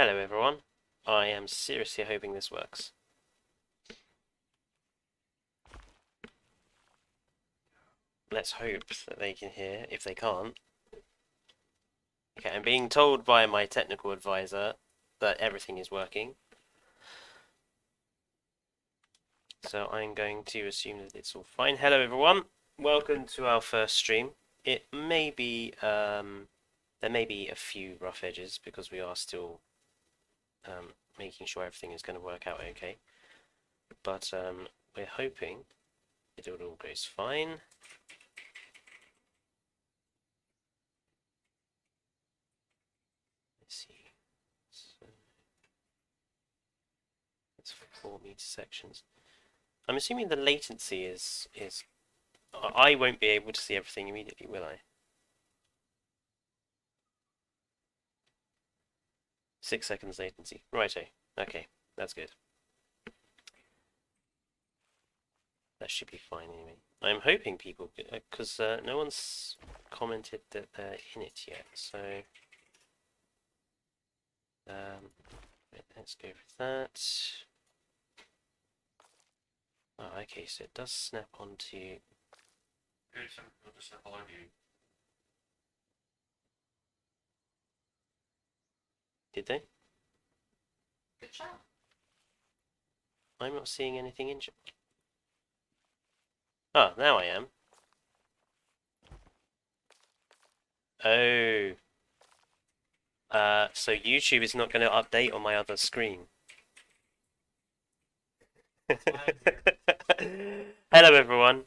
Hello everyone, I am seriously hoping this works. Let's hope that they can hear. If they can't, okay, I'm being told by my technical advisor that everything is working. So I'm going to assume that it's all fine. Hello everyone, welcome to our first stream. It may be, there may be a few rough edges because we are still making sure everything is going to work out okay. But we're hoping it all goes fine. Let's see. So, it's 4 meter sections. I'm assuming the latency is I won't be able to see everything immediately, will I? 6 seconds latency. Righto. Okay, that's good. That should be fine anyway. I'm hoping people, because no one's commented that they're in it yet, so let's go for that. Oh, okay, so it does snap onto. Did they? Good job. I'm not seeing anything in. Oh, now I am. Oh. So YouTube is not going to update on my other screen. Hello everyone.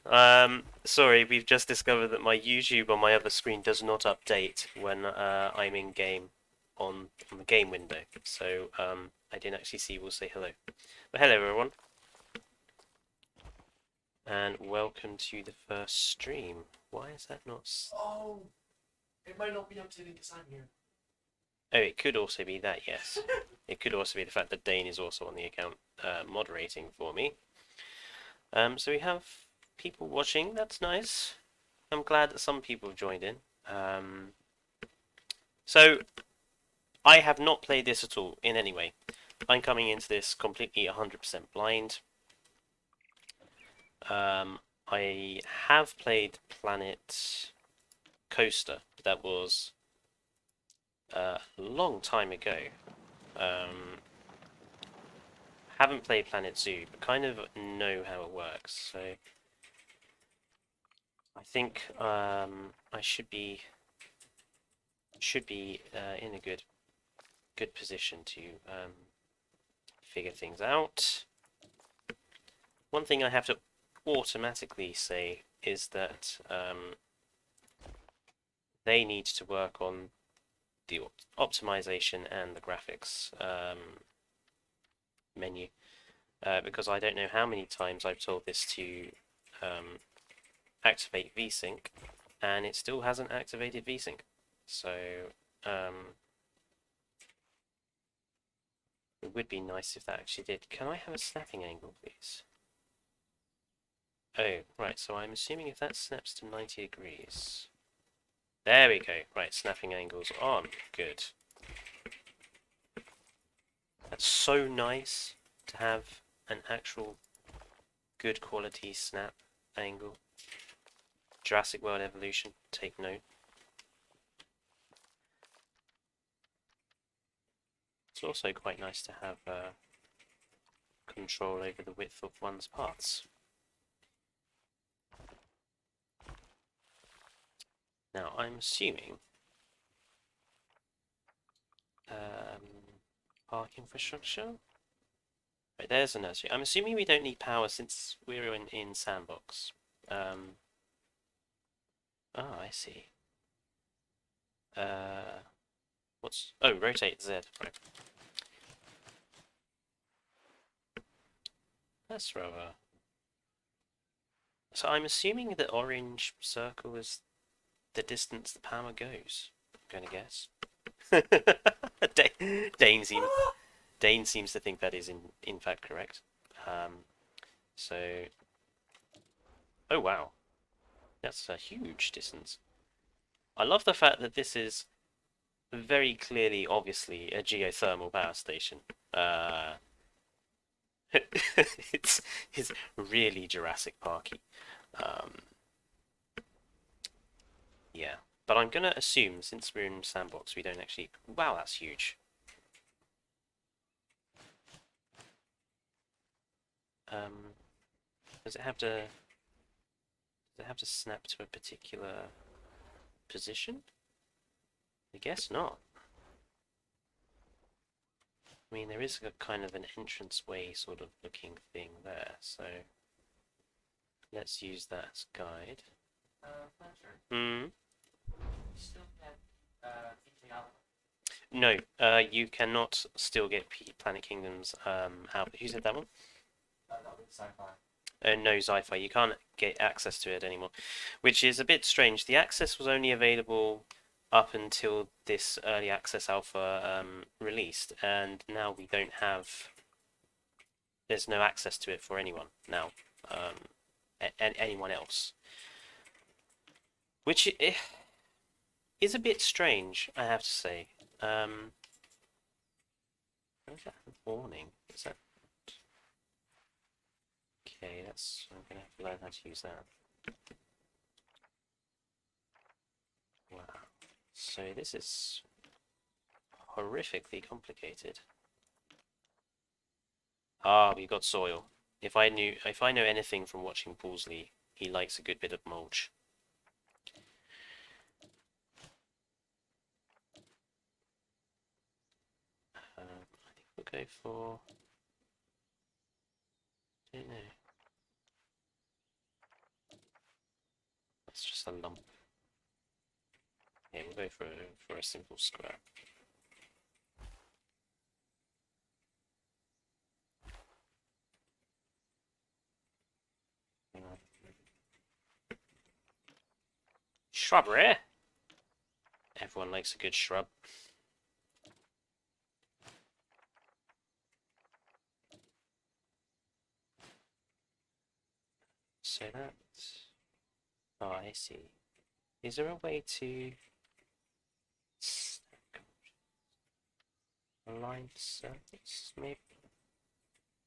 Sorry, we've just discovered that my YouTube on my other screen does not update when I'm in game on the game window. So I didn't actually see. We'll say hello. But hello everyone, and welcome to the first stream. Why is that not? Oh, it might not be updating because I'm here. Oh, it could also be that. Yes, it could also be the fact that Dane is also on the account moderating for me. So we have people watching. That's nice. I'm glad that some people have joined in. So I have not played this at all in any way. I'm coming into this completely 100% blind. I have played Planet Coaster. That was a long time ago. Haven't played Planet Zoo, but kind of know how it works. So I think I should be in a good position to figure things out. One thing I have to automatically say is that they need to work on the optimization and the graphics menu, because I don't know how many times I've told this to activate VSync, and it still hasn't activated VSync. So it would be nice if that actually did. Can I have a snapping angle, please? Oh, right, so I'm assuming if that snaps to 90 degrees. There we go. Right, snapping angles on. Good. That's so nice to have an actual good quality snap angle. Jurassic World Evolution, take note. It's also quite nice to have control over the width of one's parts. Now, I'm assuming park infrastructure. Right, there's a nursery. I'm assuming we don't need power since we're in sandbox. Oh, I see. What's... Oh, rotate Z. Right. That's rather... So I'm assuming the orange circle is the distance the power goes. I'm gonna guess. Dane seems Dane seems to think that is in fact correct. So, oh wow, that's a huge distance. I love the fact that this is very clearly, obviously, a geothermal power station. Uh, it's really Jurassic Parky. Um, yeah, but I'm gonna assume since we're in sandbox, we don't actually. Wow, that's huge. Um, does it have to? Does it have to snap to a particular position? I guess not. I mean, there is a kind of an entranceway sort of looking thing there, so let's use that as guide. Fletcher, Hmm. you still get PK Alpha. No, you cannot still get Planet Kingdoms out. Who said that one? That would be sci-fi. No, Sci-Fi. You can't get access to it anymore, which is a bit strange. The access was only available up until this early access alpha released, and now we don't have. There's no access to it for anyone now, anyone else, which is a bit strange, I have to say. Where's that warning? Is that okay? That's I'm gonna have to learn how to use that. Wow. So this is horrifically complicated. Ah, we got soil. If I know anything from watching Paulsley, he likes a good bit of mulch. I think we'll go for. I don't know. That's just a lump. Yeah, we'll go for a simple scrap. Shrubbery. Everyone likes a good shrub. So that's. Oh, I see. Is there a way to align surface, maybe?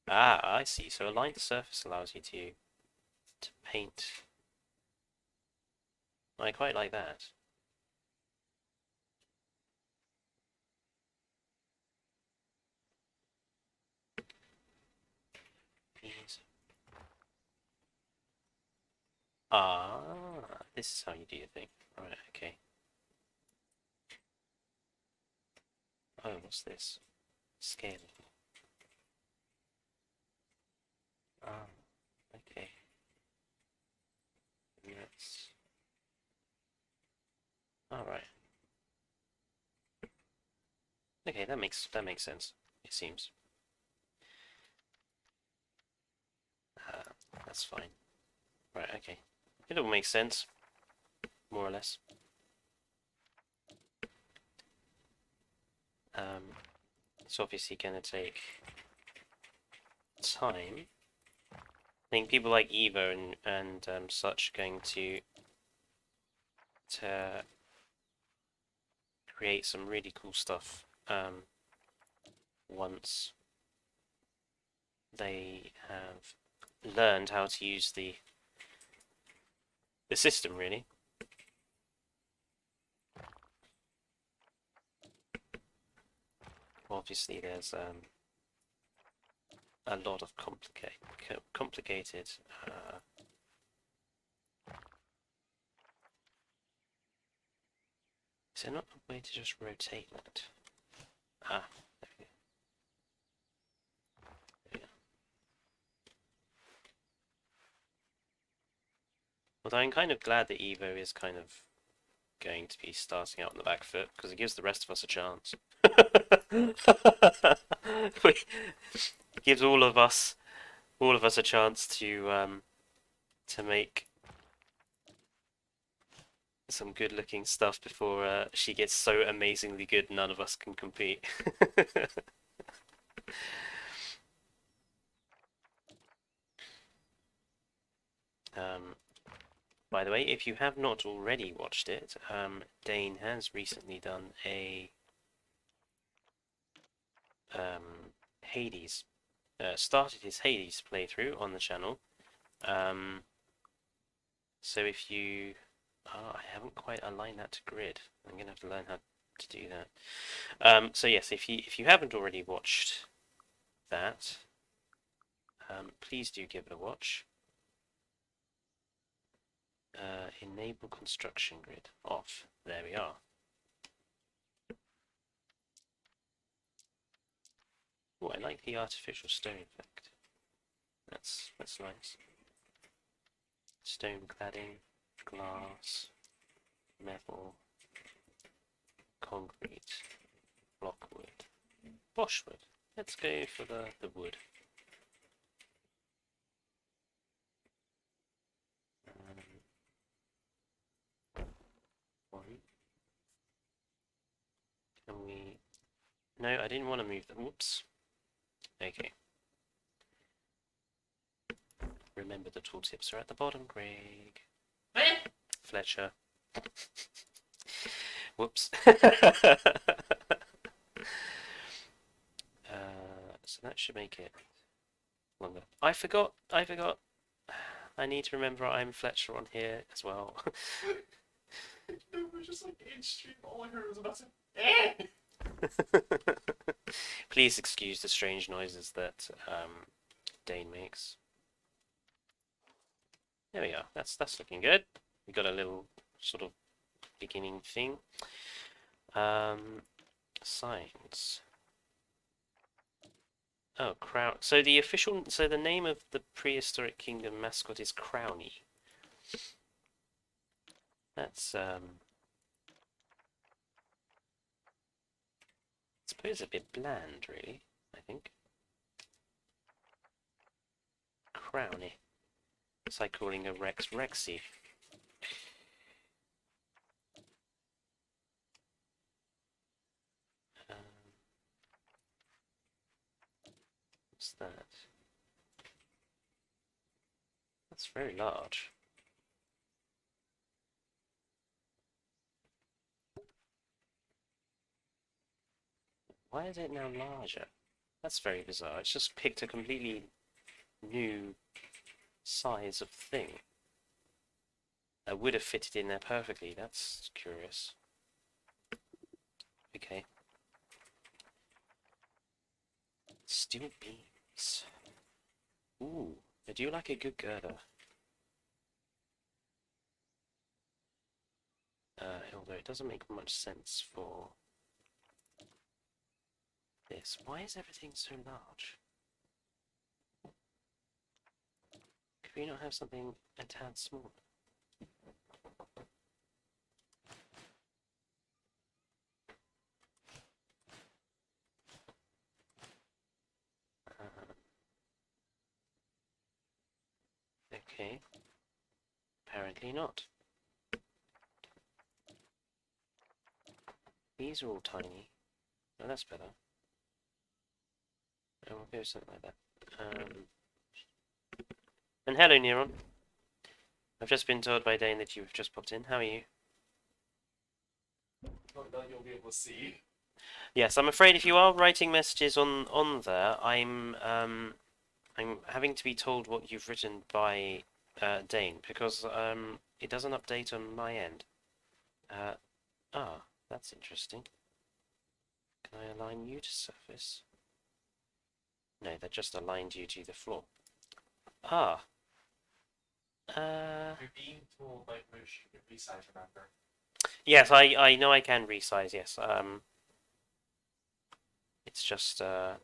Ah, I see. So aligned surface allows you to paint. I quite like that. These. Ah, this is how you do your thing. Right, okay. Oh, what's this? Scale. Ah, okay. That's all right. Okay, that makes sense. It seems. That's fine. Right, okay. It all makes sense, more or less. It's obviously gonna take time. I think people like Eva and such are going to create some really cool stuff once they have learned how to use the system, really. Obviously, there's a lot of complicated. Is there not a way to just rotate that? Ah, there we go. There we go. Although I'm kind of glad that Evo is kind of going to be starting out on the back foot because it gives the rest of us a chance. It gives all of us a chance to make some good looking stuff before she gets so amazingly good none of us can compete. um, By the way, if you have not already watched it, Dane has recently done a Hades, started his Hades playthrough on the channel. Um, so if you, I haven't quite aligned that to grid. I'm gonna have to learn how to do that. So yes, if you haven't already watched that, please do give it a watch. Enable construction grid off. There we are. Oh, I like the artificial stone effect. That's nice. Stone cladding, glass, metal, concrete, blockwood, boshwood. Let's go for the wood. One. Can we? No, I didn't want to move them. Whoops. Okay. Remember the tooltips are at the bottom, Greg. Fletcher. Whoops. So that should make it longer. I forgot. I need to remember I'm Fletcher on here as well. It was just like in stream, all I heard was about to. Please excuse the strange noises that Dane makes. There we are. That's looking good. We got a little sort of beginning thing. Signs. Oh, Crown. So the name of the Prehistoric Kingdom mascot is Crowny. That's I suppose a bit bland, really. I think. Crowny. It's like calling a Rex Rexy. What's that? That's very large. Why is it now larger? That's very bizarre. It's just picked a completely new size of thing. I would have fitted in there perfectly. That's curious. Okay. Steel beams. Ooh, I do like a good girder. Although it doesn't make much sense for this. Why is everything so large? Could we not have something a tad smaller? Okay. Apparently not. These are all tiny. Oh, that's better. Oh, we'll go something like that. And hello, Neuron. I've just been told by Dane that you've just popped in. How are you? Not that you'll be able to see. Yes, I'm afraid if you are writing messages on there, I'm having to be told what you've written by Dane because it doesn't update on my end. That's interesting. Can I align you to surface? No, that just aligned you to the floor. Ah. You're being told by Bush you can resize, remember? Yes, I know I can resize. Yes. It's just how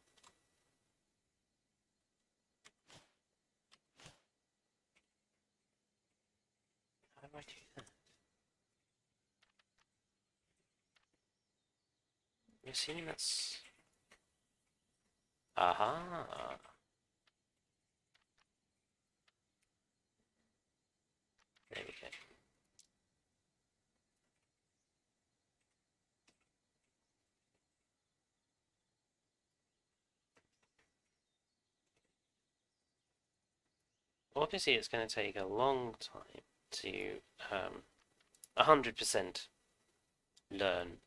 do I do that? You're seeing that's. Aha. There we go. Obviously, it's going to take a long time. to 100% learn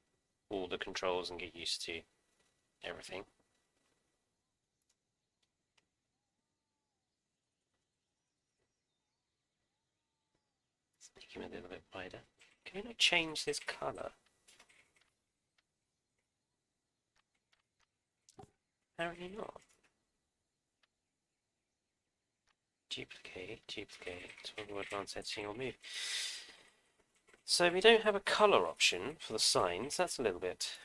all the controls and get used to everything. Let's make him a little bit wider. Can I change this colour? Apparently not. Duplicate, duplicate, toggle advanced editing or move. So we don't have a colour option for the signs. That's a little bit,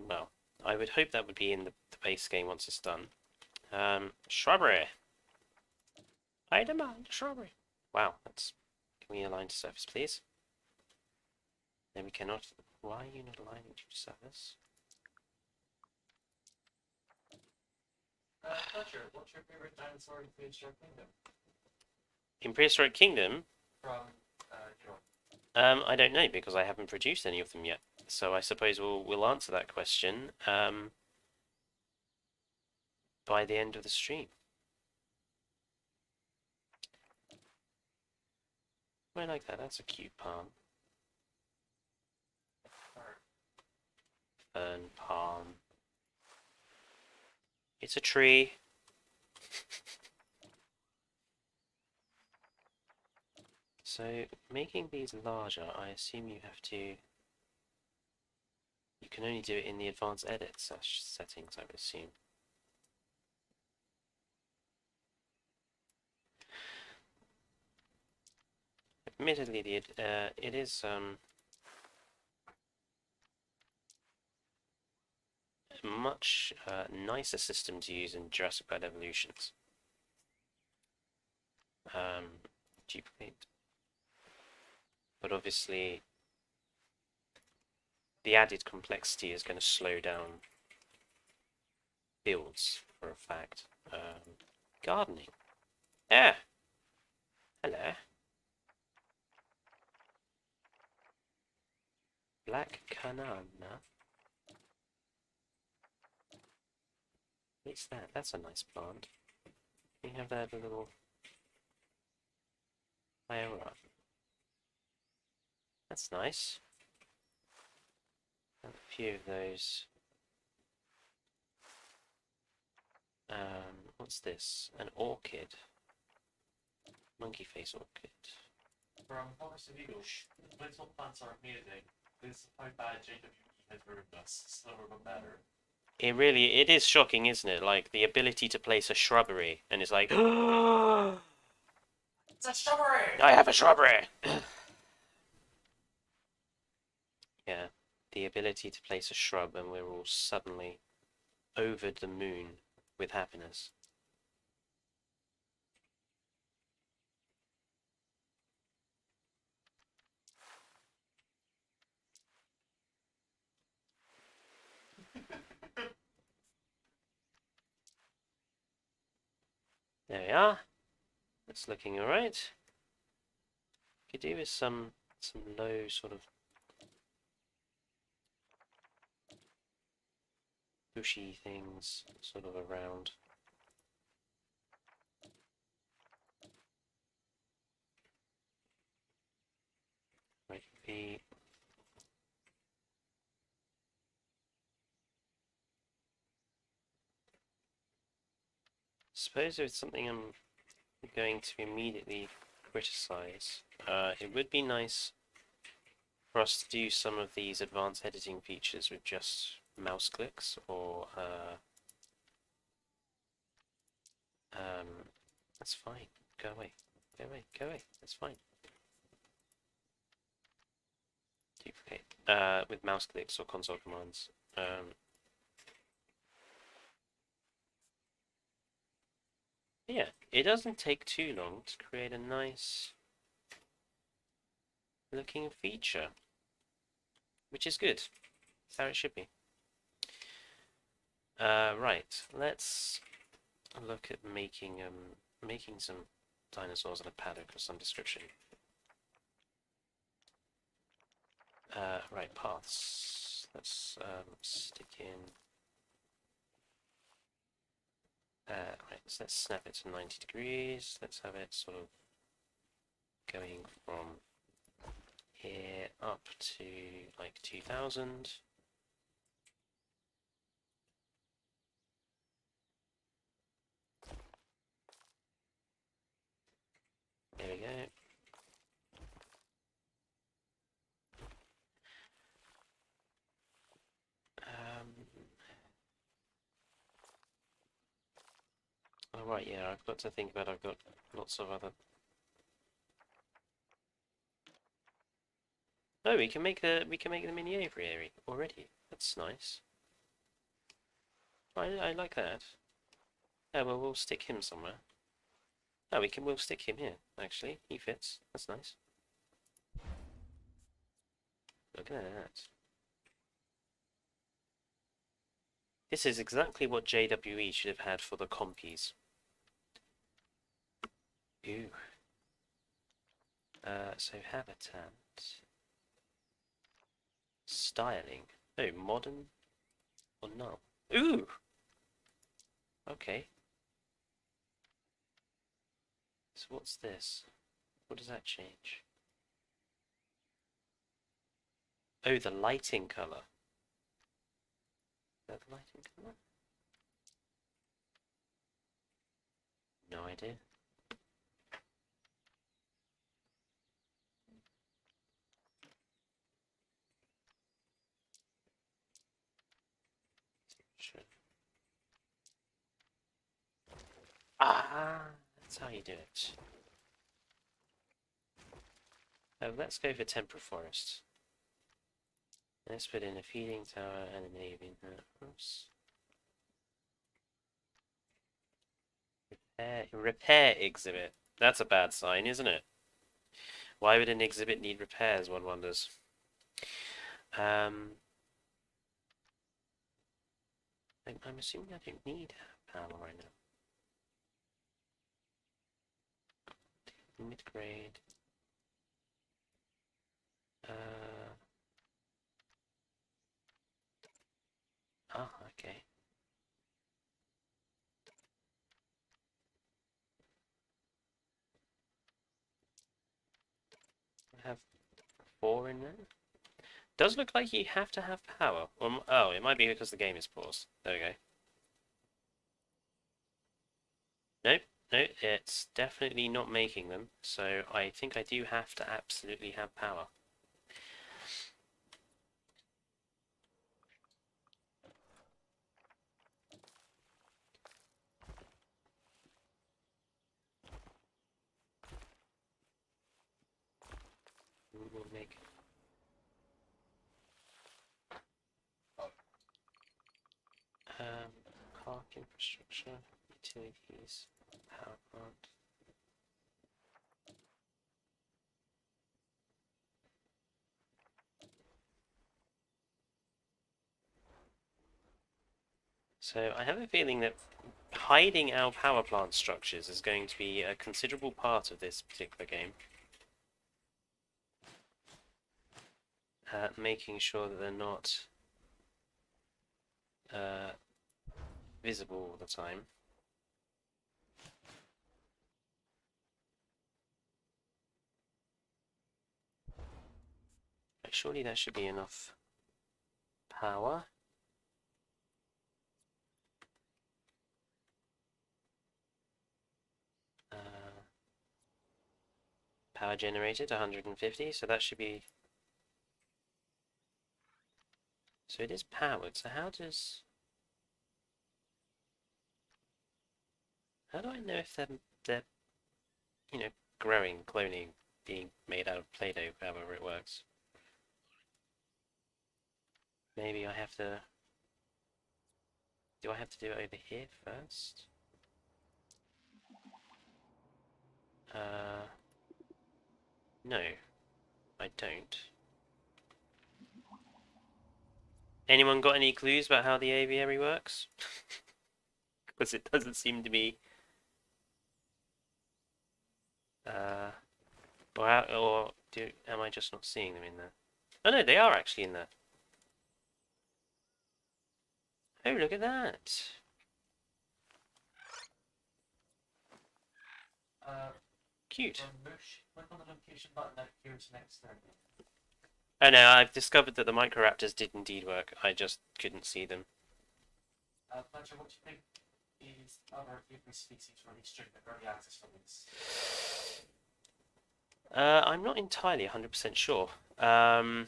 well, I would hope that would be in the base game once it's done. Shrubbery. I demand shrubbery. Wow, that's... Can we align to surface, please? No, we cannot. Why are you not aligning to surface? Fletcher, what's your favorite dinosaur in Prehistoric Kingdom? In Prehistoric Kingdom, From Europe. I don't know because I haven't produced any of them yet. So I suppose we'll answer that question by the end of the stream. I like that. That's a cute palm. Fern palm. It's a tree. So making these larger, I assume you have to. You can only do it in the advanced edit settings, I would assume. Admittedly, it is a much nicer system to use in Jurassic World Evolutions. Duplicate. But obviously, the added complexity is going to slow down builds for a fact. Gardening. Ah! Hello. Black Canana. What's that? That's a nice plant. Can you have that a little higher up? That's nice. Have a few of those. What's this? An orchid. Monkey face orchid. From Forest of Eagles, little plants are amazing. This is how bad JWE has ruined us. Slower but better. It is shocking, isn't it? Like, the ability to place a shrubbery, and it's like, It's a shrubbery! I have a shrubbery! Yeah, the ability to place a shrub, and we're all suddenly over the moon with happiness. There we are. That's looking alright. Could do with some low sort of bushy things sort of around. Might be suppose if it's something I'm going to immediately criticize, it would be nice for us to do some of these advanced editing features with just mouse clicks, or that's fine. Go away. Go away. Go away. That's fine. Duplicate. With mouse clicks or console commands. Yeah, it doesn't take too long to create a nice looking feature, which is good. That's how it should be. Right, let's look at making some dinosaurs in a paddock of some description. Right, paths. Let's stick in. Right, so let's snap it to 90 degrees. Let's have it sort of going from here up to like 2000. There we go. Oh right, yeah, I've got to think about. I've got lots of other. Oh, we can make the mini aviary already. That's nice. I like that. Oh well, we'll stick him somewhere. Oh, we'll stick him here. Actually, he fits. That's nice. Look at that. This is exactly what JWE should have had for the compies. Ooh. So habitat. Styling. Oh, modern or null? Ooh! Okay. So what's this? What does that change? Oh, the lighting colour. Is that the lighting colour? No idea. Sure. Ah, that's how you do it. Oh, let's go for temperate forest. Let's put in a feeding tower and an avian. Oops. Repair exhibit. That's a bad sign, isn't it? Why would an exhibit need repairs, one wonders. I'm assuming I don't need power right now. Mid-grade. Okay. I have 4 in there. Does look like you have to have power. Oh, it might be because the game is paused. There we go. Nope, no, it's definitely not making them. So I think I do have to absolutely have power. We'll make park infrastructure, utilities, power plant. So I have a feeling that hiding our power plant structures is going to be a considerable part of this particular game. Making sure that they're not visible all the time. Surely that should be enough power. Power generated 150, so that should be. So it is powered. So how do I know if they're growing, cloning, being made out of Play-Doh, however it works? Maybe I have to. Do I have to do it over here first? No, I don't. Anyone got any clues about how the aviary works? Because it doesn't seem to be. Am I just not seeing them in there? Oh no, they are actually in there. Oh, look at that. Cute. Moosh, click on the location button out here to next turn. Oh no, I've discovered that the Microraptors did indeed work. I just couldn't see them. Fletcher, what do you think these other every species release during the early access release? I'm not entirely 100% sure. I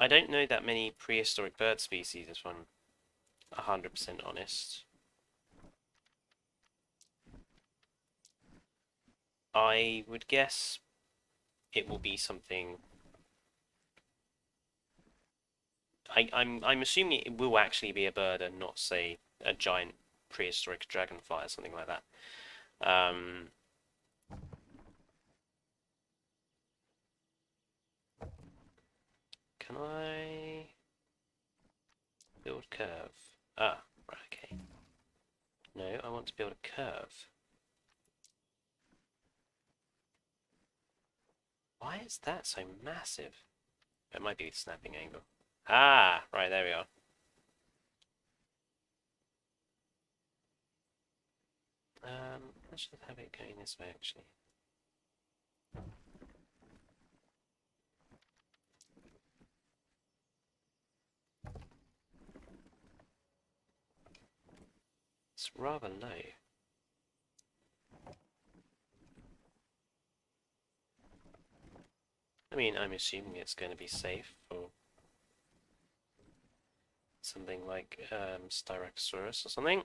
don't know that many prehistoric bird species, if I'm 100% honest. I would guess it will be something. I'm assuming it will actually be a bird and not, say, a giant prehistoric dragonfly or something like that. Can I build curve? Ah, right, okay. No, I want to build a curve. Why is that so massive? It might be the snapping angle. Ah, right, there we are. Let's just have it going this way, actually. It's rather low. I mean, I'm assuming it's going to be safe for something like Styracosaurus or something.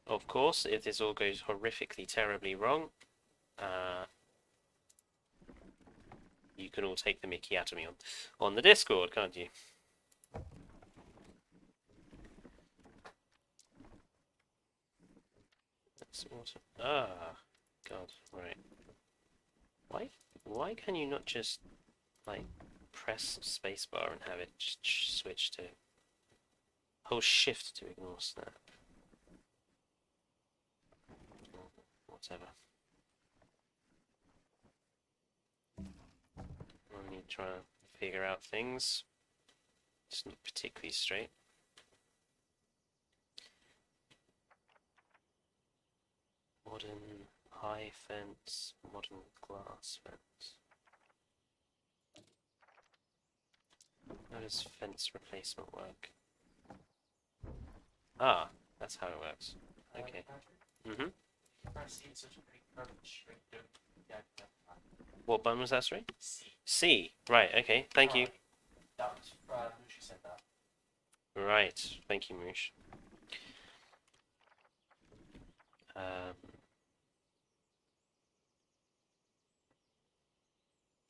Of course, if this all goes horrifically terribly wrong, you can all take the mickey out of me on the Discord, can't you? That's awesome. Ah, God, right. Why can you not just, like, press spacebar and have it just switch to... Hold shift to ignore snap. Or whatever. When you try to figure out things, it's not particularly straight. Modern high fence, modern glass fence. How does fence replacement work? Ah, that's how it works. Okay. Mm-hmm. What button was that, sorry? C. C. Right, okay. Thank you. That was Moosh said that. Right. Thank you, Moosh.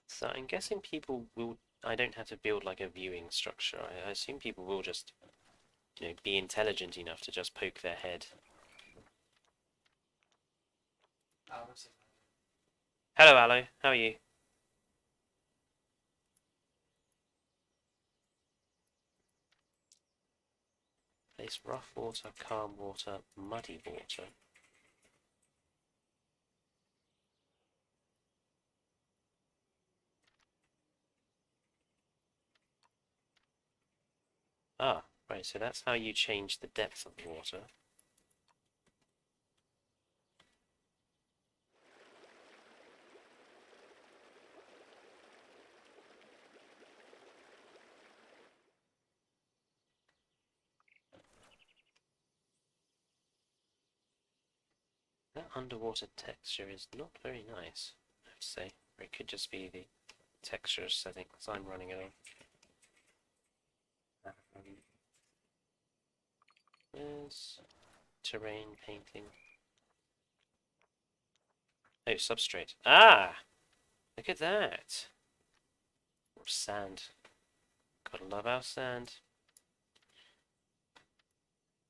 So I'm guessing people will... I don't have to build like a viewing structure. I assume people will just, be intelligent enough to just poke their head. Hello, Aloe. How are you? Place rough water, calm water, muddy water. Ah, right, so that's how you change the depth of the water. That underwater texture is not very nice, I have to say. Or it could just be the texture settings I'm running it on. There's terrain painting. Oh, substrate. Ah! Look at that! Sand. Gotta love our sand.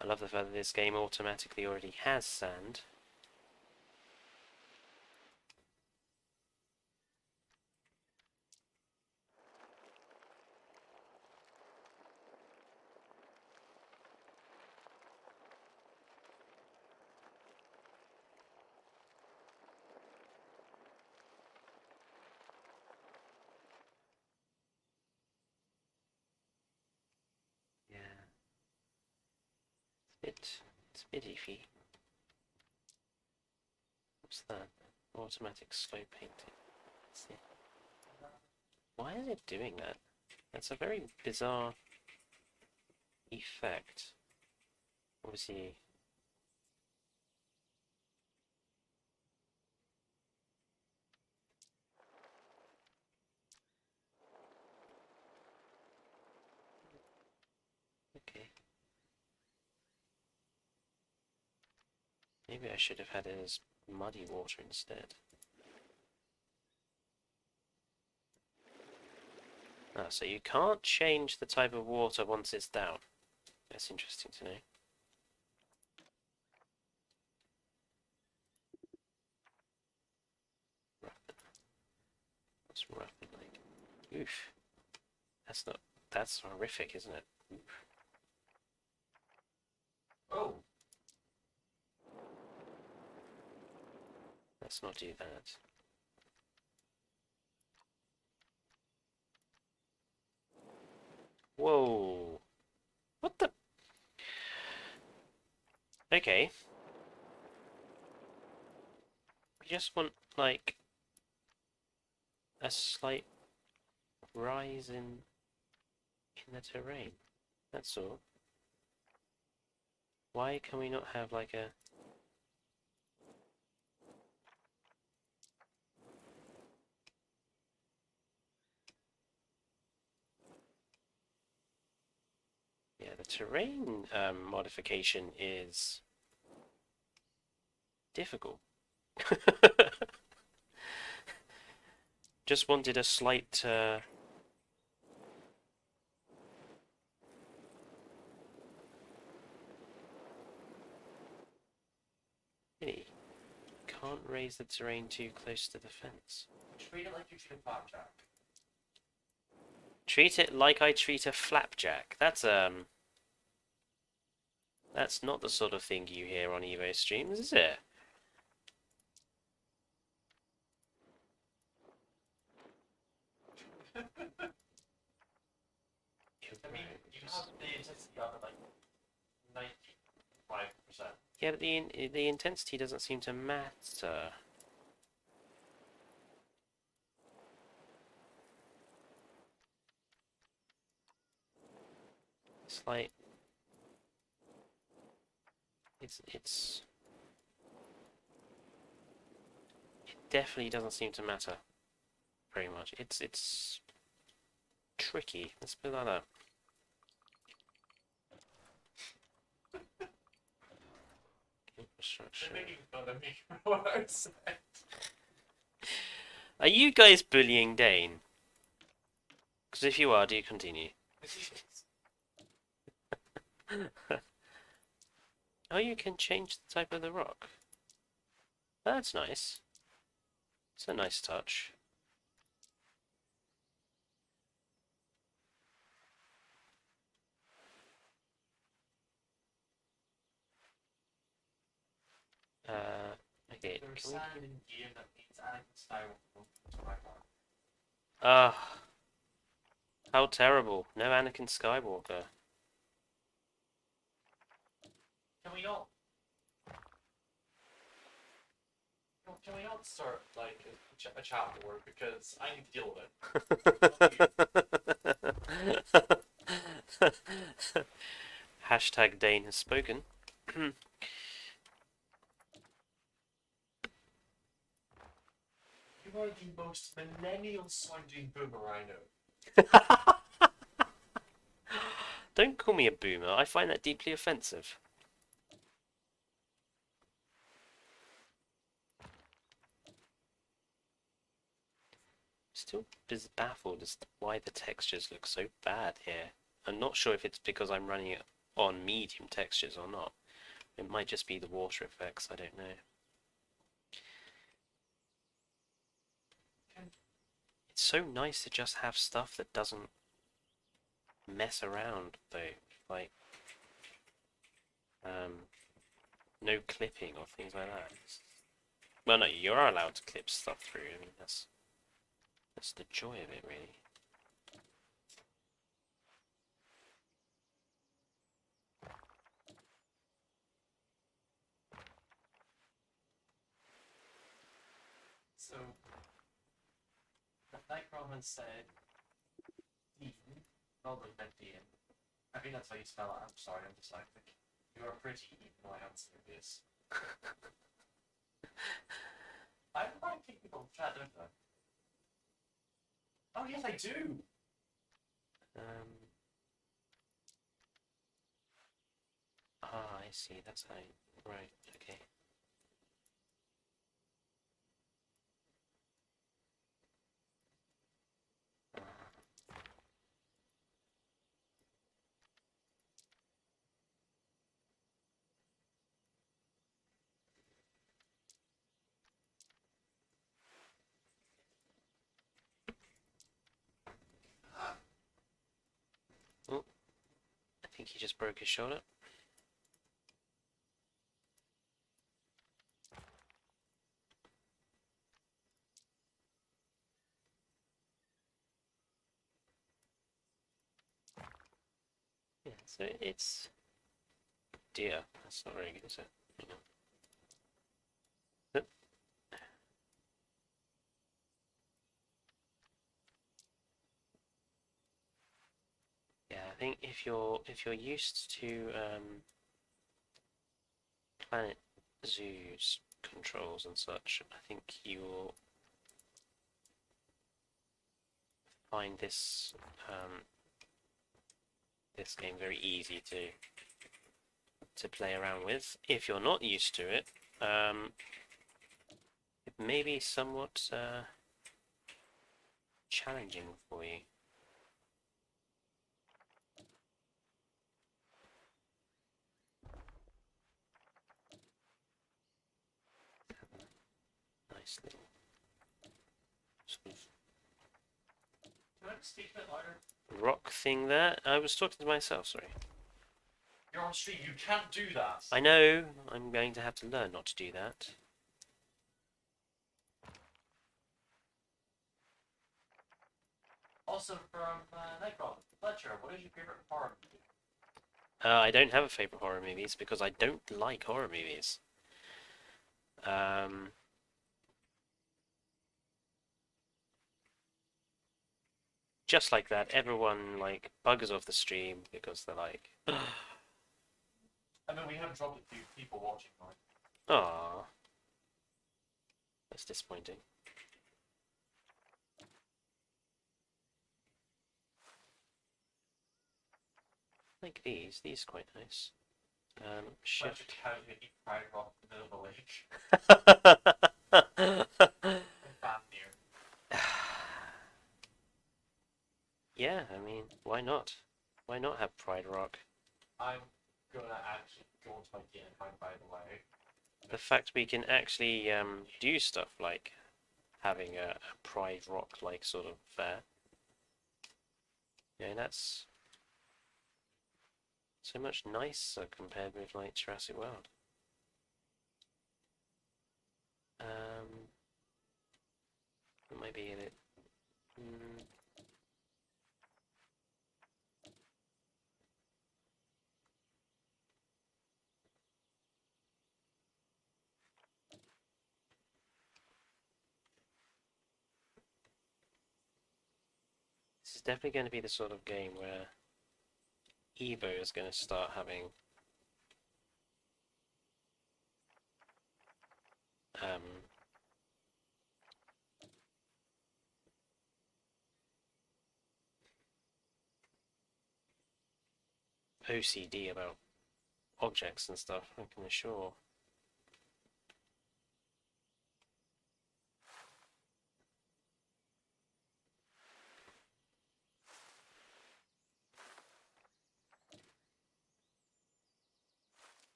I love the fact that this game automatically already has sand. Yeah. It's a bit iffy. What's that? Automatic slow painting. See. Why is it doing that? That's a very bizarre effect. Obviously. Okay. Maybe I should have had it as muddy water instead. Ah, so you can't change the type of water once it's down. That's interesting to know. What's roughen like? Oof. That's not. That's horrific, isn't it? Oof. Oh, Let's not do that. Whoa. What the? Okay. We just want, like, a slight rise in the terrain. That's all. Why can we not have, like, a... Yeah, the terrain modification is difficult. Just wanted a slight hey, can't raise the terrain too close to the fence. treat it like you treat a flapjack. Treat it like I treat a flapjack. That's not the sort of thing you hear on Evo streams, is it? I mean, you have the intensity up at like 95%. Yeah, but the intensity doesn't seem to matter. It's like it definitely doesn't seem to matter very much. It's tricky. Let's put that up. Infrastructure. They're making fun of me for what I said. Are you guys bullying Dane? Because if you are, do continue. Oh, you can change the type of the rock. That's nice. It's a nice touch. Okay. There's sand in game that means Anakin Skywalker to my heart. Ah, how terrible. No Anakin Skywalker. Can we all? Can we all start like a chat board because I need to deal with it. Hashtag Dane has spoken. You are the most millennial sounding boomer I know. Don't call me a boomer. I find that deeply offensive. Still baffled as to why the textures look so bad here. I'm not sure if it's because I'm running it on medium textures or not. It might just be the water effects, I don't know. It's so nice to just have stuff that doesn't mess around, though. Like, no clipping or things like that. Well, no, you are allowed to clip stuff through. I mean, that's the joy of it, really. someone said Dean, rather than Dean. I think that's how you spell it. I'm sorry, I'm dyslexic. You are pretty, even though I am serious. I quite kick people in the chat, don't I? Oh yes, I do. I see. That's how. Right. Okay. Oh, I think he just broke his shoulder. Yeah. So it's deer. That's not very good, is it? You know. Yeah, I think if you're used to Planet Zoo's controls and such, I think you will find this game very easy to play around with. If you're not used to it, it may be somewhat challenging for you. Nice little sort Can I speak a bit louder? of rock thing there. I was talking to myself, sorry. You're on stream, you can't do that. I know, I'm going to have to learn not to do that. Also from Nightcrawler, Fletcher, what is your favorite horror movie? I don't have a favourite horror movies because I don't like horror movies. Just like that, everyone like buggers off the stream because they're like, I mean, we have dropped a few people watching, right? "Ah, that's disappointing." Like these are quite nice. Fletcher Shift. casually eat fried rock in the middle of the lake. Bam near. Yeah, I mean, why not? Why not have Pride Rock? I'm gonna actually go into my game account, by the way. The fact we can actually do stuff like having a Pride Rock like sort of fair. Yeah, that's so much nicer compared with like Jurassic World. It might be a bit. This is definitely going to be the sort of game where Evo is going to start having OCD about objects and stuff, I can assure.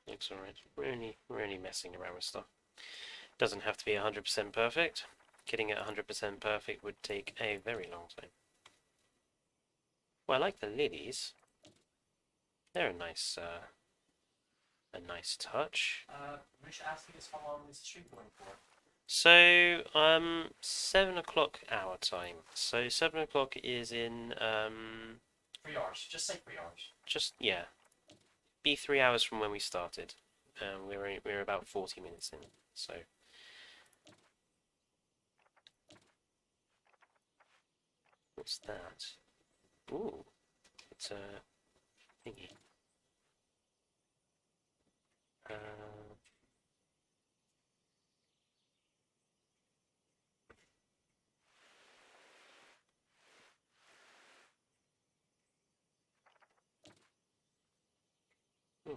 Looks alright. We're only messing around with stuff. Doesn't have to be 100% perfect. Getting it 100% perfect would take a very long time. Well, I like the lilies. They're a nice touch. Rich asking us how long is the stream going for? So, 7 o'clock our time. So 7 o'clock is in 3 hours. Just say 3 hours. just yeah, be 3 hours from when we started. We're about 40 minutes in. So What's that? Ooh, it's a thingy. Uh, hmm.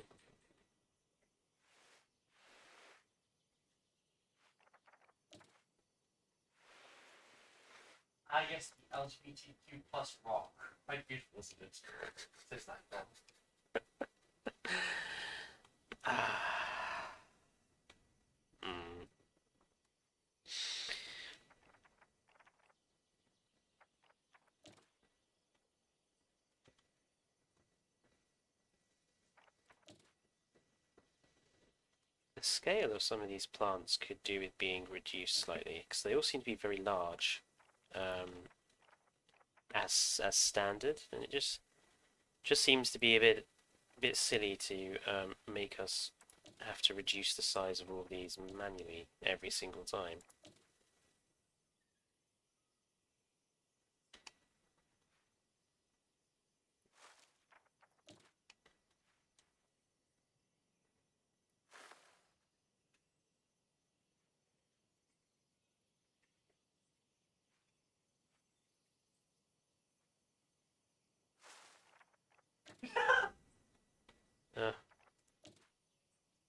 Ah, yes, the LGBTQ plus rock. Quite beautiful, isn't it? Says that one. Ah. Mm. The scale of some of these plants could do with being reduced slightly, because they all seem to be very large, as standard, and it just seems to be a bit silly to make us have to reduce the size of all these manually every single time. Uh,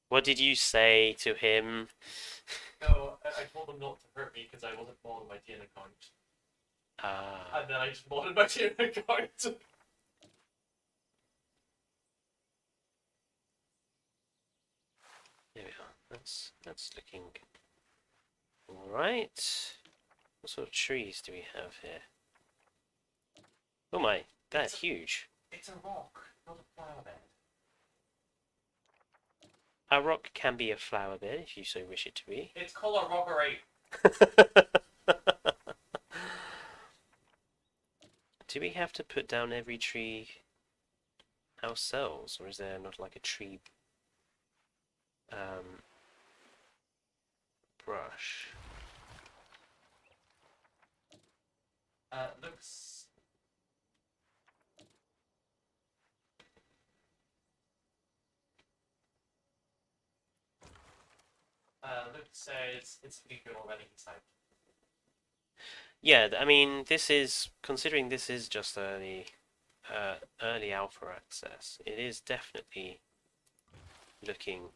what did you say to him? No, I told him not to hurt me because I wasn't following my TN account. Ah, And then I just modded my TN account. there we are. That's looking all right. What sort of trees do we have here? Oh my, that's huge. It's a rock, not a flower bed. A rock can be a flower bed if you so wish it to be. It's called a rockery. Do we have to put down every tree ourselves, or is there not like a tree um, brush? Looks. Luke says it's legal already inside. Yeah, I mean, this is considering this is just early alpha access. It is definitely looking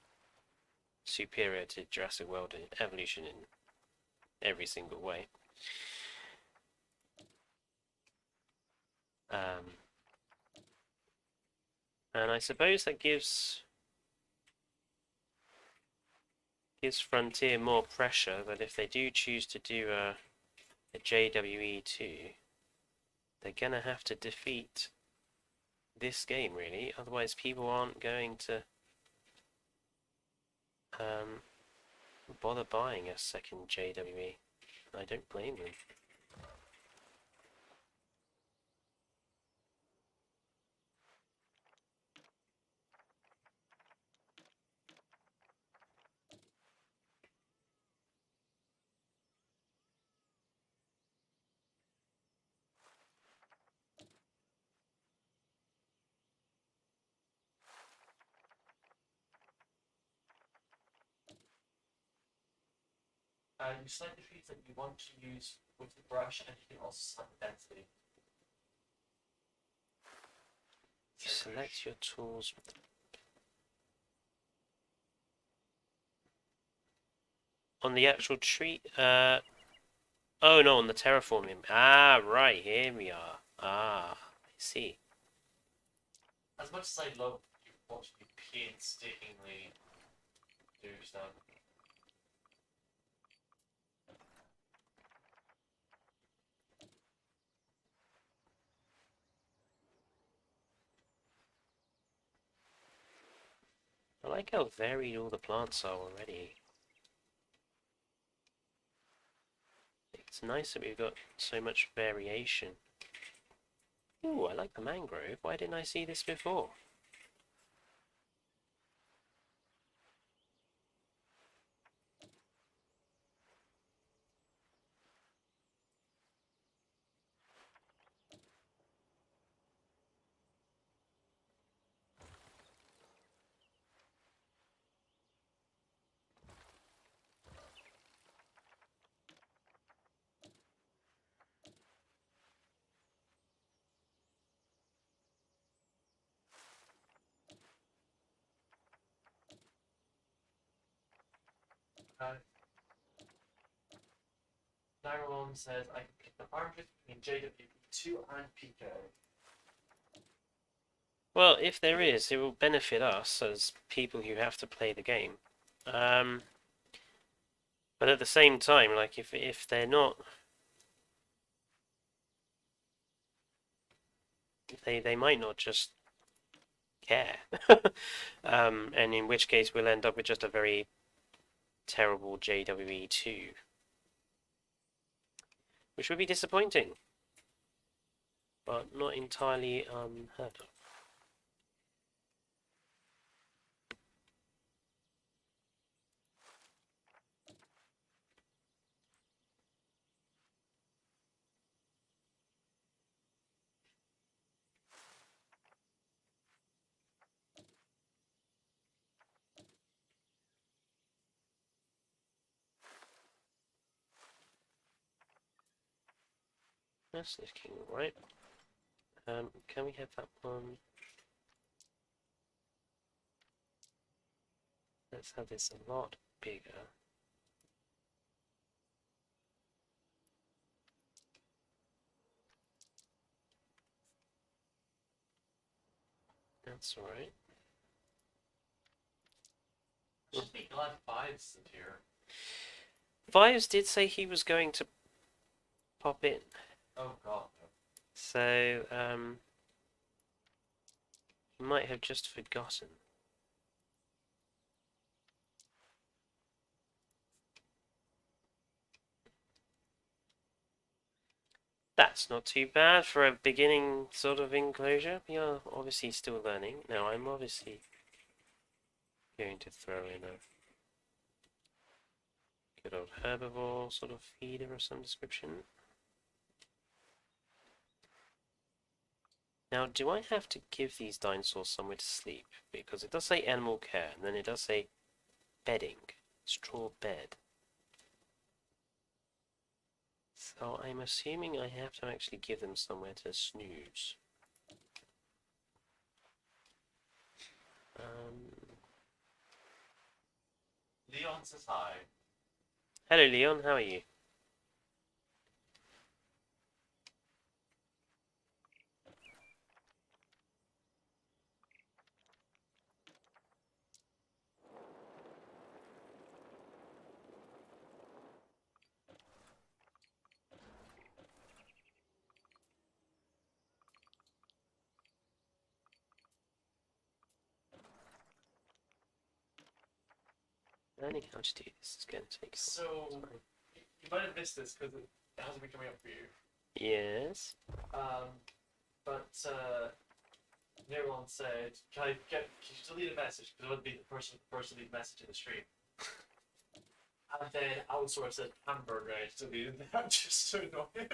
superior to Jurassic World in evolution in every single way. Um, and I suppose that gives Frontier more pressure that if they do choose to do a JWE2, they're gonna have to defeat this game really, otherwise people aren't going to um, bother buying a second JWE. I don't blame them. You select the trees that you want to use with the brush, and you can also select the density. You select your tools. On the actual tree, oh no, on the terraforming. Ah, right, here we are. Ah, I see. As much as I love you watching me painstakingly do stuff. I like how varied all the plants are already. It's nice that we've got so much variation. Ooh, I like the mangrove. Why didn't I see this before? Okay. Nagramon says I can pick the armpit between JWP2 and PK. Well, if there is, it will benefit us as people who have to play the game. But at the same time, like if they're not, they might not just care. And in which case we'll end up with just a very terrible JWE2, which would be disappointing, but not entirely unheard of. That's looking right. Can we have that one? Let's have this a lot bigger. That's alright. Should be glad Fives is here. Vives did say he was going to pop in. Oh god. So, he might have just forgotten. That's not too bad for a beginning sort of enclosure. You're obviously still learning. Now, I'm obviously going to throw in a good old herbivore sort of feeder of some description. Now, do I have to give these dinosaurs somewhere to sleep? Because it does say animal care, and then it does say bedding, straw bed. So I'm assuming I have to actually give them somewhere to snooze. Leon says hi. Hello, Leon. How are you? Learning how to do this is going to take some So, time. you might have missed this because it hasn't been coming up for you. Yes. But Nirwan said, can you delete a message? Because I would be the first to leave a message in the stream. And then outsource said hamburger, I deleted that just to annoy him.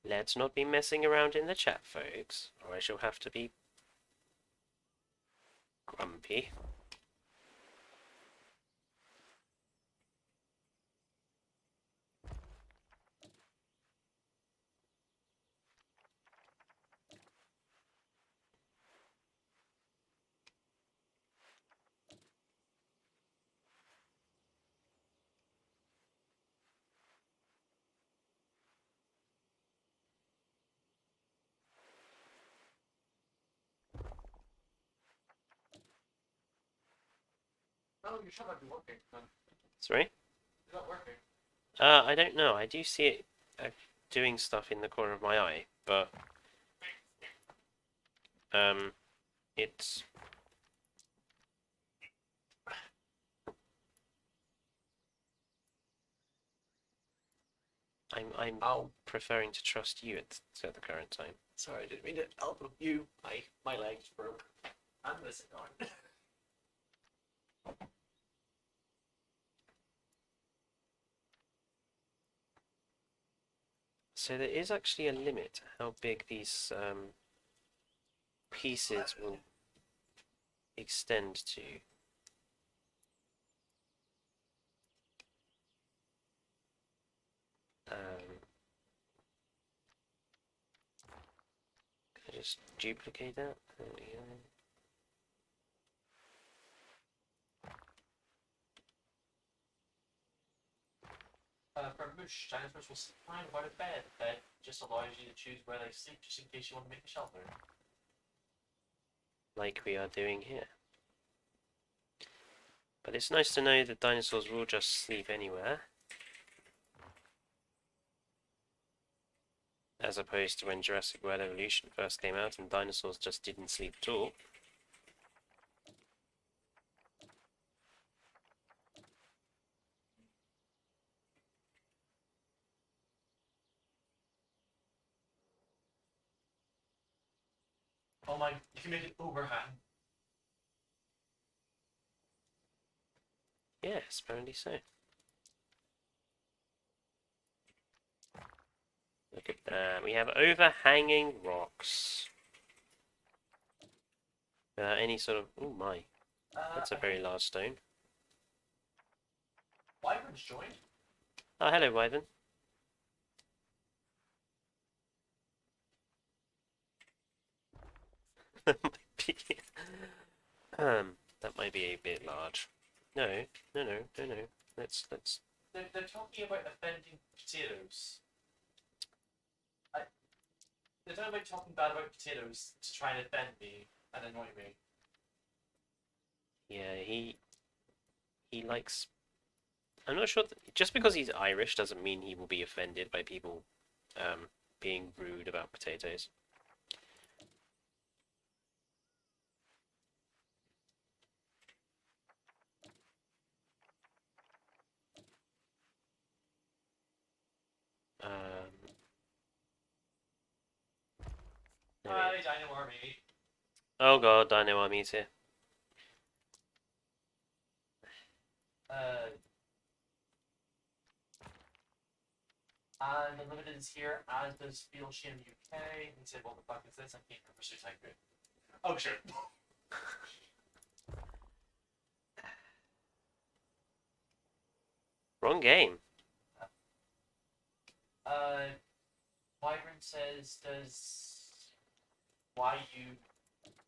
Let's not be messing around in the chat, folks, or I shall have to be grumpy. Oh, you should not be working. No, Sorry? it's not working. I don't know. I do see it doing stuff in the corner of my eye, but it's I'm preferring to trust you at the current time. Sorry, I didn't mean to elbow you. My legs broke. I'm missing on. So there is actually a limit to how big these pieces will extend to. Can I just duplicate that? There we go. For Moosh, dinosaurs will sleep fine without a bed. A bed just allows you to choose where they sleep, just in case you want to make a shelter. Like we are doing here. But it's nice to know that dinosaurs will just sleep anywhere. As opposed to when Jurassic World Evolution first came out and dinosaurs just didn't sleep at all. Oh my, you can make an overhang. Yes, apparently so. Look at that. We have overhanging rocks. Without any sort of... Oh my. That's a very large stone. Wyvern's joined. Oh, hello, Wyvern. That might be a bit large. No, no, no, no, no. Let's. They're talking about offending potatoes. They're talking about talking bad about potatoes to try and offend me and annoy me. Yeah, he likes. I'm not sure. Just because he's Irish doesn't mean he will be offended by people being rude about potatoes. Um, there we Hi, go. Dino Army. Oh god, Dino Army's here. And Unlimited is here, as does Field Shim UK. And say, what the fuck is this? I can't remember so type it. Oh, sure. Wrong game. Wyvern says, does YU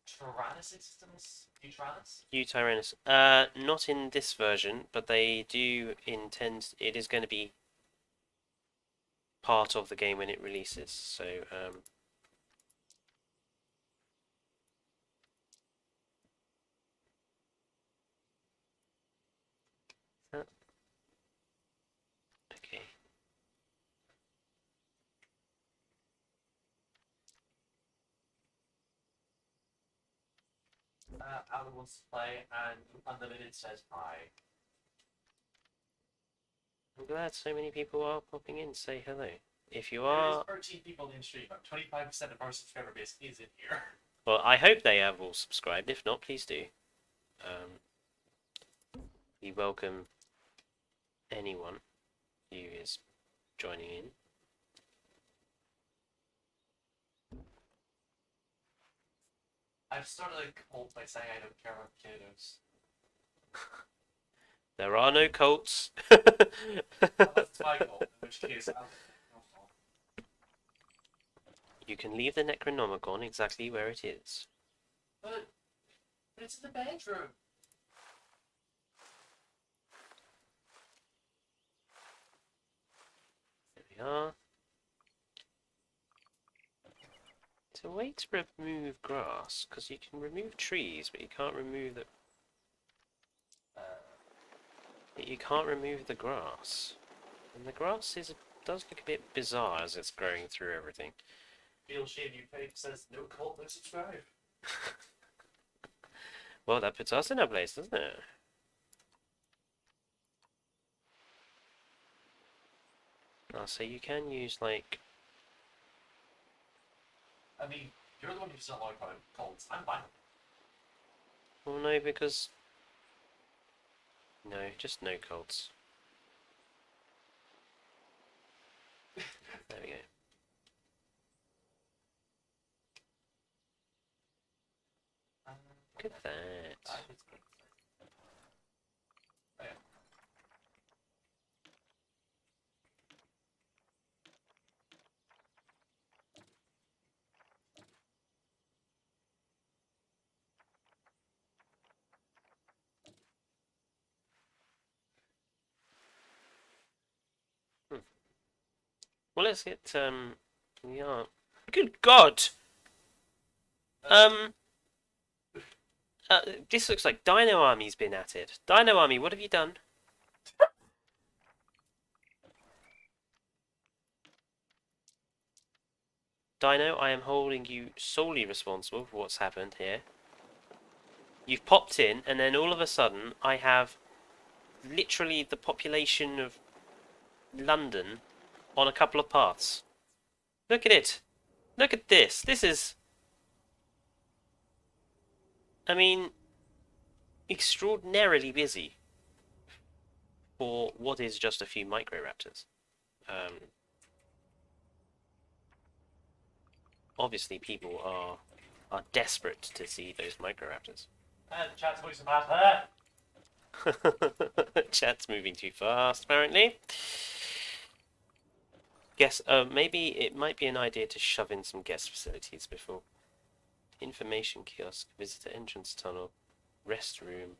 Tyrannus exist in this? Tyrannus? Tyrannus. Not in this version, but they do intend. It is going to be part of the game when it releases. So, okay. Alan wants to play, and Unlimited says hi. I'm glad so many people are popping in to say hello. If you There are, is 13 people in the stream, but 25% of our subscriber base is in here. well, I hope they have all subscribed. If not, please do. We welcome anyone who is joining in. I've started a cult by saying I don't care about potatoes. There are no cults. That's my cult, in which case I'll... You can leave the Necronomicon exactly where it is. But it's in the bedroom. There we are. It's a way to remove grass, because you can remove trees, but you can't remove the... you can't remove the grass. And the grass does look a bit bizarre as it's growing through everything. Feel Shame UK says no cult, no subscribe. Well, that puts us in a place, doesn't it? Oh, so you can use, like... I mean, you're the one who doesn't like cults. I'm fine. Well, no, because... No, just no cults. There we go. Look at that. Oh, yeah. Well, let's get we are. Good God! Um, this looks like Dino Army's been at it. Dino Army, what have you done? Dino, I am holding you solely responsible for what's happened here. You've popped in, and then all of a sudden, I have literally the population of London on a couple of paths. Look at it. Look at this. This is, I mean, extraordinarily busy for what is just a few Microraptors. Obviously, people are desperate to see those Microraptors. And chat's voice about her. Chat's moving too fast, apparently. Guess, maybe it might be an idea to shove in some guest facilities before. Information kiosk, visitor entrance tunnel, restroom,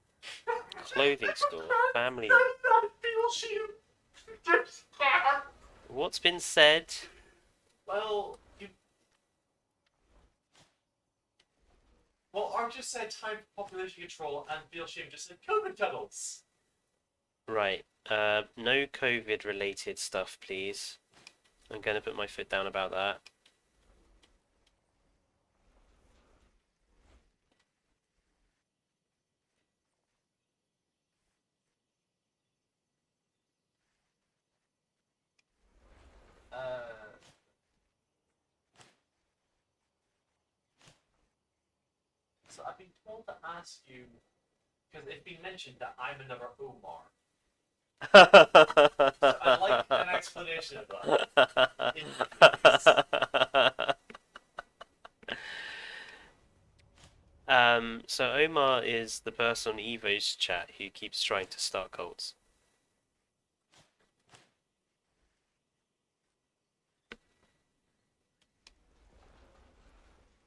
clothing store, family. What's been said? Well, Well, Ark just said time for population control, and Bill Shim just said COVID tunnels. Right. No COVID related stuff, please. I'm going to put my foot down about that. So I've been told to ask you, because it's been mentioned that I'm another Omar. So I'd like an explanation of that. So Omar is the person on Evo's chat who keeps trying to start cults.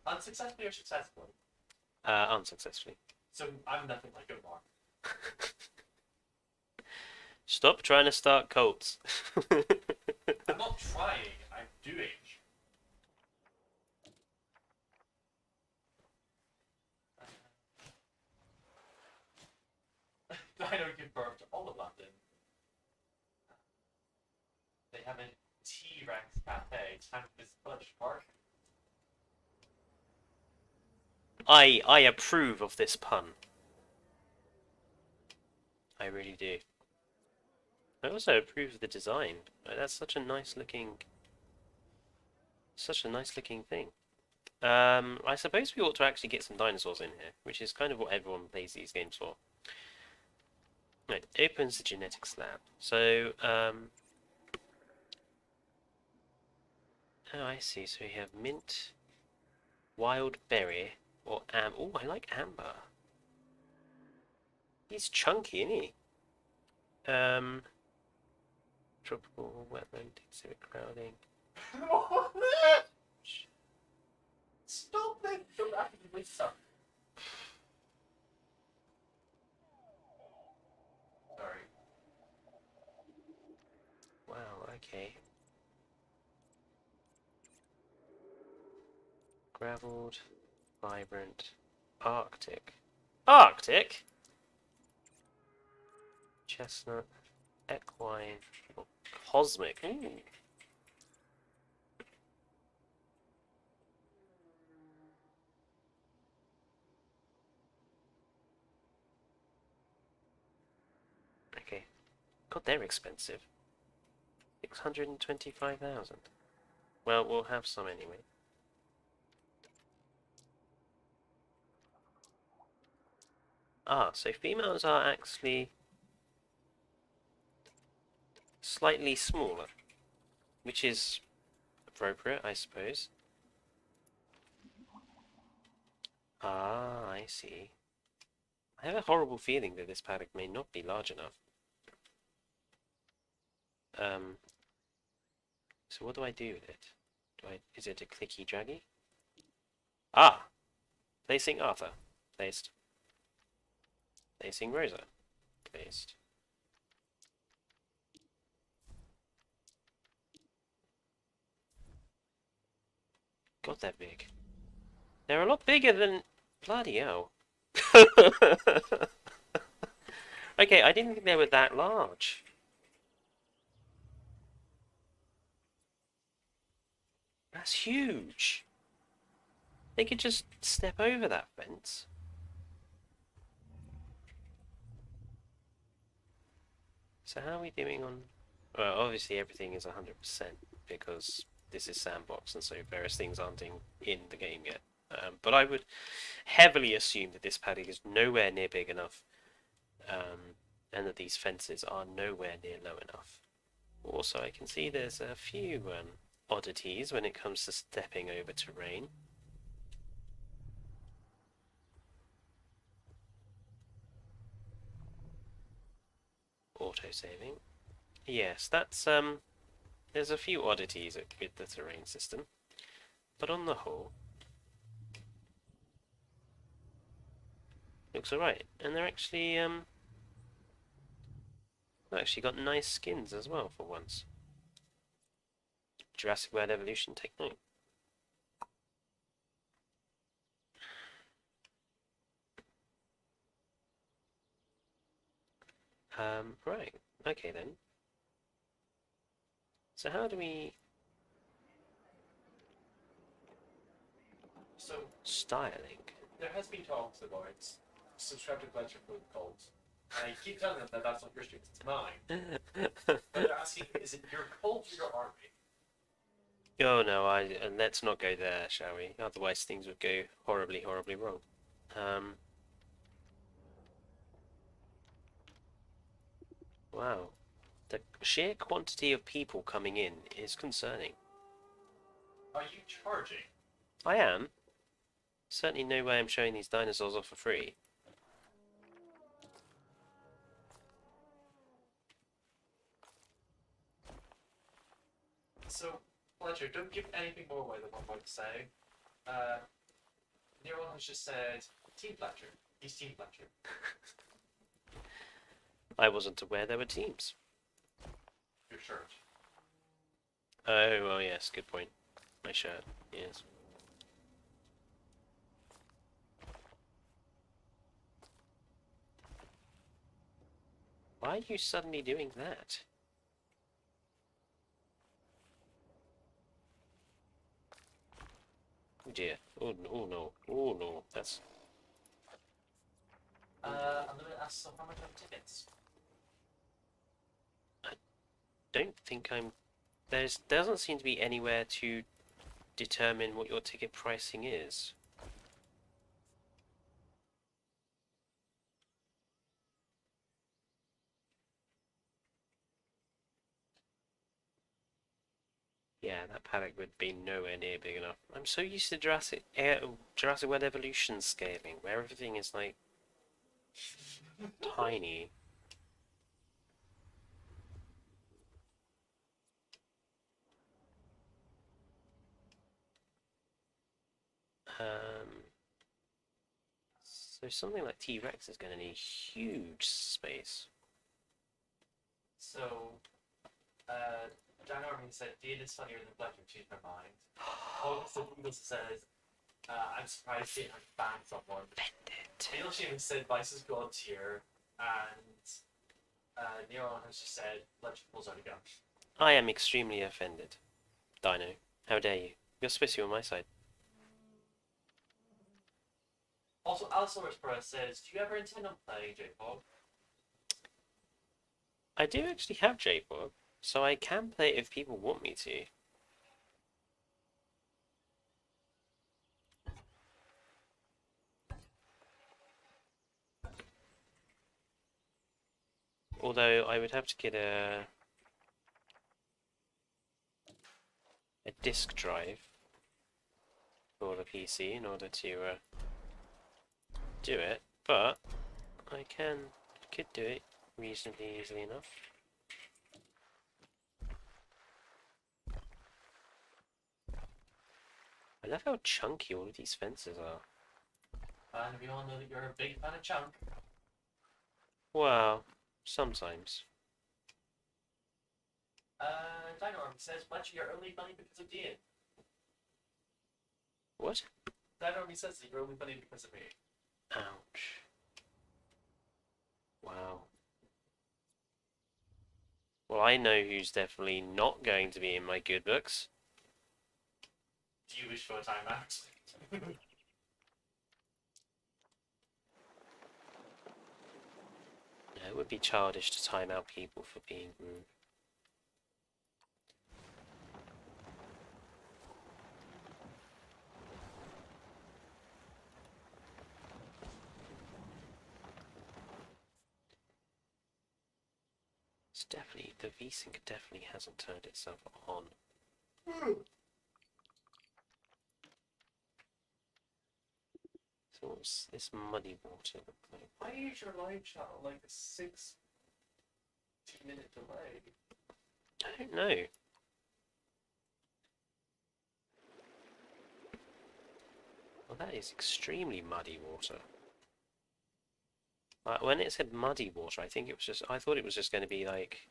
Unsuccessfully or successfully? Unsuccessfully. So I'm nothing like Omar. Stop trying to start cults. I'm not trying, I'm doing. Dino confirmed all of London. They have a T-Rex cafe. Time to visit Bush Park. I approve of this pun. I really do. I also approve of the design. That's such a nice looking thing. I suppose we ought to actually get some dinosaurs in here, which is kind of what everyone plays these games for. Right, opens the genetics lab. So, oh, I see. So we have mint, wild berry, or oh, I like amber. He's chunky, isn't he? Tropical wetland, exhibit crowding. Stop it! Don't actively suck. Sorry. Wow, okay. Graveled, vibrant, Arctic. Arctic? Chestnut, equine, or cosmic. Ooh. Okay. God, they're expensive. 625,000. Well, we'll have some anyway. Ah, so females are actually slightly smaller, which is appropriate, I suppose. Ah, I see. I have a horrible feeling that this paddock may not be large enough. So what do I do with it? Is it a clicky draggy? Ah! Placing Arthur. Placed. Placing Rosa. Placed. God, they're big. They're a lot bigger than... Bloody hell. Okay, I didn't think they were that large. That's huge. They could just step over that fence. So how are we doing on... Well, obviously everything is 100% because this is sandbox and so various things aren't in the game yet. But I would heavily assume that this paddock is nowhere near big enough and that these fences are nowhere near low enough. Also, I can see there's a few oddities when it comes to stepping over terrain. Auto-saving. Yes, that's there's a few oddities with the terrain system, but on the whole, looks alright. And they're actually got nice skins as well for once. Jurassic World Evolution technique. Right. Okay then. So how do we... So Styling. there has been talks about subscribe to Fletcher for the cult. And I keep telling them that that's not your stream, it's mine. But they're asking, is it your cult or your army? Oh no, let's not go there, shall we? Otherwise things would go horribly, horribly wrong. Wow. The sheer quantity of people coming in is concerning. Are you charging? I am. Certainly no way I'm showing these dinosaurs off for free. So, Fletcher, don't give anything more away than what I'm about to say. Nero has just said, Team Fletcher. He's Team Fletcher. I wasn't aware there were teams. Your shirt. Oh, well, yes, good point. My shirt, yes. Why are you suddenly doing that? Oh dear. Oh, oh no. Oh no. That's... I'm gonna ask some how much are tickets. Don't think I'm... There doesn't seem to be anywhere to determine what your ticket pricing is. Yeah, that paddock would be nowhere near big enough. I'm so used to Jurassic World Evolution scaling, where everything is like tiny. So something like T-Rex is going to need huge space. So, John Armin said, Dean is funnier than Fletcher, changed my mind. August Eagles says, I'm surprised Dean has banned someone. Neil Sheehan said, Vice is God tier, and Nero has just said, Fletcher pulls out a gun. I am extremely offended. Dino, how dare you? You're supposed to be on my side. Also, Allosaurus Press says, do you ever intend on playing J-Pop? I do actually have J-Pop, so I can play it if people want me to. Although I would have to get a disk drive for the PC in order to do it, but I could do it reasonably easily enough. I love how chunky all of these fences are. And we all know that you're a big fan of Chunk. Well, sometimes. Dino Armin says, Fletcher, you're only money because of Dean. What? That only says that you're only funny because of me. Ouch. Wow. Well, I know who's definitely not going to be in my good books. Do you wish for a timeout? No, it would be childish to time out people for being rude. It's definitely, the VSync definitely hasn't turned itself on. So what's this muddy water look like? Why is your live chat on like a 6-minute delay? I don't know. Well, that is extremely muddy water. When it said muddy water, I think it was just, I thought it was just going to be like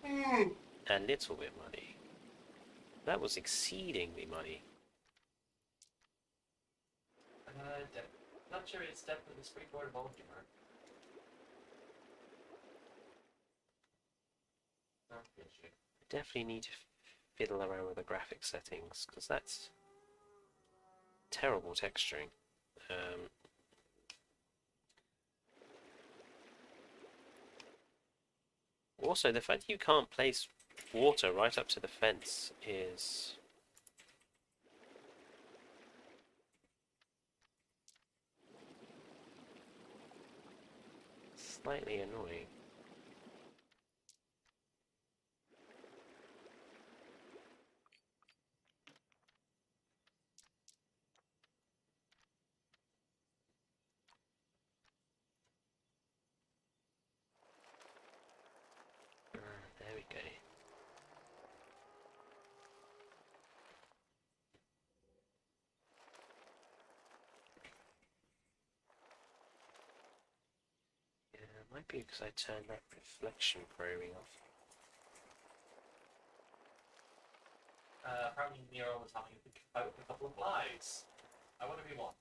a little bit muddy. That was exceedingly muddy. Not sure it's definitely the springboard Voldemort. Not good shit. Definitely need to fiddle around with the graphic settings because that's terrible texturing. Also, the fact that you can't place water right up to the fence is slightly annoying. There we go. Yeah, it might be because I turned that reflection probing off. Apparently Nero was having a couple of lives. I want to be one.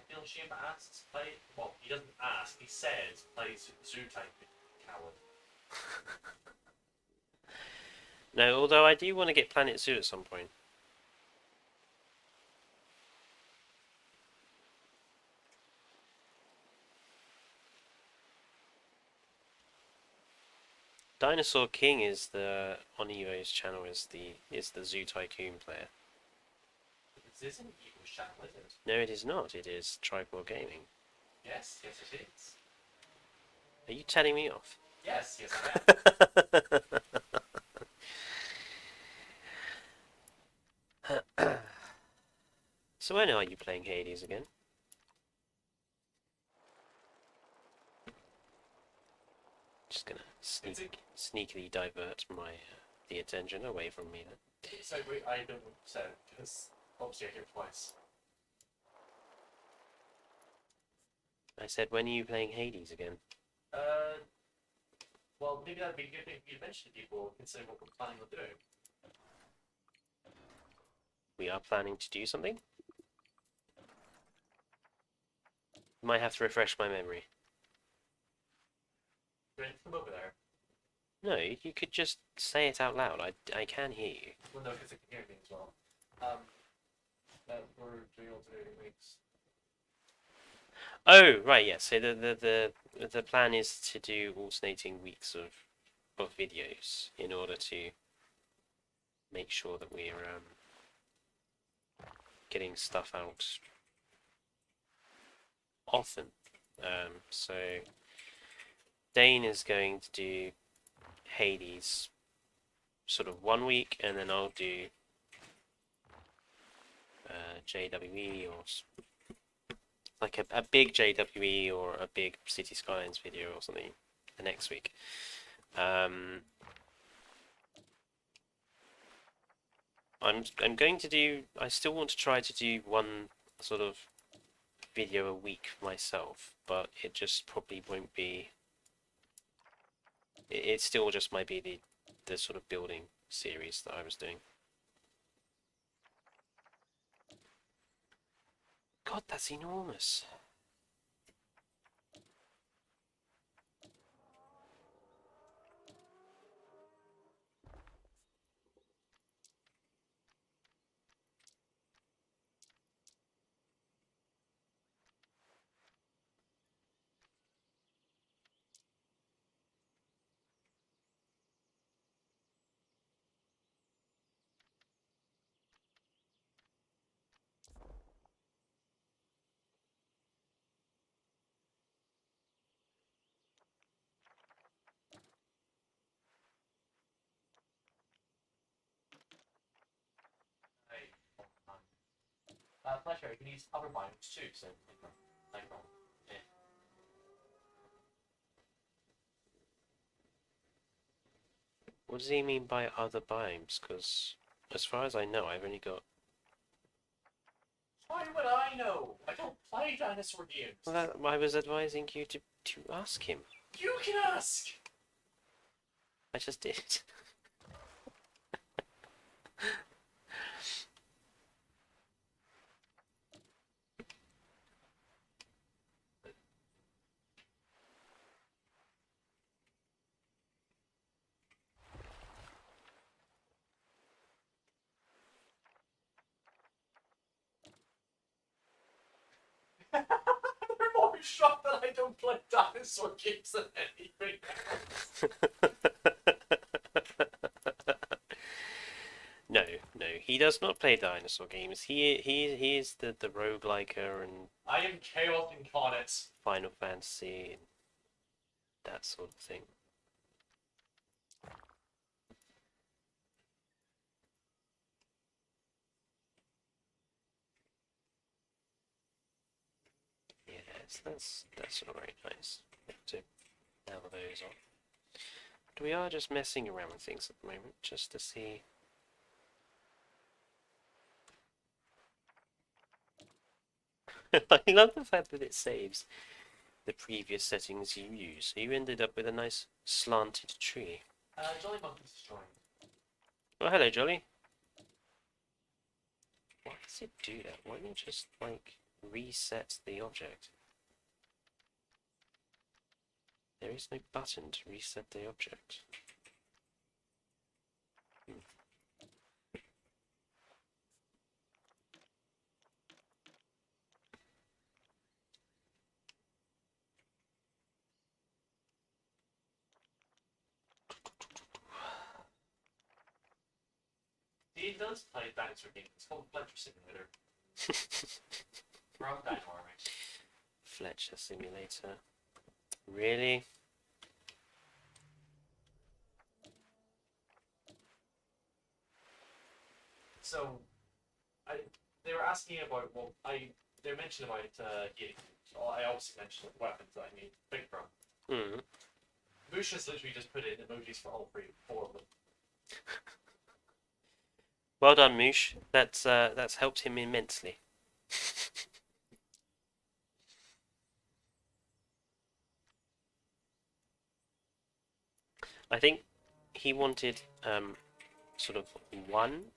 Phil Shima asks, he doesn't ask, he says, plays Zoo type coward. No, although I do want to get Planet Zoo at some point. Dinosaur King is the on Evo's channel is the Zoo Tycoon player. This isn't Evil's channel, is it? No, it is not. It is Tripod Gaming. Yes, it is. Are you telling me off? Yes, I am. So when are you playing Hades again? Just gonna sneakily divert the attention away from me then. So I don't say because obviously I hear twice. I said, when are you playing Hades again? Well, maybe that'd be good if you mention to people considering what we're planning on doing. We are planning to do something? Might have to refresh my memory. You're going to come over there. No, you could just say it out loud. I can hear you. Well, no, because I can hear me as well. We're doing alternating weeks. Oh, right, yes. So the plan is to do alternating weeks of videos in order to make sure that we're getting stuff out often. So Dane is going to do Hades sort of 1 week, and then I'll do JWE or like a big JWE or a big City Skylines video or something the next week. I'm going to do. I still want to try to do one sort of video a week myself, but it just probably won't be. It still just might be the sort of building series that I was doing. God, that's enormous. Pleasure, you can use other biomes too, so no problem. Yeah. What does he mean by other biomes? Because as far as I know, I've only got. Why would I know? I don't play dinosaur games. Well, I was advising you to ask him. You can ask! I just did. They're more shocked that I don't play dinosaur games than anything else. No, no, he does not play dinosaur games. He is the rogueliker and I am chaos incarnate. Final Fantasy and that sort of thing. Yes, that's all right. Nice. To nail those on. But we are just messing around with things at the moment, just to see. I love the fact that it saves the previous settings you use. So you ended up with a nice slanted tree. Jolly Monkey's destroying. Oh, hello, Jolly. Why does it do that? Why don't you just, like, reset the object? There is no button to reset the object. He does play dinosaur games. It's called Fletcher Simulator. From Dino Army. Fletcher Simulator. Really? So, they were asking about they mentioned about healing. So I obviously mentioned weapons that I need big from. Hmm. Moosh has literally just put in emojis for all four of them. Well done, Moosh. That's helped him immensely. I think he wanted sort of one.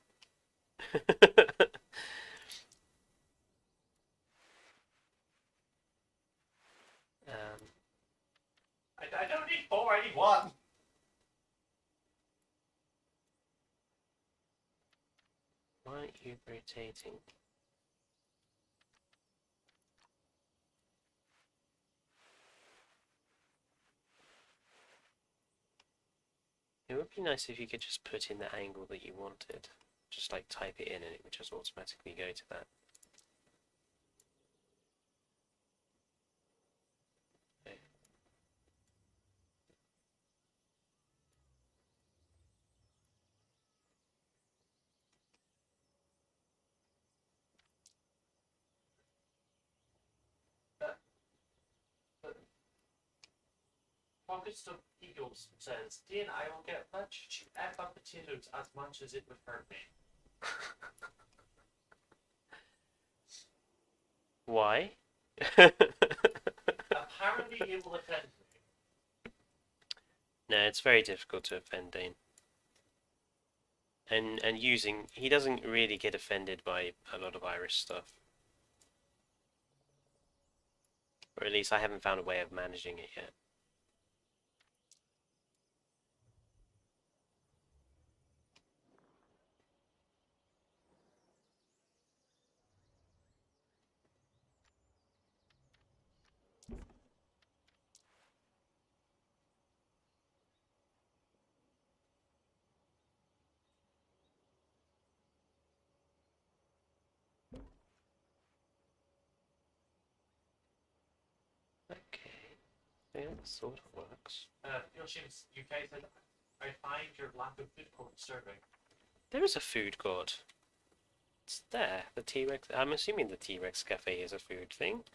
I don't need four, I need one. Why aren't you rotating? It would be nice if you could just put in the angle that you wanted. Just like type it in and it would just automatically go to that. Okay. August of Eagles says, Dean, I will get much to F up potatoes as much as it would hurt me. Why? Apparently, it will offend me. No, it's very difficult to offend Dane. And using he doesn't really get offended by a lot of Irish stuff. Or at least I haven't found a way of managing it yet. Okay, yeah, that sort of works. Yoshims UK said, I find your lack of food court disturbing. There is a food court. It's there. The T-Rex. I'm assuming the T-Rex cafe is a food thing.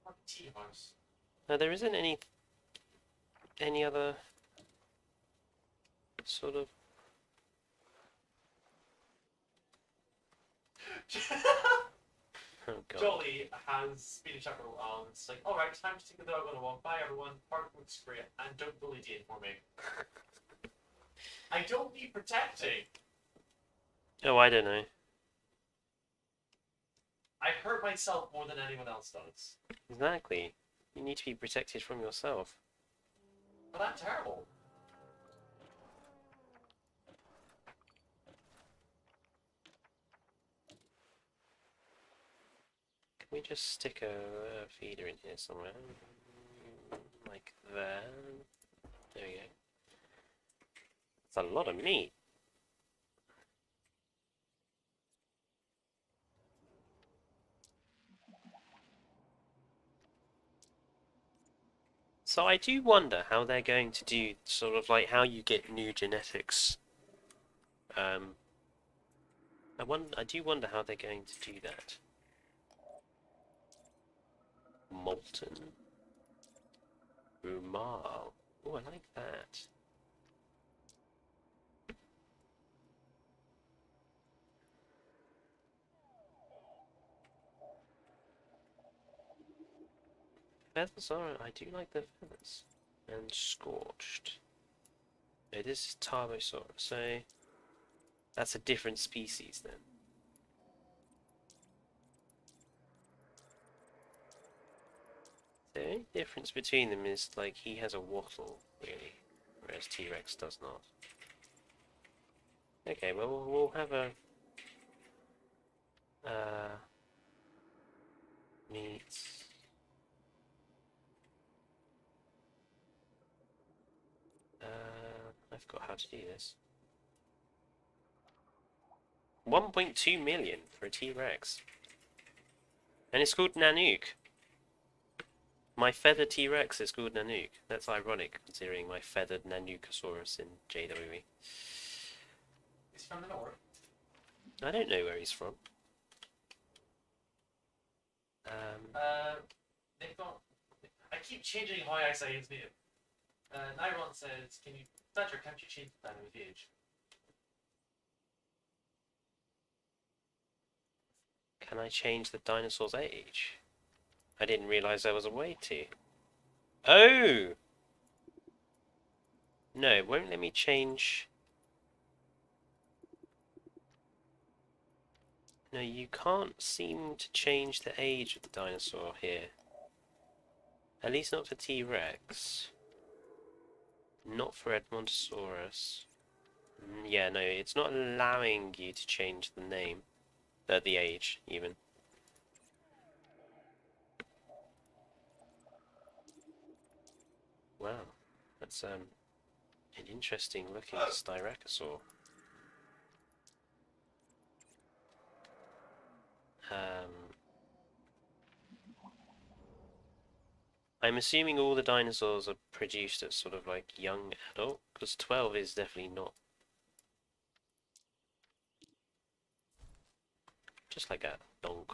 What tea house? No, there isn't any other sort of. Oh god. Jolly has been a chat for a while, and it's like, alright, time to take the dog on a walk. Bye everyone, park looks great, and don't bully Dean for me. I don't need protecting! Oh, I don't know. I hurt myself more than anyone else does. Exactly. You need to be protected from yourself. But I'm terrible. Can we just stick a feeder in here somewhere? Like that. There we go. It's a lot of meat. So I do wonder how they're going to do sort of like how you get new genetics. I do wonder how they're going to do that. Molten. Rumal. Oh, I like that. Feathers are. I do like the feathers. And scorched. No, this is Tarbosaurus, so that's a different species then. The only difference between them is like he has a wattle, really, whereas T-Rex does not. Okay, well we'll have a meat. I forgot how to do this. 1.2 million for a T-Rex. And it's called Nanook. My feathered T-Rex is called Nanook. That's ironic, considering my feathered Nanookosaurus in JWE. He's from the north. I don't know where he's from. They've got... I keep changing how I say his name. Nyron says, can you... Thatcher, can't you change the time of age? Can I change the dinosaur's age? I didn't realise there was a way to. Oh! No, it won't let me change. No, you can't seem to change the age of the dinosaur here. At least not for T-Rex. Not for Edmontosaurus. Yeah, no, it's not allowing you to change the name. The age, even. Wow, that's an interesting looking Styracosaur. I'm assuming all the dinosaurs are produced at sort of like young adult, because 12 is definitely not. Just like a donk.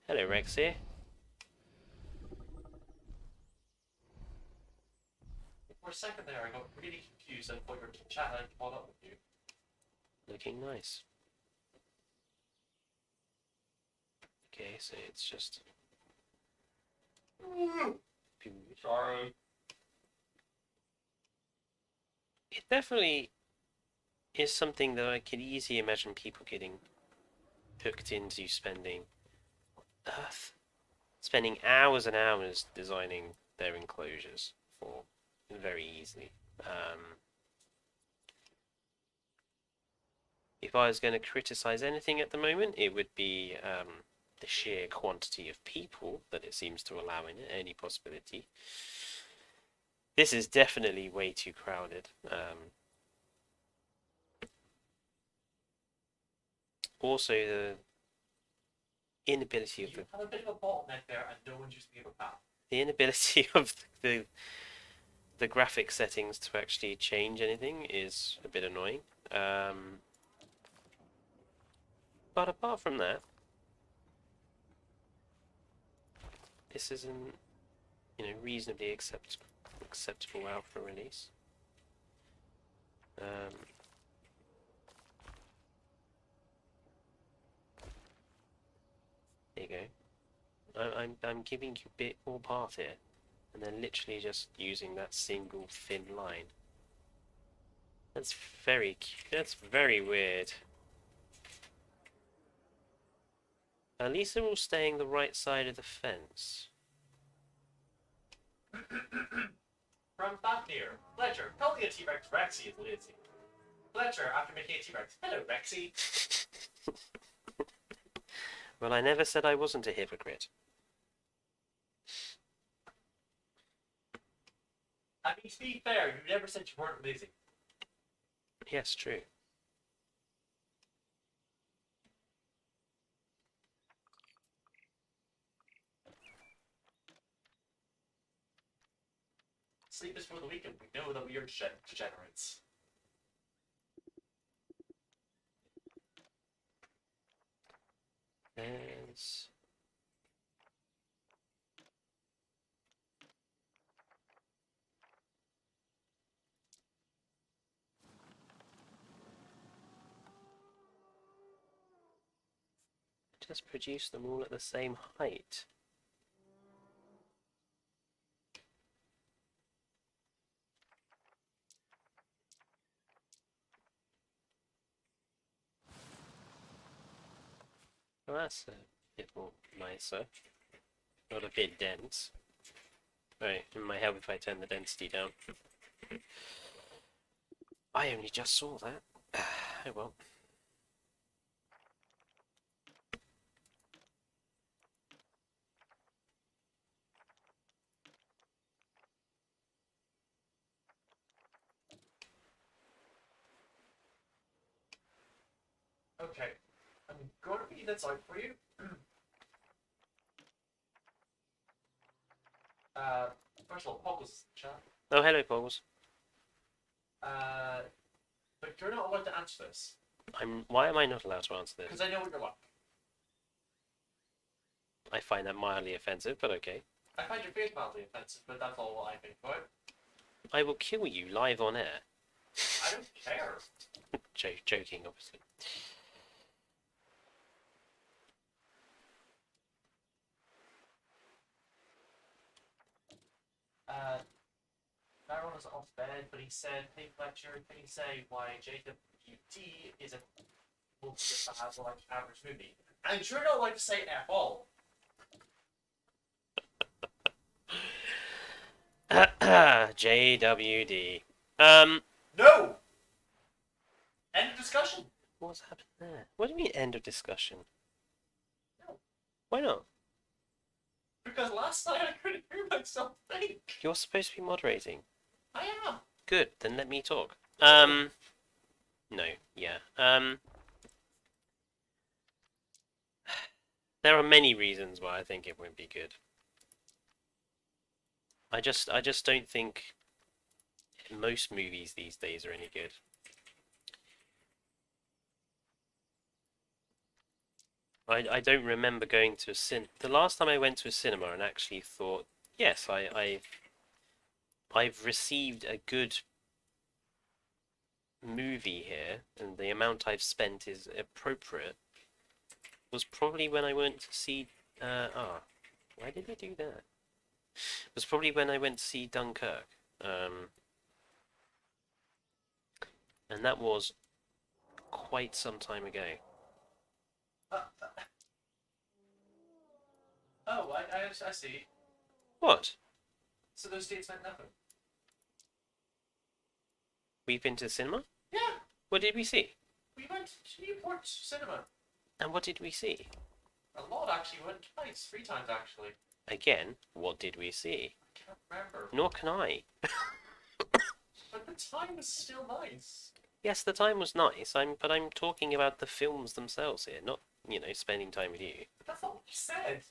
Hello, Rex here. For a second there, I got really confused. I thought you were chat and I caught up with you. Looking nice. Okay, so it's just Sorry. it definitely is something that I could easily imagine people getting hooked into spending hours and hours designing their enclosures for very easily. If I was going to criticize anything at the moment, it would be the sheer quantity of people that it seems to allow in it, any possibility. This is definitely way too crowded. Also, the inability of You have a bit of a bottleneck there, and no one's using the path. the inability of the graphic settings to actually change anything is a bit annoying. But apart from that, this is an reasonably acceptable alpha release. There you go. I'm giving you a bit more path here, and then literally just using that single thin line. That's very weird. At least they're all staying the right side of the fence. From Fafnir. Fletcher, calling a T-Rex Rexy is lazy. Fletcher, after making a T-Rex, hello Rexy. Well, I never said I wasn't a hypocrite. I mean, to be fair, you never said you weren't lazy. Yes, true. Sleep is for the weekend. We know that we are degenerates. There's... Just produce them all at the same height. Well, that's a bit more nicer. Not a bit dense. Right, it might help if I turn the density down. I only just saw that. Oh well. Okay, I'm going to read this out for you. First of all, Poggles is in the chat. Oh, hello, Poggles. But you're not allowed to answer this. Why am I not allowed to answer this? Because I know what you're like. I find that mildly offensive, but okay. I find your face mildly offensive, but that's all I think about it. I will kill you live on air. I don't care. Joking, obviously. Baron was off bed, but he said, hey Fletcher, can you say why JWT isn't just a like average movie? I'm sure don't like to say F all. JWD. No! End of discussion. What's happened there? What do you mean end of discussion? No. Why not? Because last night I couldn't hear myself think. You're supposed to be moderating. I am. Good, then let me talk. No, yeah. There are many reasons why I think it won't be good. I just don't think most movies these days are any good. I don't remember going to the last time I went to a cinema and actually thought, yes, I've received a good movie here, and the amount I've spent is appropriate. was probably when I went to see. Why did I do that? It was probably when I went to see Dunkirk. Um, and that was quite some time ago. Uh, oh, I see. What? So those dates meant nothing. We've been to the cinema? Yeah, What did we see? we went to Newport Cinema. And what did we see? A lot actually. We went twice, 3 times actually. Again, what did we see? I can't remember. Nor can I. But the time was still nice. Yes, the time was nice. But I'm talking about the films themselves here, not spending time with you. But that's not what you said.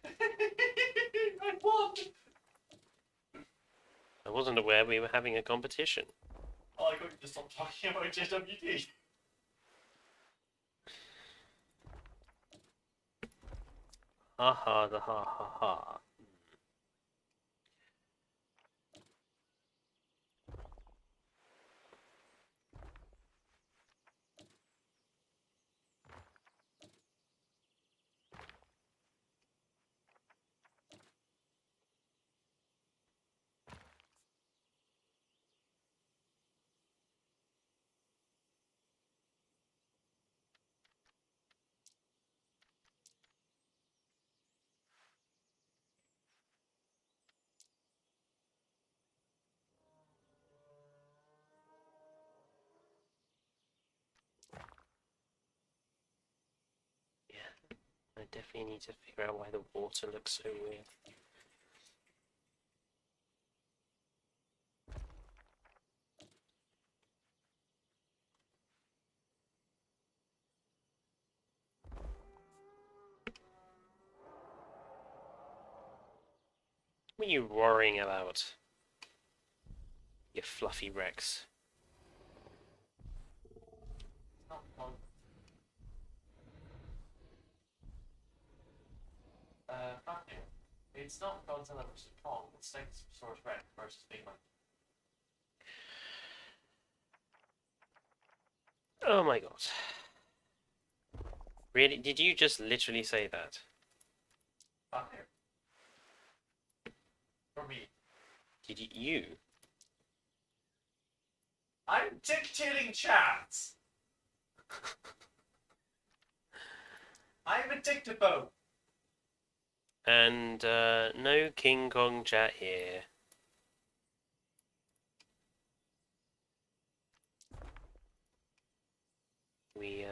I won. I wasn't aware we were having a competition. Oh, I got you to stop talking about JWD. Ha ha, the ha ha ha. Yeah, I definitely need to figure out why the water looks so weird. What are you worrying about? You fluffy Rex. Oh, well. Fuck you. It's not Godzilla versus Kong. It's Stegosaurus Rex versus Big Man. Oh my god. Really? Did you just literally say that? Fuck you. For me. Did you? I'm dictating chats. I'm a dictaphone. And no King Kong chat here. We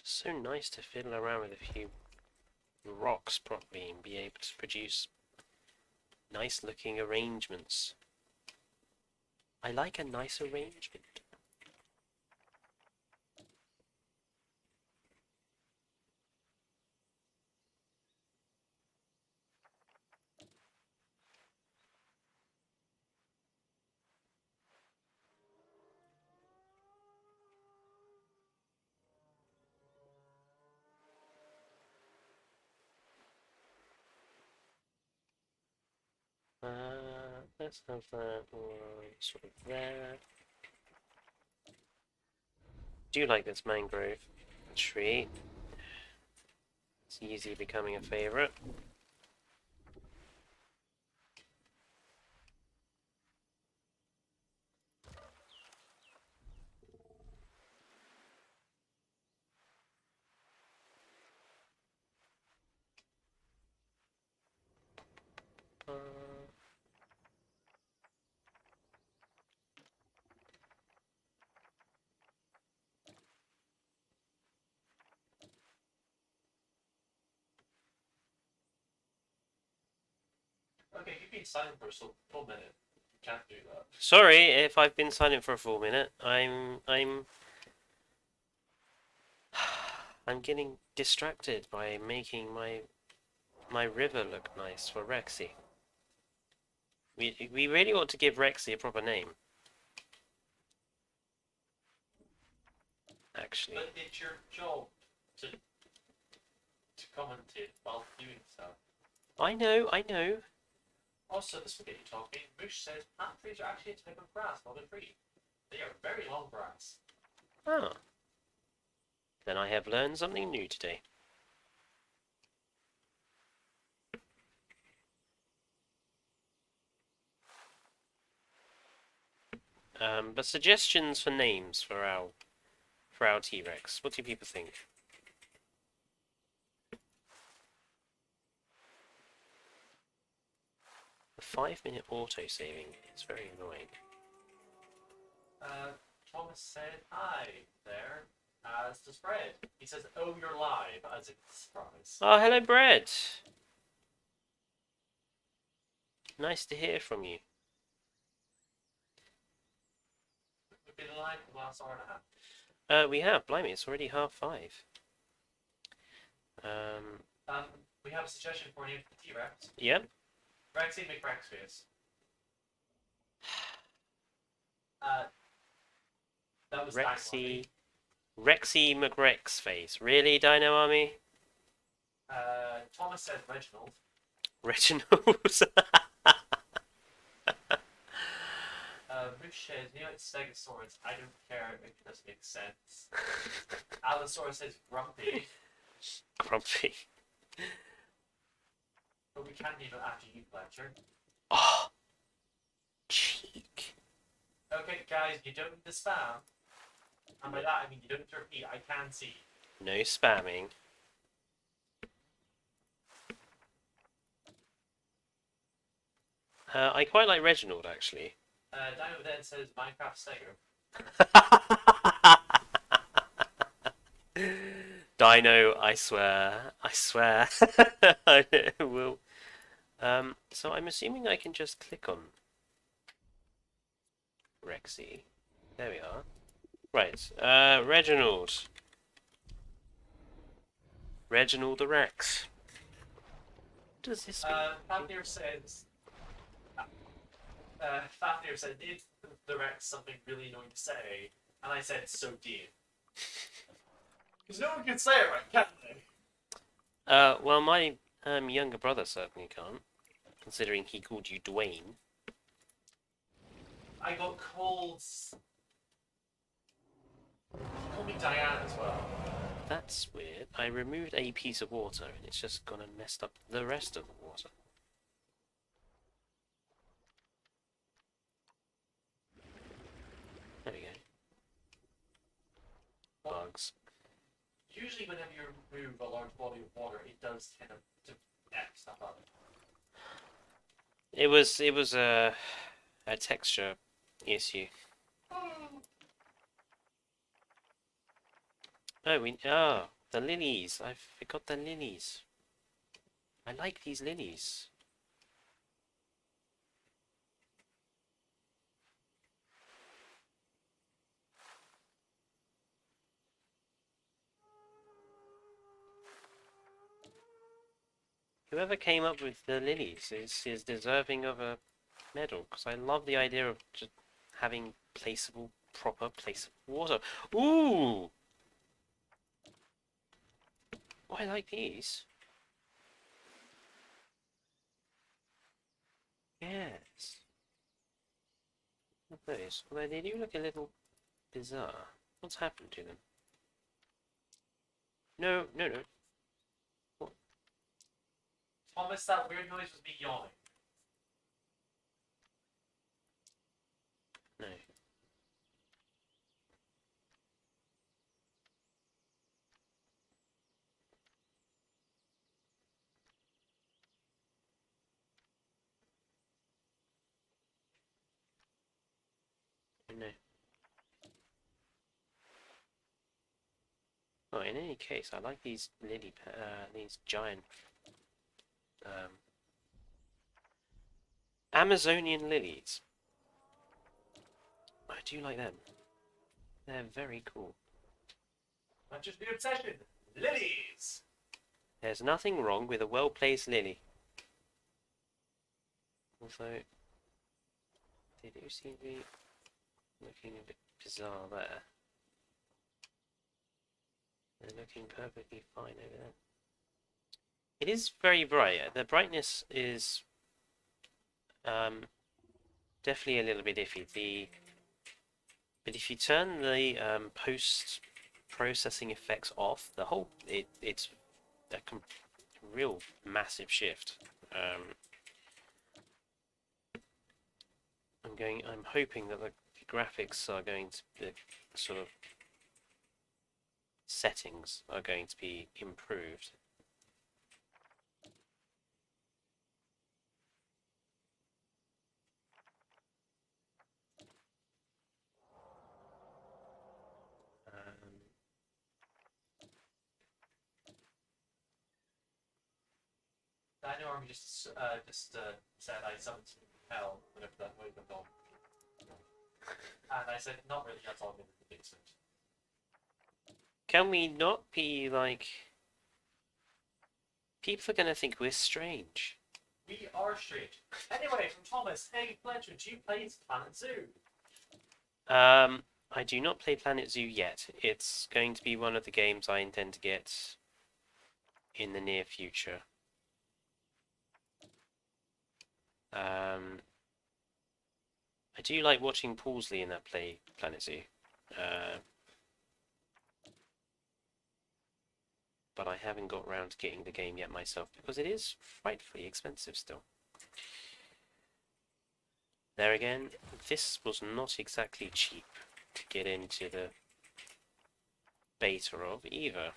it's just so nice to fiddle around with a few rocks properly and be able to produce nice looking arrangements. I like a nice arrangement. Let's have that one sort of there. Do you like this mangrove tree? It's easily becoming a favourite. Uh, Okay, you've been silent for a full minute. can't do that. Sorry if I've been silent for a full minute. I'm getting distracted by making my river look nice for Rexy. We really ought to give Rexy a proper name. Actually. But it's your job to commentate while doing so. I know. Also, this will get you talking. Moosh says plant trees are actually a type of grass, not a tree. They are very long grass. Oh. Then I have learned something new today. But suggestions for names for our T-Rex. What do people think? The 5-minute auto-saving is very annoying. Thomas said hi there, as does Fred. He says, "Oh, you're live," as a surprise. Oh, hello, Brett. Nice to hear from you. We've been live for the last hour and a half. We have. Blimey, it's already 5:30. We have a suggestion for a name for the T-Rex. Yep. Rexy McRexface. That was Rexy McRex face. Really, Dino Army? Thomas said Reginald. Reginald. Rich says, it's Stegosaurus. I don't care. It doesn't make sense. Allosaurus says Grumpy. Grumpy. But we can't name it after you, Fletcher. Oh, cheek. Okay, guys, you don't need to spam. And by that, I mean you don't need to repeat. I can see. No spamming. I quite like Reginald, actually. Dino then says Minecraft Stego. Dino, I swear. I will. So I'm assuming I can just click on Rexy. There we are. Right, Reginald. Reginald the Rex. What does this mean? Fafnir says... Fafnir said, "Is the Rex something really annoying to say?" And I said, "So dear." Because no one can say it right, can they? Well, my younger brother certainly can't, considering he called you Dwayne. I got called... Call me Diane as well. That's weird. I removed a piece of water and it's just gone and messed up the rest of the water. There we go. Bugs. Usually whenever you remove a large body of water, it does tend to F stuff up. It was a texture issue. Oh, the lilies. I forgot the lilies. I like these lilies. Whoever came up with the lilies is deserving of a medal, because I love the idea of just having proper placeable water. Ooh! Oh, I like these. Yes. Look at those. Although they do look a little bizarre. What's happened to them? No. Thomas, that weird noise was me yawning. No. No. Oh, in any case, I like these these giant Amazonian lilies. do like them. They're very cool. Might just be obsession. Lilies! There's nothing wrong with a well-placed lily. Although, they do seem to be looking a bit bizarre there. They're looking perfectly fine over there. It is very bright. The brightness is definitely a little bit iffy. But if you turn the post-processing effects off, it's a real massive shift. I'm hoping that the graphics are going to the sort of settings are going to be improved. I know Army just said I summoned hell whenever that wave went on. And I said, not really, that's all good in the basement. Can we not be like... People are going to think we're strange. We are strange. Anyway, from Thomas, hey Fletcher, do you play Planet Zoo? I do not play Planet Zoo yet. It's going to be one of the games I intend to get in the near future. I do like watching Paulsley in that play Planet Zoo. But I haven't got round to getting the game yet myself because it is frightfully expensive still. There again, this was not exactly cheap to get into the beta of either.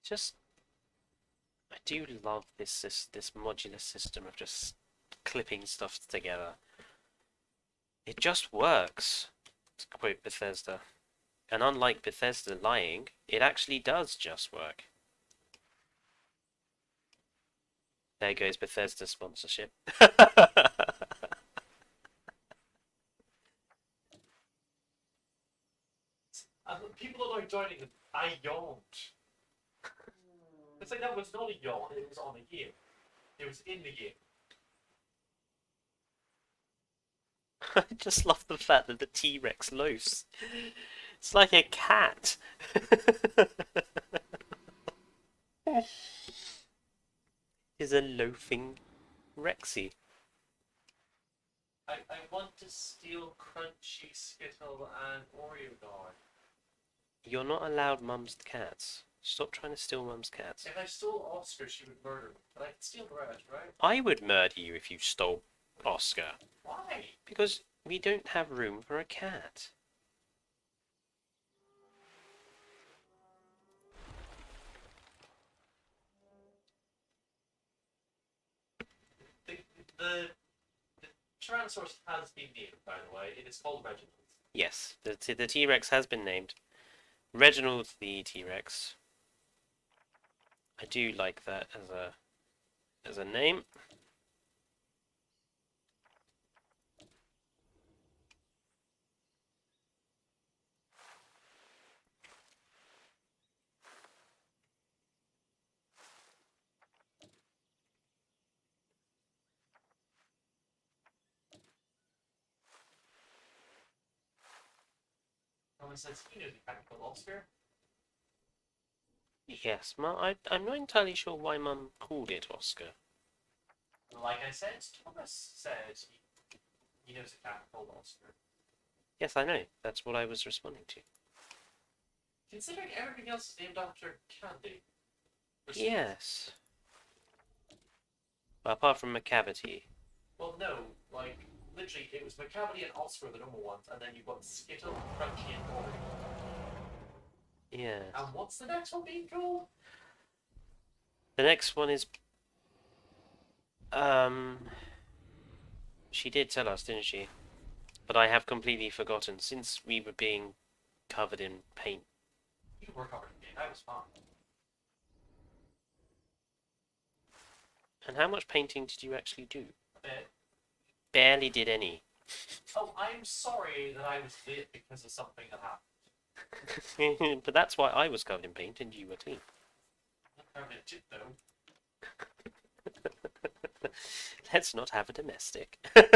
Just, I do love this modular system of just clipping stuff together. It just works, to quote Bethesda. And unlike Bethesda lying, it actually does just work. There goes Bethesda sponsorship. People are not joining them. I yawned. It's like that was not a yawn, it was on a game. It was in the game. I just love the fact that the T-Rex loafs. It's like a cat. Is a loafing Rexy. I want to steal Crunchy, Skittle, and Oreo Guard. You're not allowed Mum's cats. Stop trying to steal Mum's cats. If I stole Oscar, she would murder me. But I can steal the rest, right? I would murder you if you stole Oscar. Why? Because we don't have room for a cat. The Tyrannosaurus has been named, by the way. It is called Reginald. Yes, the T-Rex has been named. Reginald the T-Rex. I do like that as a name. Someone says, you know the technical Oscar? Yes, I'm not entirely sure why Mum called it Oscar. Like I said, Thomas said he knows a cat called Oscar. Yes, I know. That's what I was responding to. Considering everything else is named after candy. Yes. Well, apart from macavity. Well, no, like literally, it was Macavity and Oscar the normal ones, and then you've got Skittle, Crunchy, and Gory. Yes. And what's the next one being called? The next one is um. She did tell us, didn't she? But I have completely forgotten since we were being covered in paint. You were covered in paint. I was fine. And how much painting did you actually do? A bit. Barely did any. Oh, I'm sorry that I was late because of something that happened. But that's why I was covered in paint and you were clean. Apparently it did though. Let's not have a domestic. But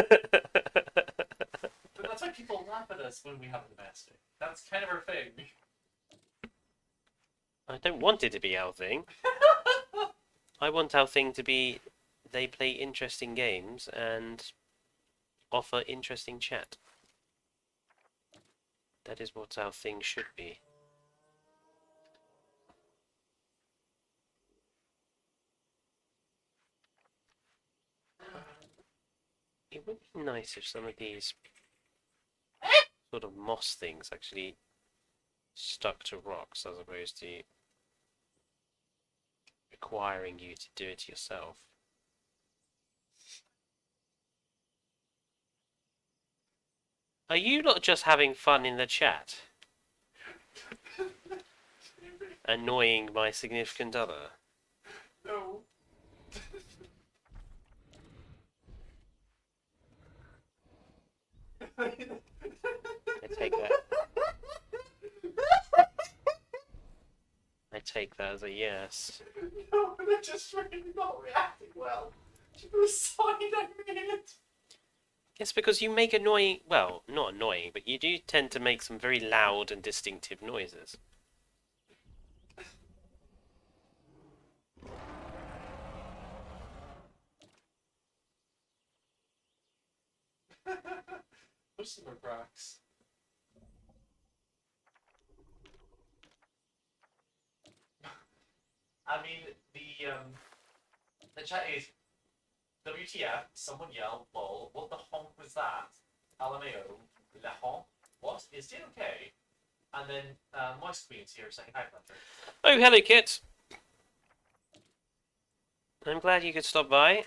that's why people laugh at us when we have a domestic. That's kind of our thing. I don't want it to be our thing. I want our thing to be they play interesting games and offer interesting chat. That is what our thing should be. It would be nice if some of these sort of moss things actually stuck to rocks as opposed to requiring you to do it yourself. Are you not just having fun in the chat? Annoying my significant other? No. I take that. I take that as a yes. No, they're just really not reacting well to the sign I made. Yes, because you make annoying, well, not annoying, but you do tend to make some very loud and distinctive noises. Push some more cracks. I mean, the chat is WTF, someone yelled, lol, what the honk was that? LMAO, le honk, what? Is it okay? And then Moist Queen's here saying hi, Fletcher. Oh, hello, Kit. I'm glad you could stop by.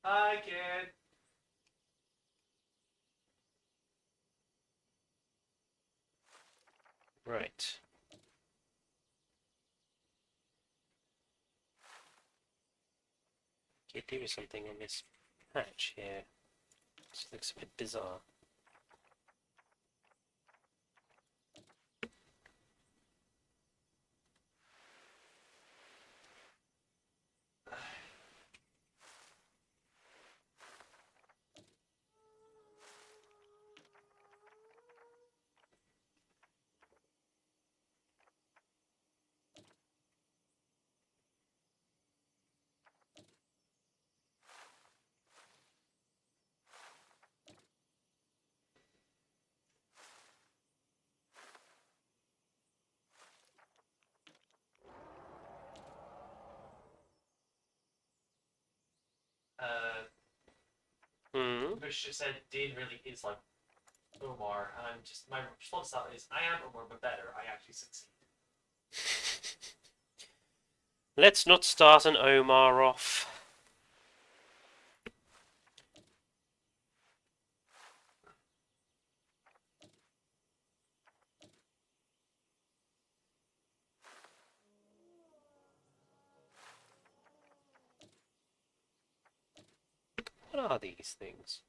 Hi, kid. Right. Kid, there is something on this patch here. This looks a bit bizarre. Hmm. Bush just said Dane really is like Omar, and I'm just, my response to that is, I am Omar, but better. I actually succeed. Let's not start an Omar off. What are these things?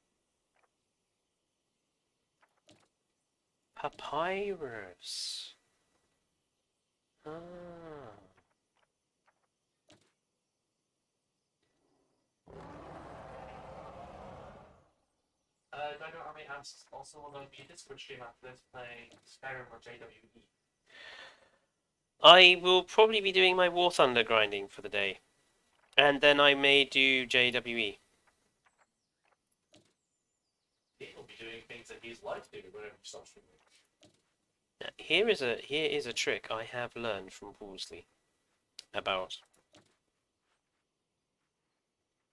Papyrus. Ah. Dino Army asks also will there be a Discord stream after this playing Skyrim or JWE? I will probably be doing my War Thunder grinding for the day. And then I may do JWE. things that he's like to do whenever he stops streaming. Now, here is a trick I have learned from Wolseley about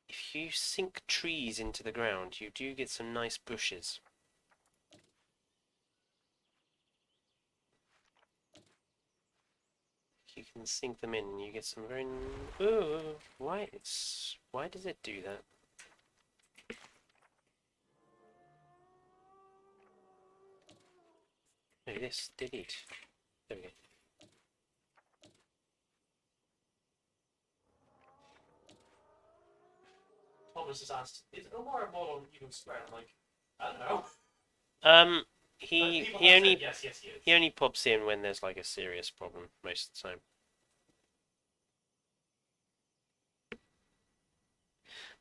if you sink trees into the ground, you do get some nice bushes. You can sink them in, and you get some very. Ooh, why does it do that? Maybe this delete. There we go. Thomas has asked, "Is Omar a model on Eagle Square?" I'm like, I don't know. He People he have only said yes, yes, he is. he only pops in when there's like a serious problem most of the time.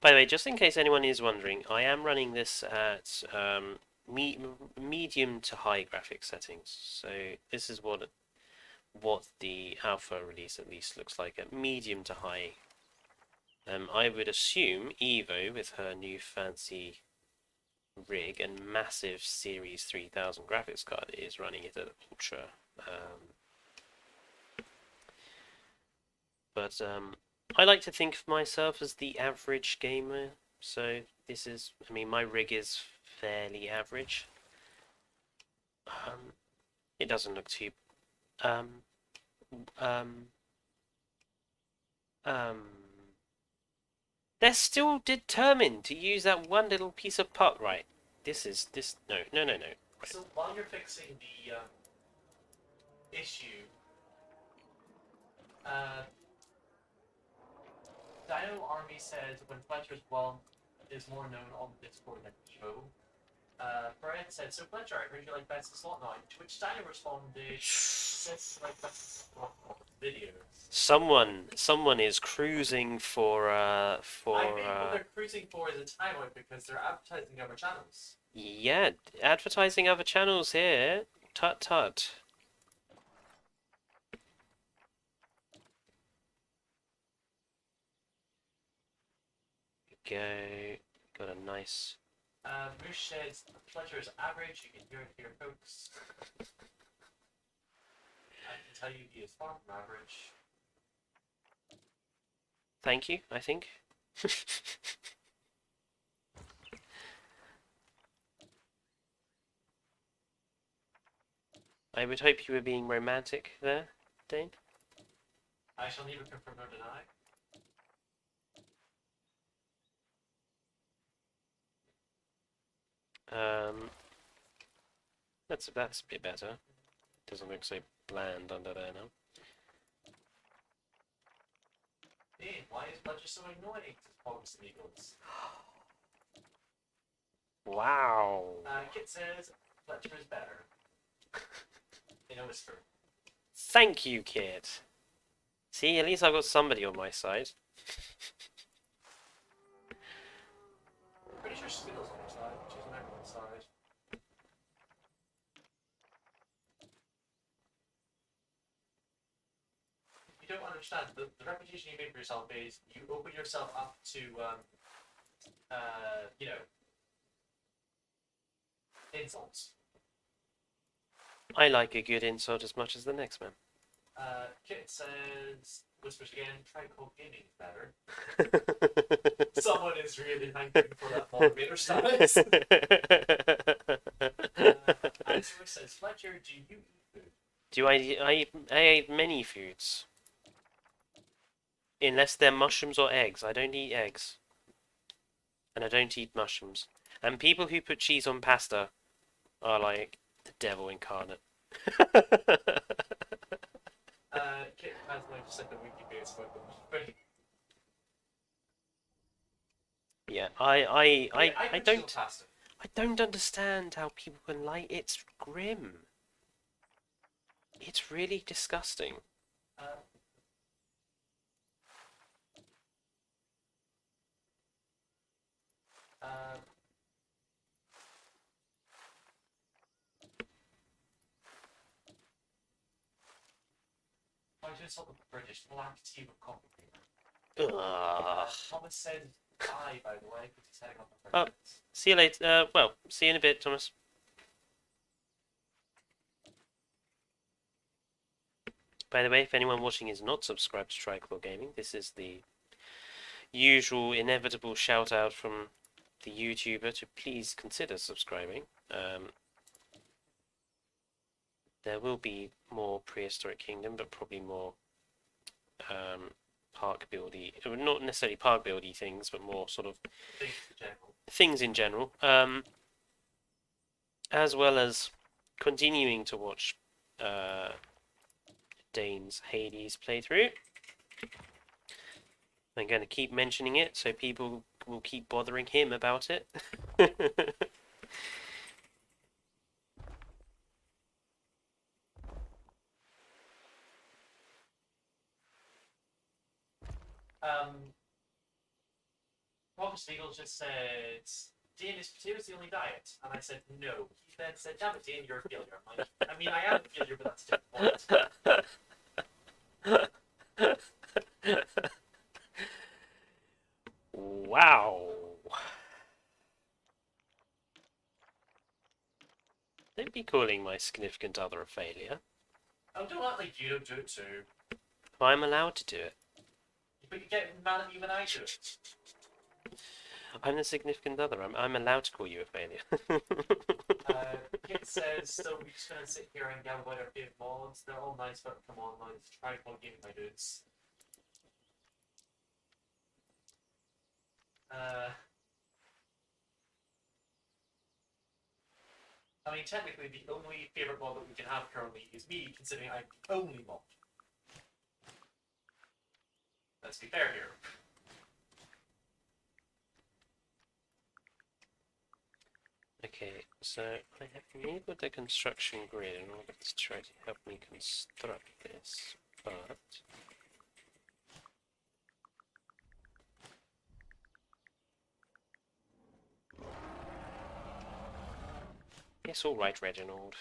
By the way, just in case anyone is wondering, I am running this at medium to high graphics settings. So this is what the alpha release at least looks like at medium to high. I would assume Evo with her new fancy rig and massive Series 3000 graphics card is running it at ultra. But I like to think of myself as the average gamer, so this is, I mean, my rig is fairly average. It doesn't look too, um, um, um, they're still determined to use that one little piece of pot, right? No. Right. So while you're fixing the issue, Dino Army said when Fletcher's one is more known on Discord than Evo. Fred said, "So Fletcher, I heard you like Best of Slot 9." To which Dino responded, "Says like Best of Slot 9 videos." Someone is cruising for I think what they're cruising for is a timeout because they're advertising other channels. yeah, advertising other channels here. Tut tut. Got a nice. Moose says Fletcher is average. You can hear it here, folks. I can tell you he is far from average. Thank you, I think. I would hope you were being romantic there, Dane. I shall neither confirm nor deny. That's a bit better. Doesn't look so bland under there now. Hey, why is Fletcher so annoying? Says Pogs and Eagles. Wow. Kit says Fletcher is better. In a whisper. Thank you, kid. See, at least I've got somebody on my side. I'm pretty sure Skittle's on her side. She's on everyone's side. You don't understand. The reputation you made for yourself is you open yourself up to, you know, insults. I like a good insult as much as the next man. Kit says, whispers again, try cold gaming is better. Someone is really hankering for that motivator status. Answer says, Fletcher, do you eat food? I eat many foods. Unless they're mushrooms or eggs. I don't eat eggs. And I don't eat mushrooms. And people who put cheese on pasta are like the devil incarnate. Kit has noticed that the wiki base spoken. But Yeah, I don't pasta. I don't understand how people can like it's grim. It's really disgusting. I just saw the British black tea with coffee. Ugh. Thomas said bye, by the way, because he's heading off the Oh. See you later. Well, see you in a bit, Thomas. By the way, if anyone watching is not subscribed to Triclaw Gaming, this is the usual inevitable shout out from the YouTuber to please consider subscribing. There will be more Prehistoric Kingdom, but probably more park buildy, not necessarily park buildy things, but more sort of things in general. As well as continuing to watch Dane's Hades playthrough. I'm going to keep mentioning it so people will keep bothering him about it. Robert Spiegel just said, Dean, is potatoes the only diet? And I said, no. He then said, damn it, Dean, you're a failure. I'm like, I mean, I am a failure, but that's a different point. Wow. Don't be calling my significant other a failure. Oh, don't act like you don't do it too. I'm allowed to do it. But you get mad at me when I do it. I'm the significant other. I'm allowed to call you a failure. Kit says, so we're just going to sit here and gamble about our favorite mods. They're all nice, but come on, let's try to plug gaming, my dudes. I mean, technically, the only favorite mod that we can have currently is me, considering I'm the only mod. Let's be fair here. Okay, so I have enabled the construction grid in order to try to help me construct this, but yes, all right, Reginald.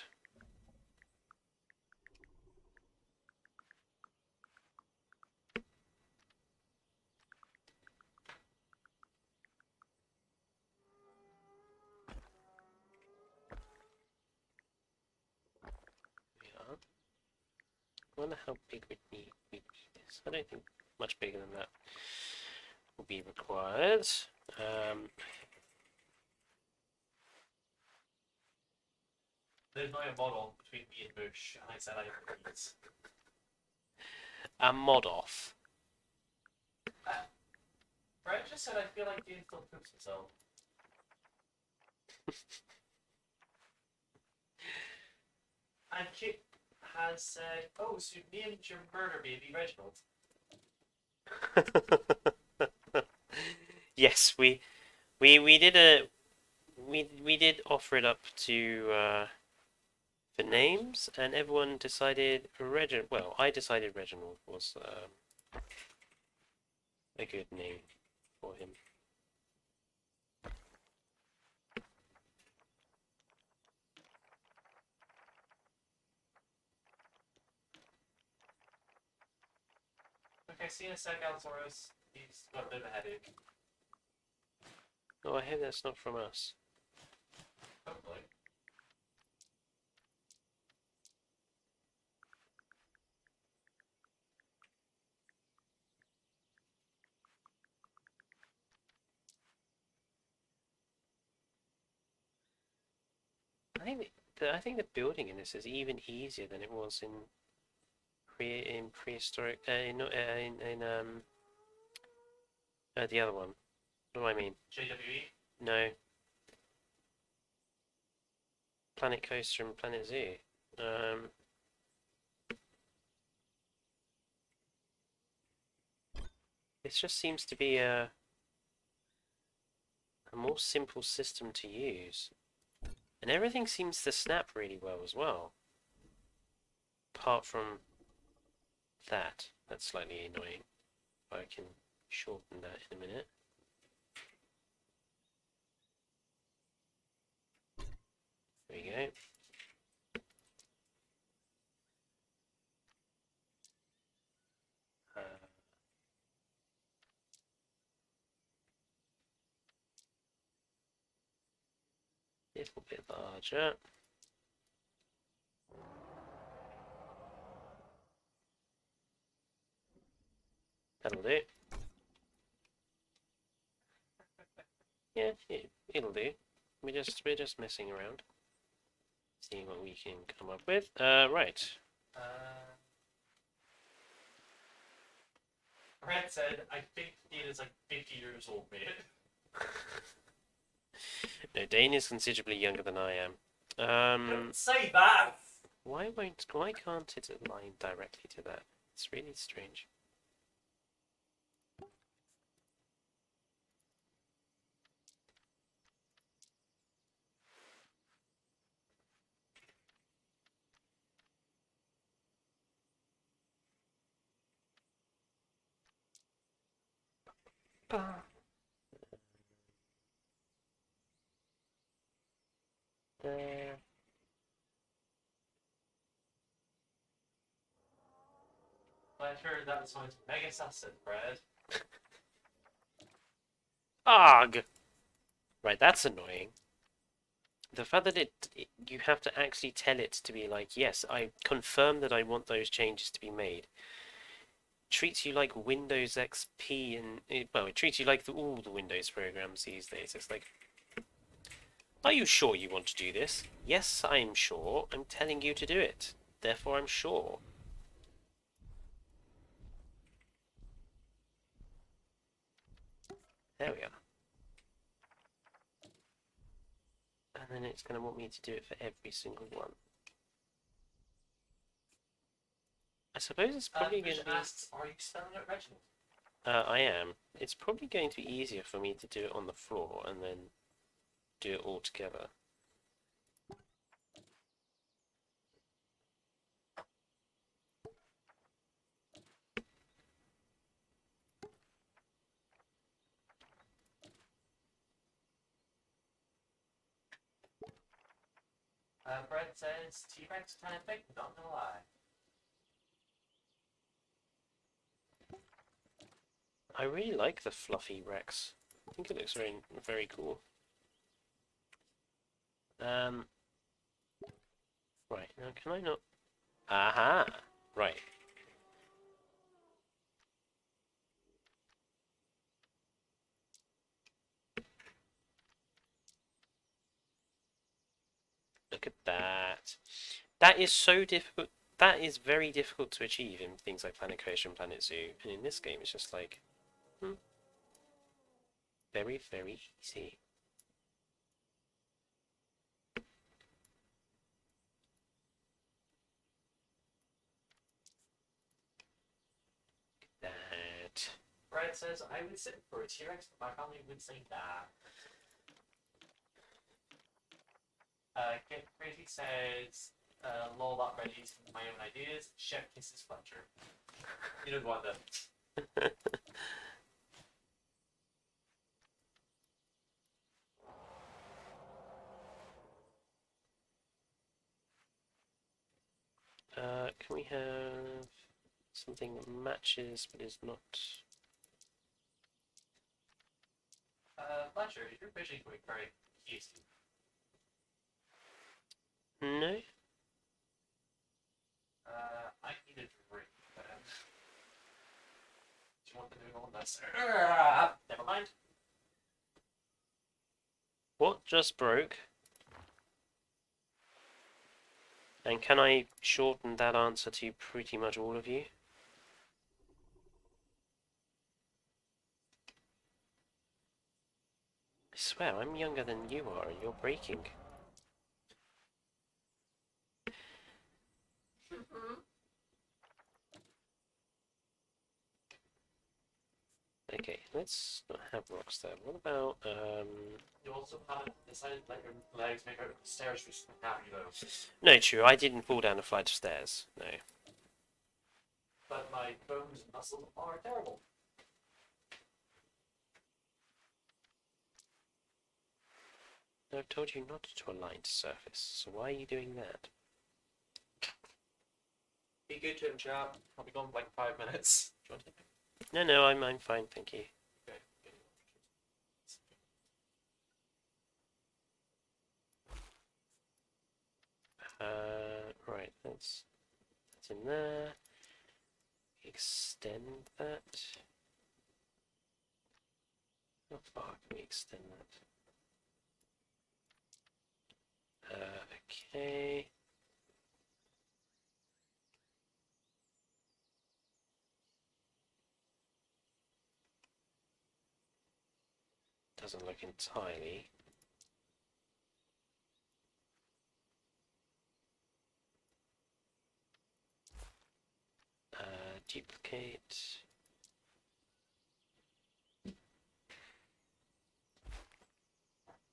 I wonder how big we need this. I don't think much bigger than that will be required. There's now a model between me and Bush, and I said I have these. A mod off. Brett just said I feel like Dean still poops himself. And Kit has said, oh, so you named your murder baby Reginald. Yes, we did offer it up to for names, and everyone decided Reginald. Well, I decided Reginald was a good name for him. Okay, seeing a Stegosaurus, he's got a bit of a headache. Oh, I hope that's not from us. Hopefully. I think the building in this is even easier than it was in prehistoric the other one. What do I mean? JWE? No. Planet Coaster and Planet Zoo. It just seems to be a more simple system to use. And everything seems to snap really well as well. Apart from that. That's slightly annoying. I can shorten that in a minute. There we go. Little bit larger. That'll do. Yeah, it'll do. We're just messing around, seeing what we can come up with. Right. Brad said, I think Dean is like 50 years old, mate. No, Dane is considerably younger than I am. Don't say that! Why can't it align directly to that? It's really strange. There. I heard that was going to Mega Assassin, Brad. Arg! Right, that's annoying. The fact that you have to actually tell it to be like, yes, I confirm that I want those changes to be made. Treats you like Windows XP and well, it treats you like all the Windows programs these days. It's like, are you sure you want to do this? Yes, I'm sure. I'm telling you to do it. Therefore, I'm sure. There we are. And then it's going to want me to do it for every single one. I suppose it's probably going to be... asks, are you spelling it Reginald? I am. It's probably going to be easier for me to do it on the floor and then do it all together. Brad says, T-Rex kind of big, not gonna lie. I really like the fluffy Rex. I think it looks very cool. Right, now can I not... Aha! Right. Look at that. That is so difficult. That is very difficult to achieve in things like Planet Coaster and Planet Zoo. And in this game, it's just like... very, very easy. That. Brad says, I would sit for a T-Rex, but my family would say nah. Get Crazy says, lol, that Reggie's my own ideas. Chef kisses Fletcher. You know what then. Can we have something that matches but is not... Fletcher, you're fishing going very easy. No? I need a drink. Do you want the noodle on this? Never mind. What just broke? And can I shorten that answer to pretty much all of you? I swear, I'm younger than you are and you're breaking. Okay, let's not have rocks there. What about, You also haven't decided to let your legs make out the stairs recently, have you though? No, true, I didn't fall down a flight of stairs. No. But my bones and muscles are terrible. I've told you not to align to surface, so why are you doing that? Be good to him, chap. I'll be gone for like 5 minutes. Do you want to take it? No, I'm fine, thank you. Okay. Right, that's in there. Extend that. How far can we extend that? Okay. Doesn't look entirely. Duplicate.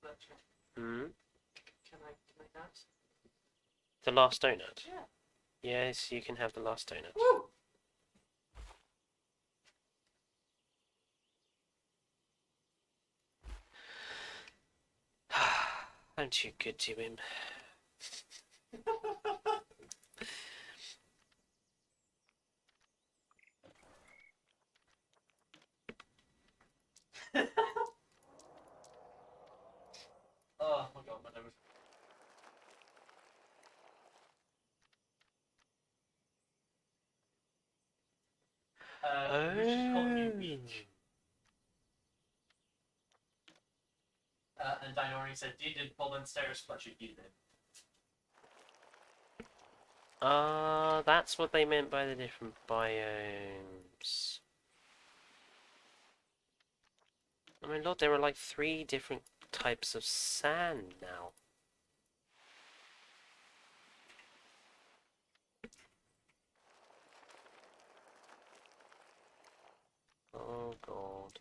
Fletcher, Hmm. can I not? The last donut. Yeah. Yes, you can have the last donut. Woo! I'm too good to him. Oh my god, my nose. We're just calling you weak. And Dinori said, "You didn't fall downstairs, but you did it." That's what they meant by the different biomes. I mean, look, there are like 3 different types of sand now. Oh god.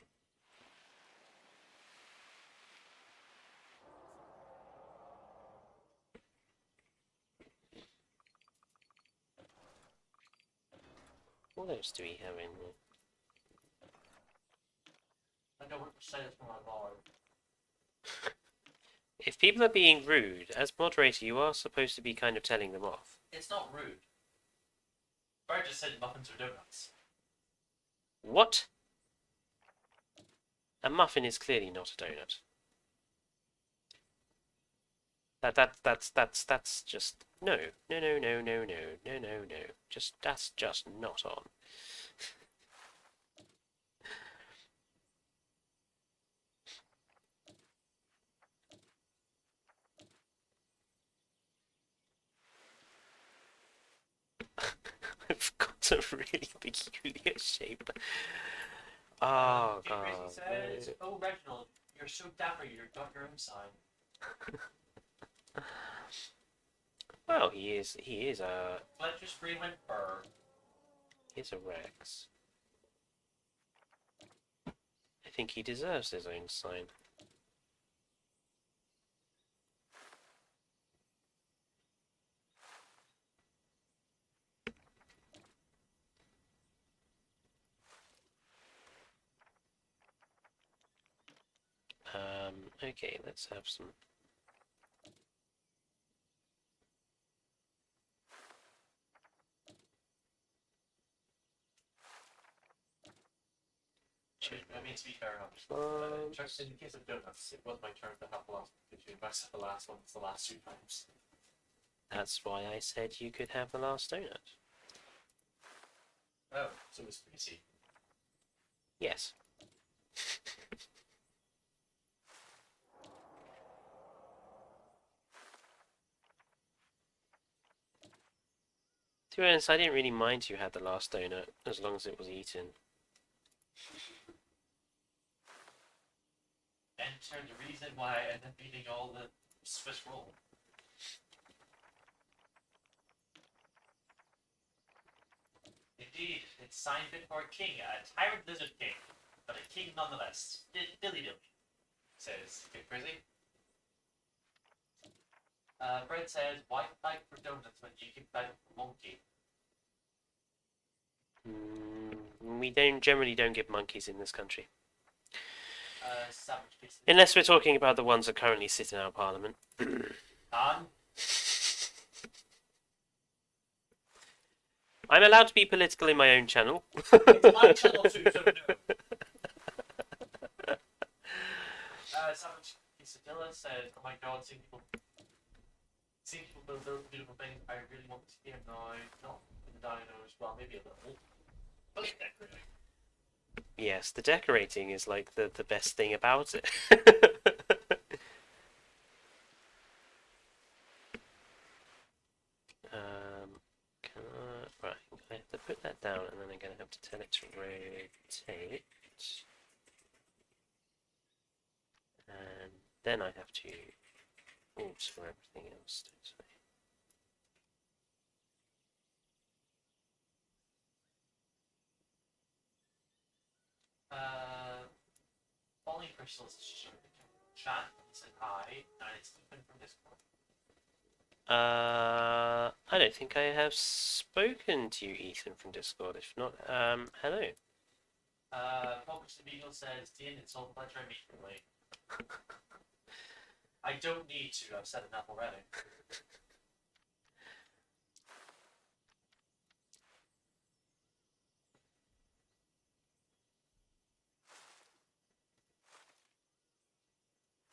What else do we have in here? I don't want to say this from my lord. If people are being rude, as moderator, you are supposed to be kind of telling them off. It's not rude. Bird just said muffins or donuts. What? A muffin is clearly not a donut. That's just no. Just that's just not on. I've got a really peculiar shape. Oh Dick god. Crazy says, "Oh Reginald, you're so dapper. You got your own sign." Well, he is. He is a. Fletcher's Freeland Burr. He's a Rex. I think he deserves his own sign. Okay, let's have some. I mean, to be fair enough. In the case of donuts, it was my turn to have the last. If you mess up the last one, it's the last 2 times. That's why I said you could have the last donut. Oh, so it's easy. Yes. To be honest, I didn't really mind you had the last donut, as long as it was eaten. Enter the reason why I ended up eating all the Swiss roll. Indeed, it's signed fit for a king, a tyrant lizard king, but a king nonetheless. Dilly dilly, says Kid Frizzy. Fred says, "Why beg for donuts when you can beg for monkey?" We generally don't get monkeys in this country. Savage piece. Unless we're talking about the ones that currently sit in our parliament. Han? I'm allowed to be political in my own channel. It's my channel too, so no. Savage Quesadilla said, "Oh my god, seeing people build beautiful things, I really want to see him now. Not in the dinos, well, maybe a little. But decorating." Yes, the decorating is like the best thing about it. Can I, right, I have to put that down and then I'm going to have to tell it to rotate. And then I have to alter everything else, don't Only crystals chat said hi, and it's open from Discord. I don't think I have spoken to you, Ethan, from Discord. If not, hello. Focus the Beagle says, Dean, it's all pleasure immediately. I don't need to, I've said enough already.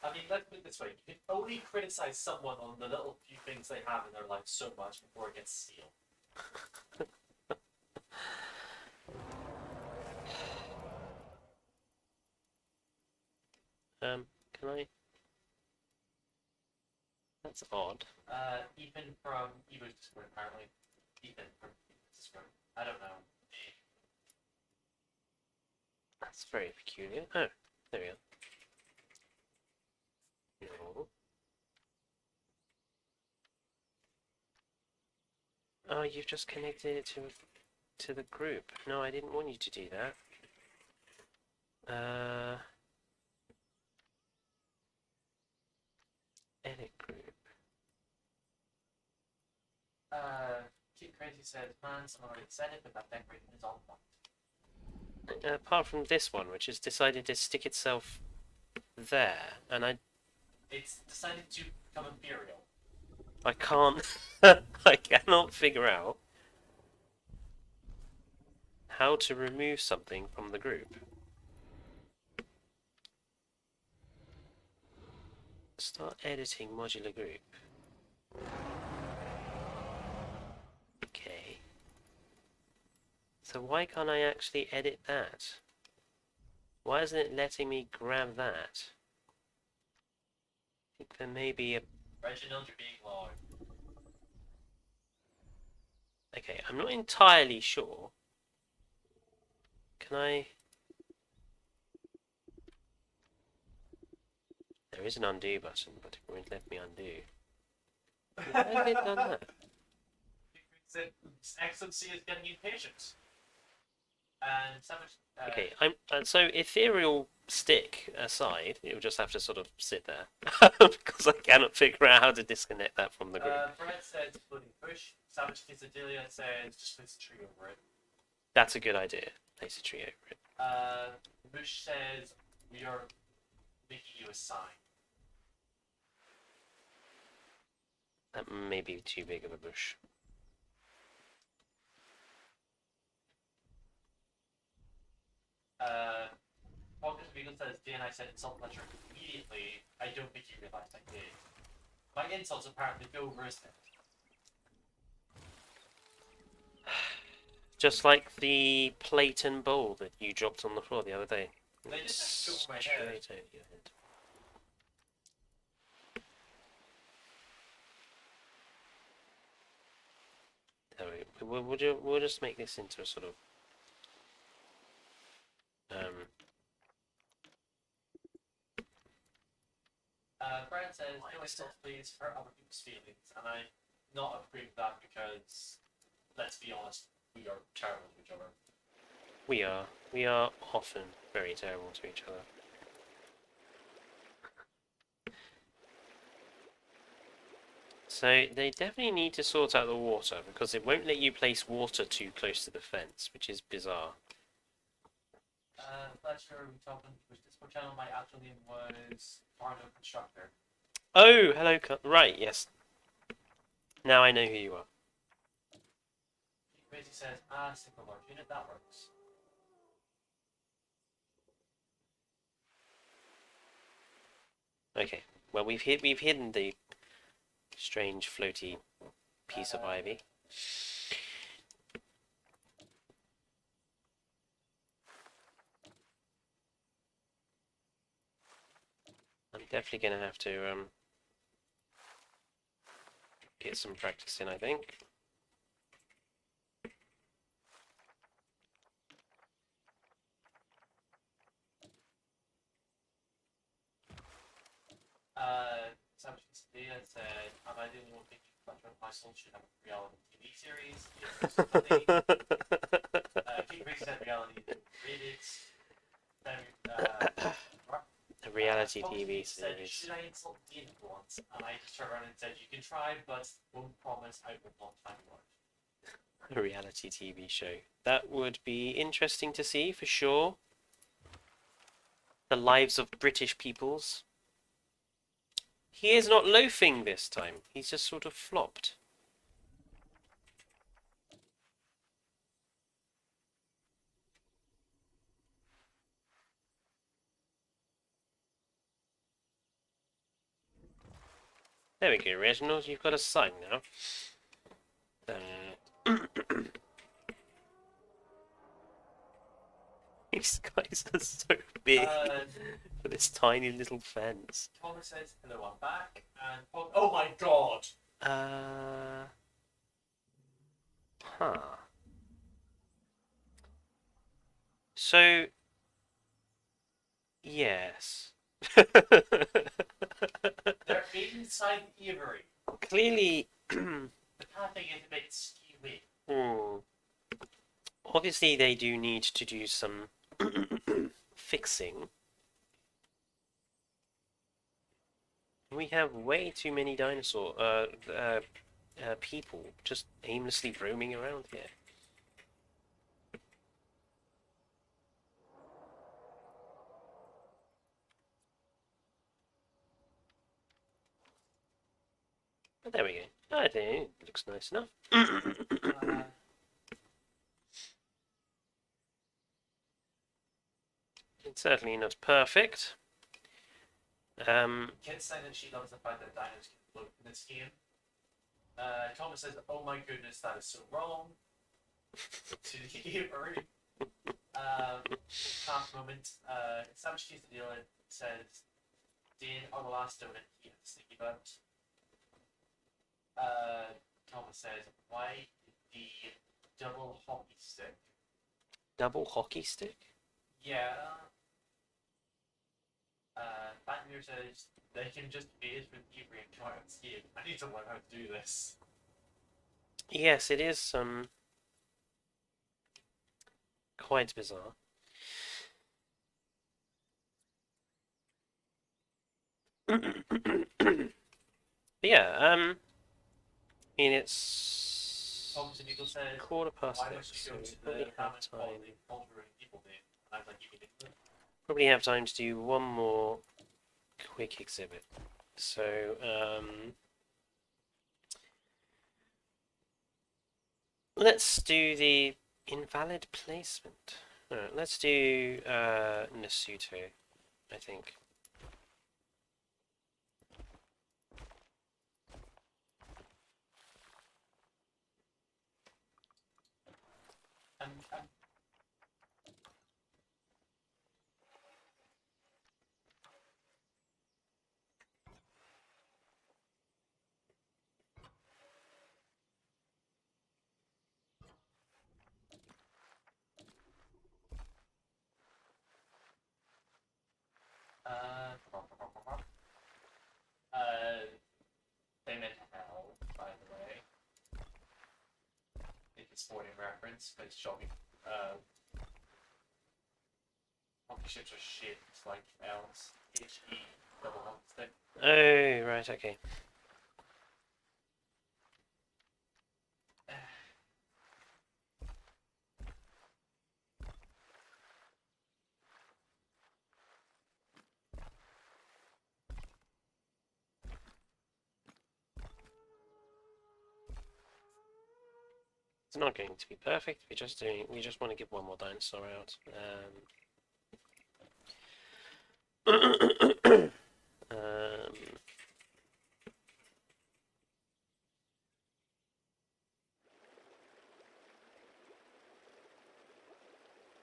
I mean, let's put it this way. You can only criticize someone on the little few things they have in their life so much before it gets sealed. Can I? That's odd. Ethan from Evo's Discord, apparently. Ethan from Evo's Discord. I don't know. That's very peculiar. Oh, there we go. No. Oh, you've just connected it to the group. No, I didn't want you to do that. Edit group. Cute Crazy says, man, someone already said it, but that decorating is all fun. Apart from this one, which has decided to stick itself there, and It's decided to become imperial. I can't, I cannot figure out how to remove something from the group. Start editing modular group. Okay. So why can't I actually edit that? Why isn't it letting me grab that? I think there may be a... Reginald, you're being loud. Okay, I'm not entirely sure. Can I... There is an undo button, but it won't let me undo. Why have it done that? Excellency is getting impatient. And Savage. Okay, so ethereal stick aside, it'll just have to sort of sit there because I cannot figure out how to disconnect that from the group. Brett says floating bush. Savage Quesadilla says just place a tree over it. That's a good idea. Place a tree over it. Bush says we are making you a sign. That may be too big of a bush. August Beagle says, Dan, I said insult lecture immediately. I don't think you realized I did. My insults apparently go over his head. Just like the plate and bowl that you dropped on the floor the other day. They just go over my head. Straight over your head. We'll just make this into a sort of Brian says, no insults please hurt other people's feelings, and I not agree with that because, let's be honest, we are terrible to each other. we are often very terrible to each other. So they definitely need to sort out the water because it won't let you place water too close to the fence, which is bizarre. Fletcher, we talked on which Discord channel my actual name was Arno Constructor. Oh, hello. Right, yes. Now I know who you are. Crazy says, ah, single large unit, that works. Okay. Well, we've hidden the strange floaty piece of ivy. Definitely gonna have to get some practice in, I think. Samson Sevilla said, "Am I the only one thinking Flutter My Soul should have a reality TV series? It makes it funny." King Grace said reality rated. Then, A reality Fox TV said, series. "Should I insult Dean once?" And I just turned around and said, "You can try, but won't promise I will not find one." A reality TV show. That would be interesting to see for sure. The lives of British peoples. He is not loafing this time. He's just sort of flopped. There we go, Reginald. You've got a sign now. These guys are so big for this tiny little fence. Thomas says, "Hello, I'm back." And oh my god! Huh. So, yes. They're inside the aviary. Clearly, The pathing is a bit skewy. obviously they do need to do some fixing. We have way too many dinosaur people just aimlessly roaming around here. But there we go. I think it looks nice enough. It's certainly not perfect. Kit said that she loves the fact that dinos can float in this game. Thomas says, "Oh my goodness, that is so wrong." To the aviary. Last moment. Savage Keys the dealer says, "Dean on the last donut he had to think about." Thomas says, "Why the double hockey stick?" Double hockey stick? Yeah. Batmir says, "They can just base with Avery and try and scheme. I need to learn how to do this." Yes, it is quite bizarre. But yeah, I mean it's Thomas and Eagle said, quarter past "Why don't six, you so go we to probably the have Hammond time. quality altering people name?" And I'm like, "You mean England?" Probably have time to do one more quick exhibit. So let's do the invalid placement. Alright, let's do Nasuto, I think. And they meant hell, by the way. It's a sporting reference, but it's shocking. Hockey ships are shaped like L's. HE double hockey stick. Oh, right, okay. It's not going to be perfect. We just want to give one more dinosaur out.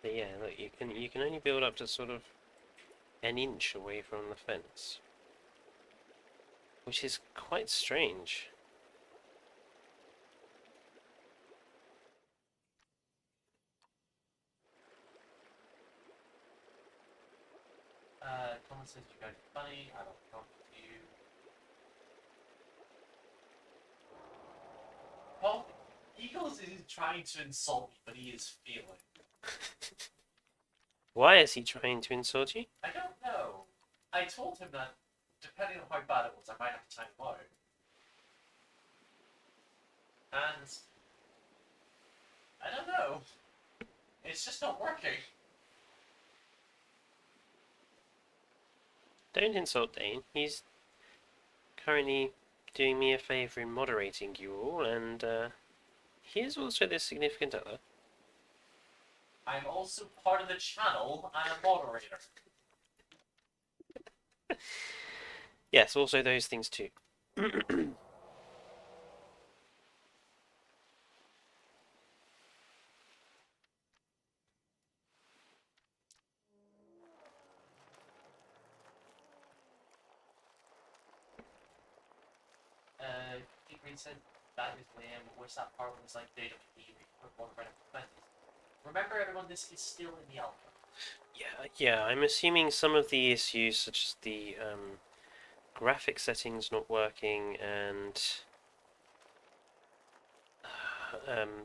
But yeah, look, you can only build up to sort of an inch away from the fence. which is quite strange. Colin says you guys are funny. I don't talk to you. Well, Eagles isn't trying to insult me, but he is feeling. Why is he trying to insult you? I don't know. I told him that, depending on how bad it was, I might have to time him out. And I don't know. It's just not working. Don't insult Dane. He's currently doing me a favour in moderating you all, and he is also the significant other. I'm also part of the channel and a moderator. Yes, also those things too. Green said that is lame. Where's that part when it's like data Remember everyone, this is still in the alpha. Yeah, I'm assuming some of the issues, such as the graphic settings not working and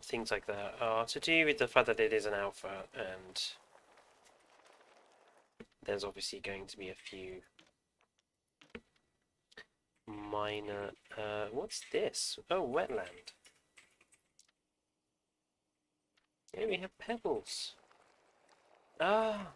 things like that, are to do with the fact that it is an alpha, and there's obviously going to be a few minor... what's this? Oh, wetland. Yeah, we have pebbles. Ah!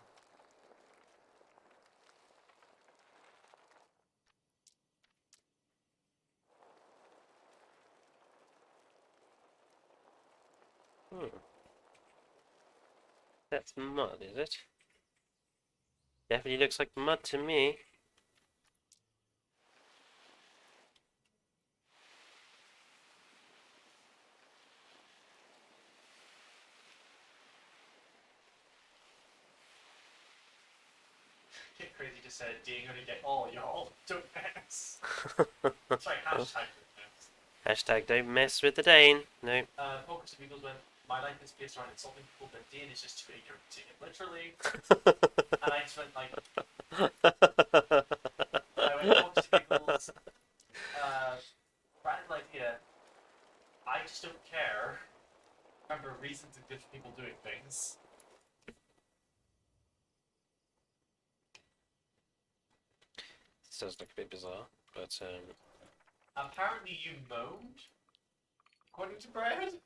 That's mud, is it? Definitely looks like mud to me. Get crazy just said, "Dean gonna get all y'all. Don't mess." Sorry, hashtag don't mess. Hashtag don't mess with the Dane. No. Focus of Eagles went, my life is based around insulting people, but Dean is just too ignorant to take it literally. And I just went like, I went, Focus of Eagles, random idea. I just don't care. Remember, reasons of different people doing things. This does look a bit bizarre, but Apparently you moaned, according to Brad.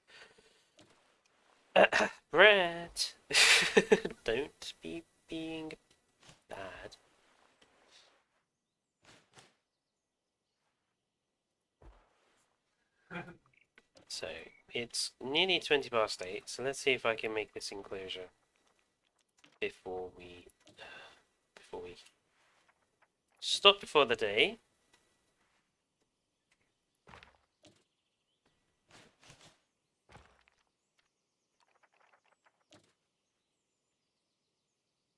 Brett, don't be being bad. So it's nearly 20 past 8. So let's see if I can make this enclosure before we stop for the day.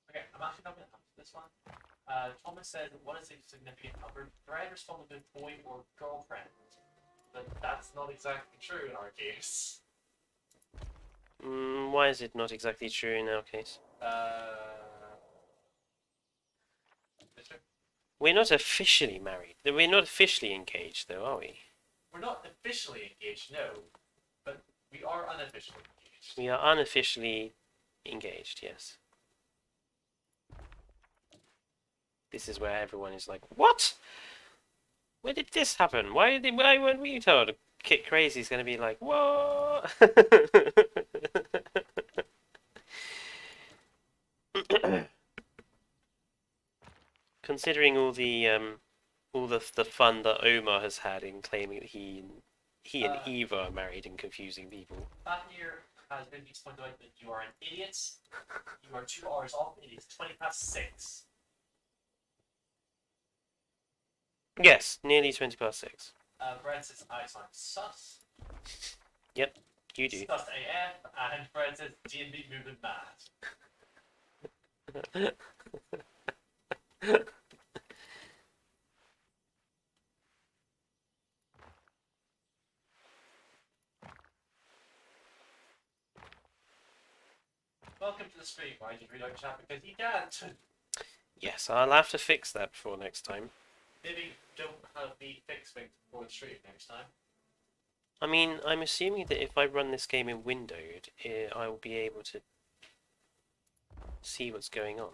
Okay, I'm actually not going to answer this one. Thomas said, what is a significant number? Brad responded with boy or girlfriend. But that's not exactly true in our case. Why is it not exactly true in our case? We're not officially married. We're not officially engaged, though, are we? We're not officially engaged, no. But we are unofficially engaged. We are unofficially engaged, yes. This is where everyone is like, what? Where did this happen? Why weren't we told? Kit Crazy's gonna be like, what? Considering all the fun that Omar has had in claiming that he and Eva are married and confusing people. That here has been pointed out that you are an idiot. You are 2 hours off. It is 20 past 6. Yes, nearly 20 past 6. Brad says I sound sus. Yep, you do. Sus AF, and Brad says D&B moving mad. the stream, I just reload chat because he can't. Yes, I'll have to fix that before next time. Maybe don't have me fix things before the stream next time. I mean, I'm assuming that if I run this game in windowed, I will be able to see what's going on.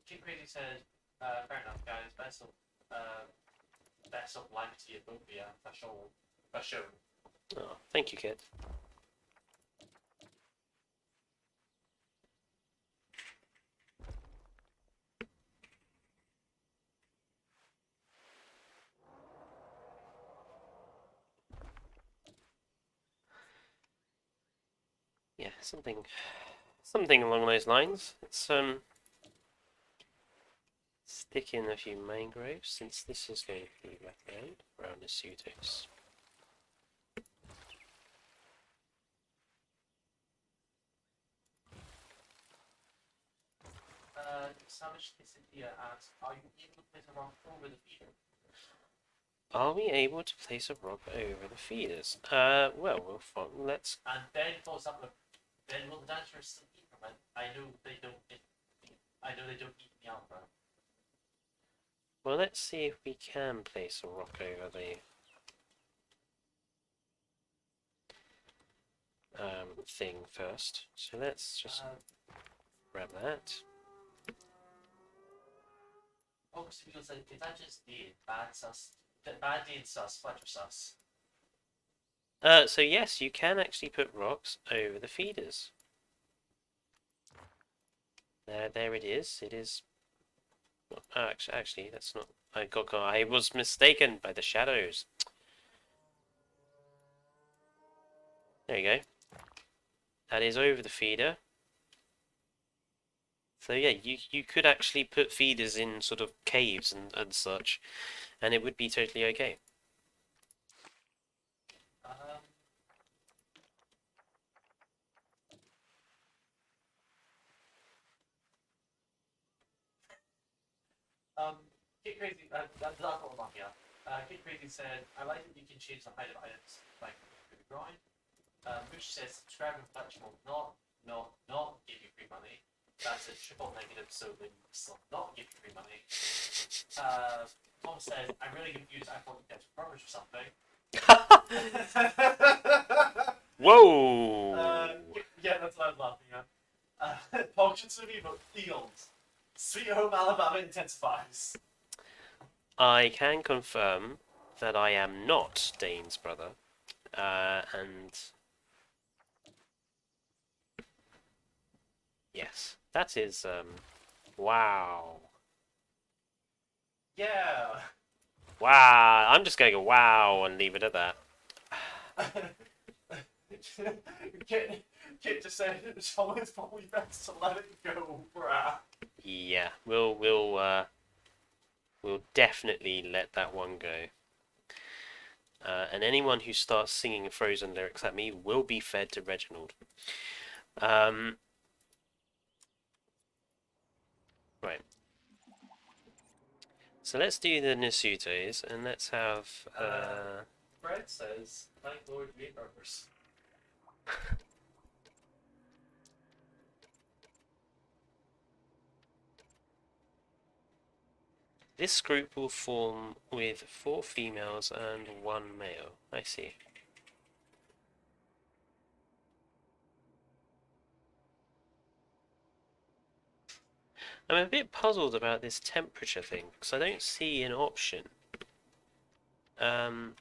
King Crazy said, fair enough, guys. Best of luck to you both, yeah, for sure. For sure. Oh, thank you, kid. Yeah, something along those lines. Let's stick in a few mangroves since this is going to be wetland around the pseudos. Savage Cynthia asks, are you able to place a rock over the feeder? Are we able to place a rock over the feeders? Well, let's. And then follows up with, then will the dancers still eat from it? I know they don't eat the alpha. Well, let's see if we can place a rock over the thing first. So let's just grab that. August Beagle said, is that just the bad sus? Bad deed sus, Fletcher sus. So yes, you can actually put rocks over the feeders. There it is. It is. Oh, actually, that's not. I was mistaken by the shadows. There you go. That is over the feeder. So yeah, you could actually put feeders in sort of caves and such, and it would be totally okay. Get Crazy, that's not what I'm here. Get Crazy said, I like that you can change the height of items, like through the grind. Moosh says, subscribe and Fletcher will not give you free money. That's a triple negative, so they will still not give you free money. Tom says, I'm really confused, I thought you guys were brothers or something. Whoa! Yeah, that's what I was laughing at. Paul Shitsumi about Fields. Sweet Home Alabama intensifies. I can confirm that I am not Dane's brother, and yes, that is wow, Yeah. wow. I'm just going to go wow and leave it at that. Kit just said it's always probably best to let it go, bruh. Yeah, we'll definitely let that one go. And anyone who starts singing Frozen lyrics at me will be fed to Reginald. Right. So let's do the Nasutos, and let's have. Fred says, thank Lord meat burgers. This group will form with 4 females and 1 male. I see. I'm a bit puzzled about this temperature thing, because I don't see an option. I'm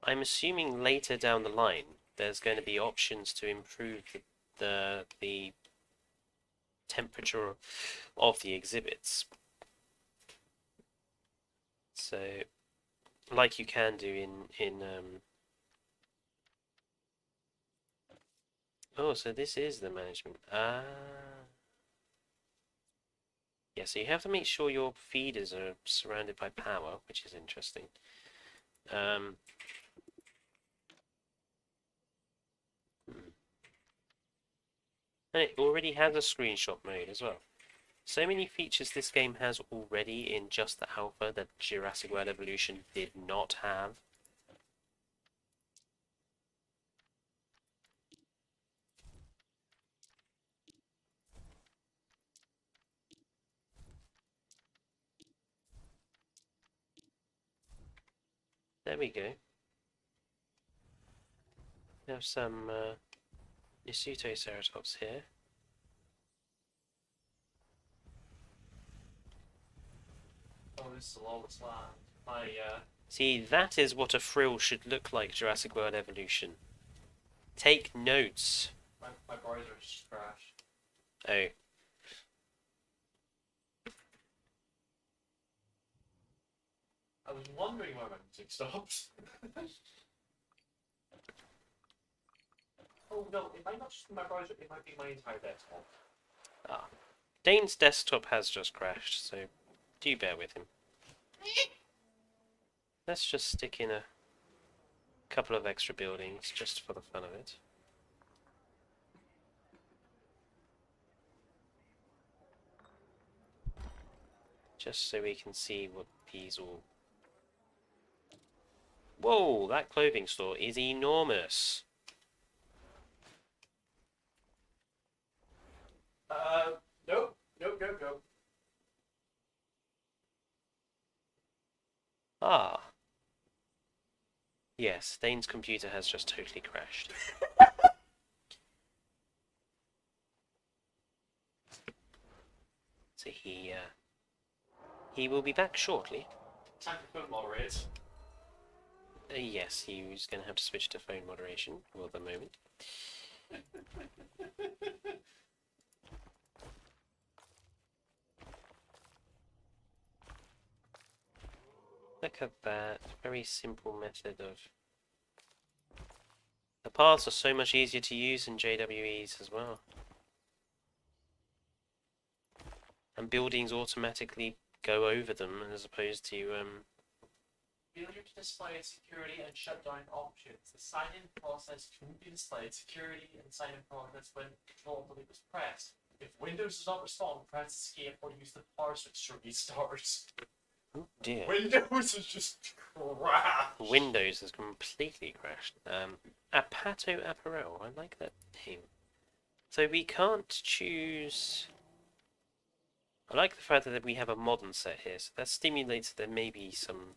assuming later down the line there's going to be options to improve the temperature of the exhibits. So, like you can do in oh, so this is the management. Ah. Yeah, so you have to make sure your feeders are surrounded by power, which is interesting. And it already has a screenshot mode as well. So many features this game has already in just the alpha that Jurassic World Evolution did not have. There we go. We have some Ceratops here. Oh, this is a lawless land. My See, that is what a frill should look like, Jurassic World Evolution. Take notes. my browser just crashed. Oh, I was wondering why my music stopped. Oh no, it might not just be my browser, it might be my entire desktop. Dane's desktop has just crashed, so do bear with him. Let's just stick in a couple of extra buildings just for the fun of it. Just so we can see what these all... Whoa, that clothing store is enormous. Nope, nope, nope, nope. Ah. Yes, Dane's computer has just totally crashed. So he will be back shortly. Time to phone moderate. Yes, he was going to have to switch to phone moderation for the moment. Look at that. Very simple method of... The paths are so much easier to use in JWEs as well. And buildings automatically go over them as opposed to... Failure to display security and shutdown options. The sign-in process can be displayed security and sign-in progress when Control-Delete is pressed. If Windows does not respond, press Escape or use the power switch to restart. Oh dear. Windows is just crashed. Windows has completely crashed. Apato Apparel, I like that name. So we can't choose... I like the fact that we have a modern set here, so that stimulates there may be some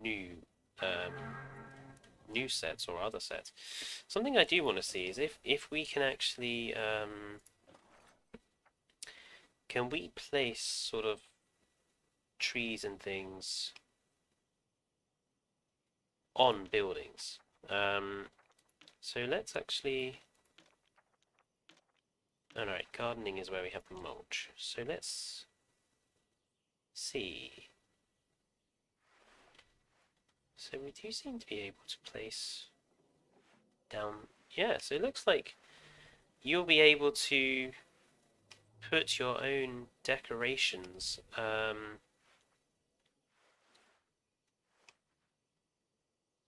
new new sets or other sets. Something I do want to see is if we can actually can we place sort of trees and things on buildings. So let's actually... Alright, gardening is where we have the mulch. So let's see. So we do seem to be able to place down... Yeah, so it looks like you'll be able to put your own decorations.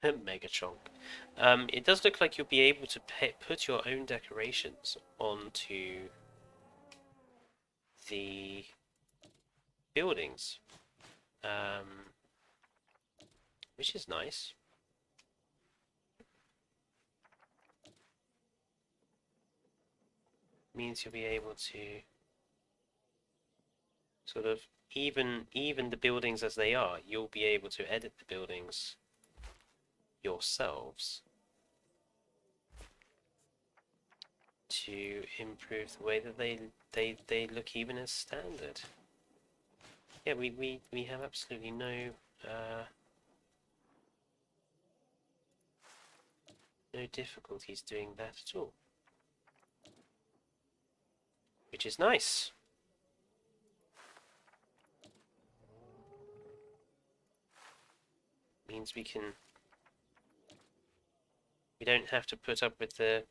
Megachonk. It does look like you'll be able to put your own decorations onto the buildings, which is nice. Means you'll be able to sort of even the buildings as they are. You'll be able to edit the buildings yourselves to improve the way that they look even as standard. Yeah, we have absolutely no no difficulties doing that at all, which is nice. Means we don't have to put up with the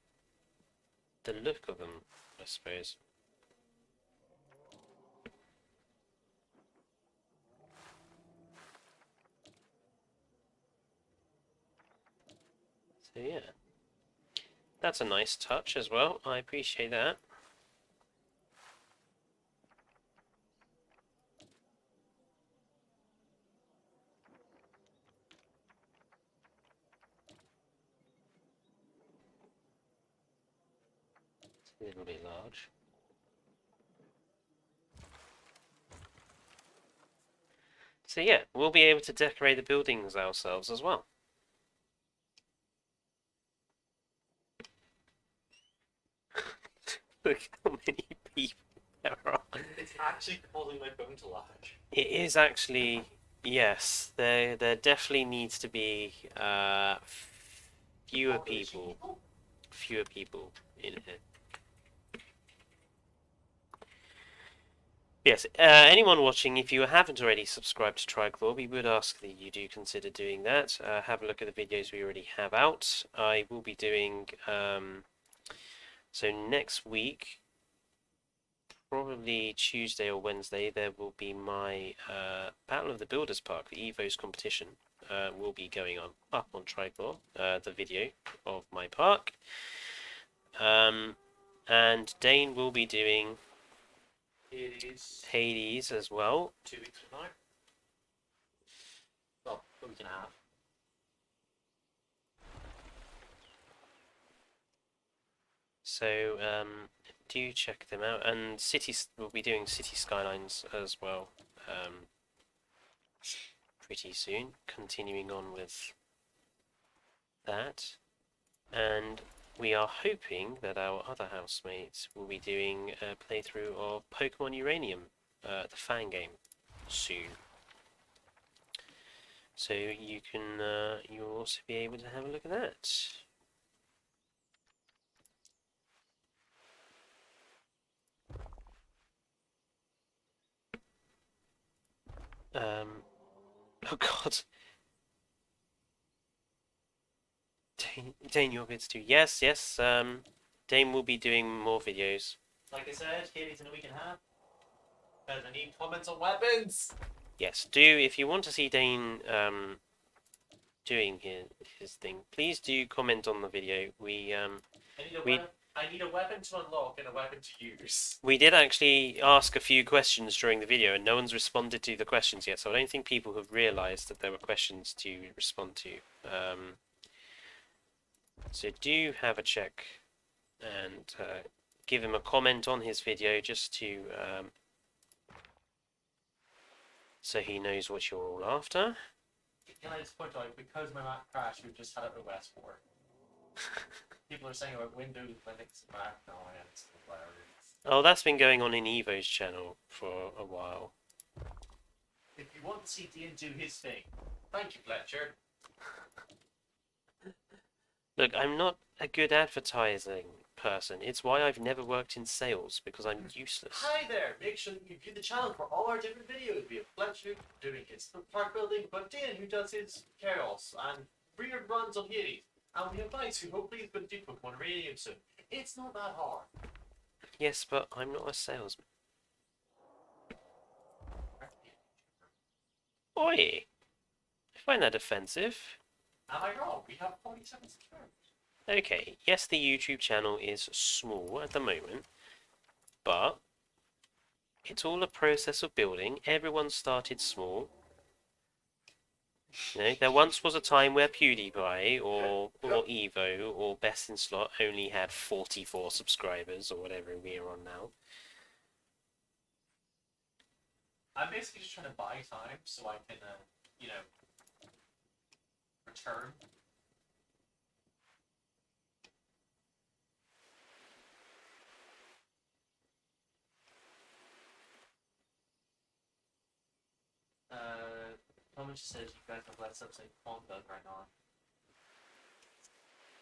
look of them, I suppose. So yeah, that's a nice touch as well. I appreciate that. A little bit large. So yeah, we'll be able to decorate the buildings ourselves as well. Look how many people there are. It's actually causing my phone to lag. It is actually, yes, there definitely needs to be fewer people, fewer people in here. Yes, anyone watching, if you haven't already subscribed to Triclaw, we would ask that you do consider doing that. Have a look at the videos we already have out. I will be doing, so next week, probably Tuesday or Wednesday, there will be my Battle of the Builders Park, the EVOS competition, will be going on up on Triclaw, the video of my park. And Dane will be doing Hades as well. 2 weeks from now. Well, a week and a half. So do check them out, and cities will be doing City Skylines as well pretty soon. Continuing on with that, and we are hoping that our other housemates will be doing a playthrough of Pokemon Uranium, the fan game, soon. So you can you'll also be able to have a look at that. Oh God. Dane, your bits too. Yes, yes. Dane will be doing more videos. Like I said, Hades in a week and a half. Because I need comments on weapons. Yes, do if you want to see Dane doing his thing, please do comment on the video. I need a weapon to unlock and a weapon to use. We did actually ask a few questions during the video, and no one's responded to the questions yet. So I don't think people have realised that there were questions to respond to. So do have a check and give him a comment on his video just to so he knows what you're all after. Can I just point out, because my Mac crashed, we've just had it OS 4. People are saying about Windows, Linux, Mac. No, it's hilarious. Oh, that's been going on in Evo's channel for a while. If you want to see Dean do his thing, thank you, Fletcher. Look, I'm not a good advertising person. It's why I've never worked in sales, because I'm useless. Hi there! Make sure that you view the channel for all our different videos. We have Fletcher doing his park building, but Dan who does his chaos, and weird runs on Hades. And we have Vice who hopefully is going to do Pokemon Radio soon. It's not that hard. Yes, but I'm not a salesman. Oi! I find that offensive. Am I wrong? We have 47 subscribers. Okay, yes, the YouTube channel is small at the moment, but it's all a process of building. Everyone started small. You know, there once was a time where PewDiePie or Evo or Best in Slot only had 44 subscribers or whatever we're on now. I'm basically just trying to buy time so I can, you know, return. Someone just says you guys have let something conduct right now.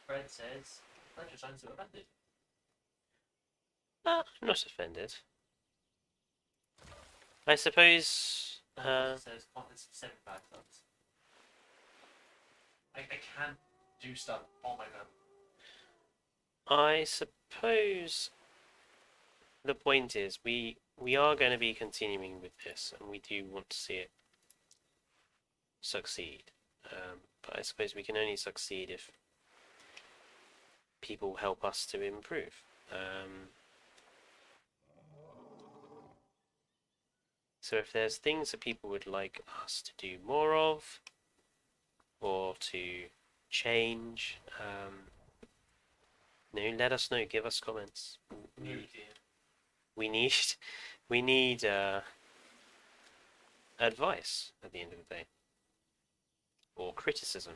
Fred says, Fletcher sounds so offended. I'm not offended. I suppose. Says it's 75 subs. I can't do stuff on my phone. I suppose the point is we are going to be continuing with this, and we do want to see it succeed. But I suppose we can only succeed if people help us to improve. So if there's things that people would like us to do more of, or to change, No, let us know. Give us comments. No We, dear. we need we need advice at the end of the day, or criticism.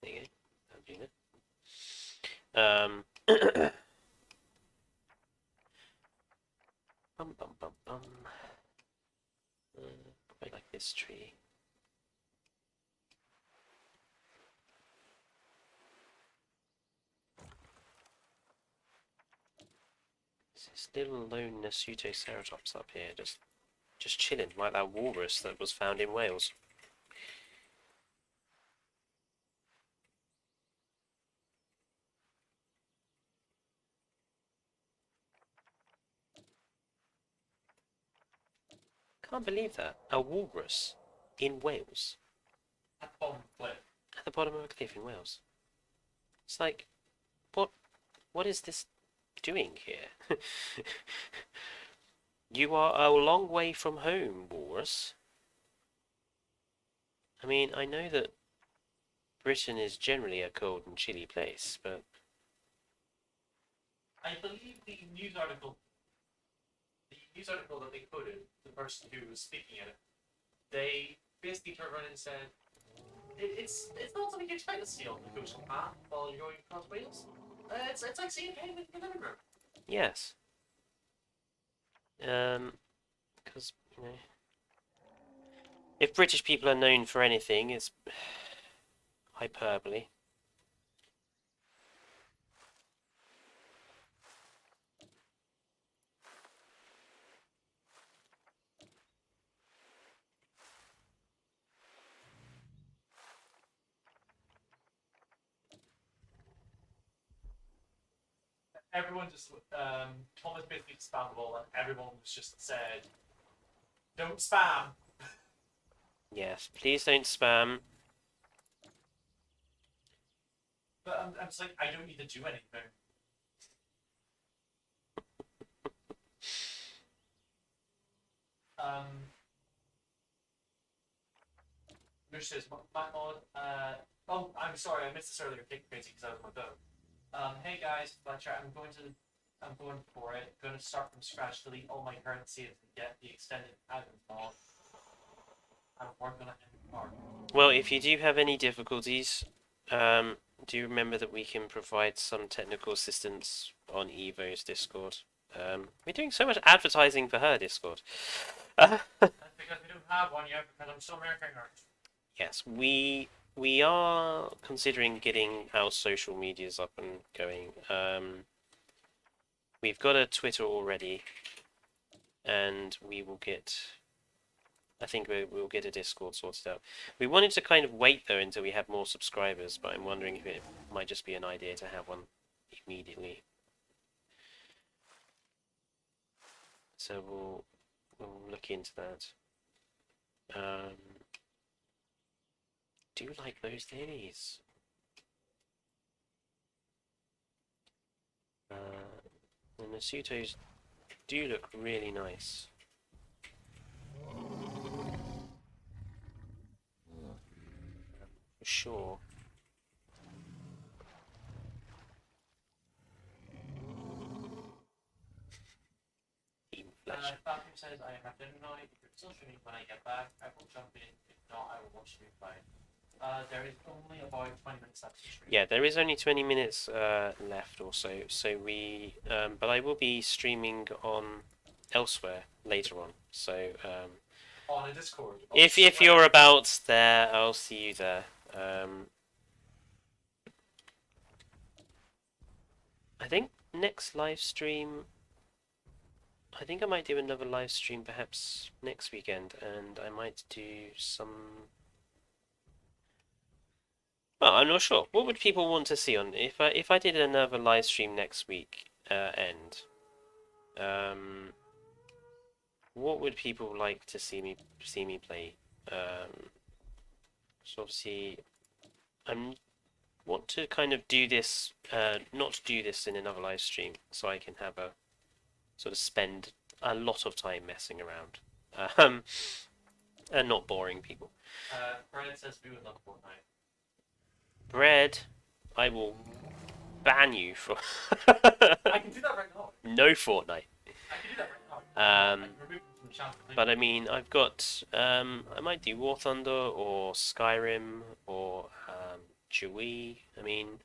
There you go. That'll do it. Bum bum bum bum. Quite like this tree. This little lone Nasutoceratops up here, just chilling, like that walrus that was found in Wales. Can't believe that. A walrus in Wales. At the bottom of the cliff. At the bottom of a cliff in Wales. It's like, what is this doing here? You are a long way from home, walrus. I mean, I know that Britain is generally a cold and chilly place, but I believe the news article that they quoted, the person who was speaking in it, they basically turned around and said, it's not something you expect to see on the coast path while you're going across Wales. It's like seeing hay with an immigrant. yes. Because, you know, if British people are known for anything, it's hyperbole. Everyone just Thomas basically spammed the ball, and everyone was just said, "Don't spam." Yes, please don't spam. But I'm just like, I don't need to do anything. Which says, my mod, oh, I'm sorry, I missed this earlier, kick crazy because I was on my phone. Hey guys, Fletcher, I'm going for it. Going to start from scratch, delete all my current saves and get the extended admin mod. And we're going to end the part. Well, if you do have any difficulties, do remember that we can provide some technical assistance on Evo's Discord. We're doing so much advertising for her Discord. That's because we don't have one yet because I'm still making it. Yes, we are considering getting our social medias up and going. We've got a Twitter already, and we will get. I think we'll get a Discord sorted out. We wanted to kind of wait though until we had more subscribers, but I'm wondering if it might just be an idea to have one immediately. So we'll look into that. Do you like those theories? The Nasutos do look really nice. For sure. Team Fletcher. Matthew says, I have dinner now. If you're still streaming when I get back, I will jump in. If not, I will watch you fine. There is only about 20 minutes left to stream. Yeah, there is only 20 minutes left or so. So but I will be streaming on elsewhere later on. So On a Discord. if you're about there, I'll see you there. I think next live stream. I think I might do another live stream perhaps next weekend, and I might do some. Well, I'm not sure. What would people want to see on if I did another live stream next week? What would people like to see me play? So obviously, I want to kind of do this, not do this in another live stream, so I can have a sort of spend a lot of time messing around. not boring people. Brad says we would love Fortnite. Bread, I will ban you for I can do that right now. no Fortnite. I can do that right now. I can remove them from the channel. But I mean, I've got I might do War Thunder or Skyrim or Chewie. I mean,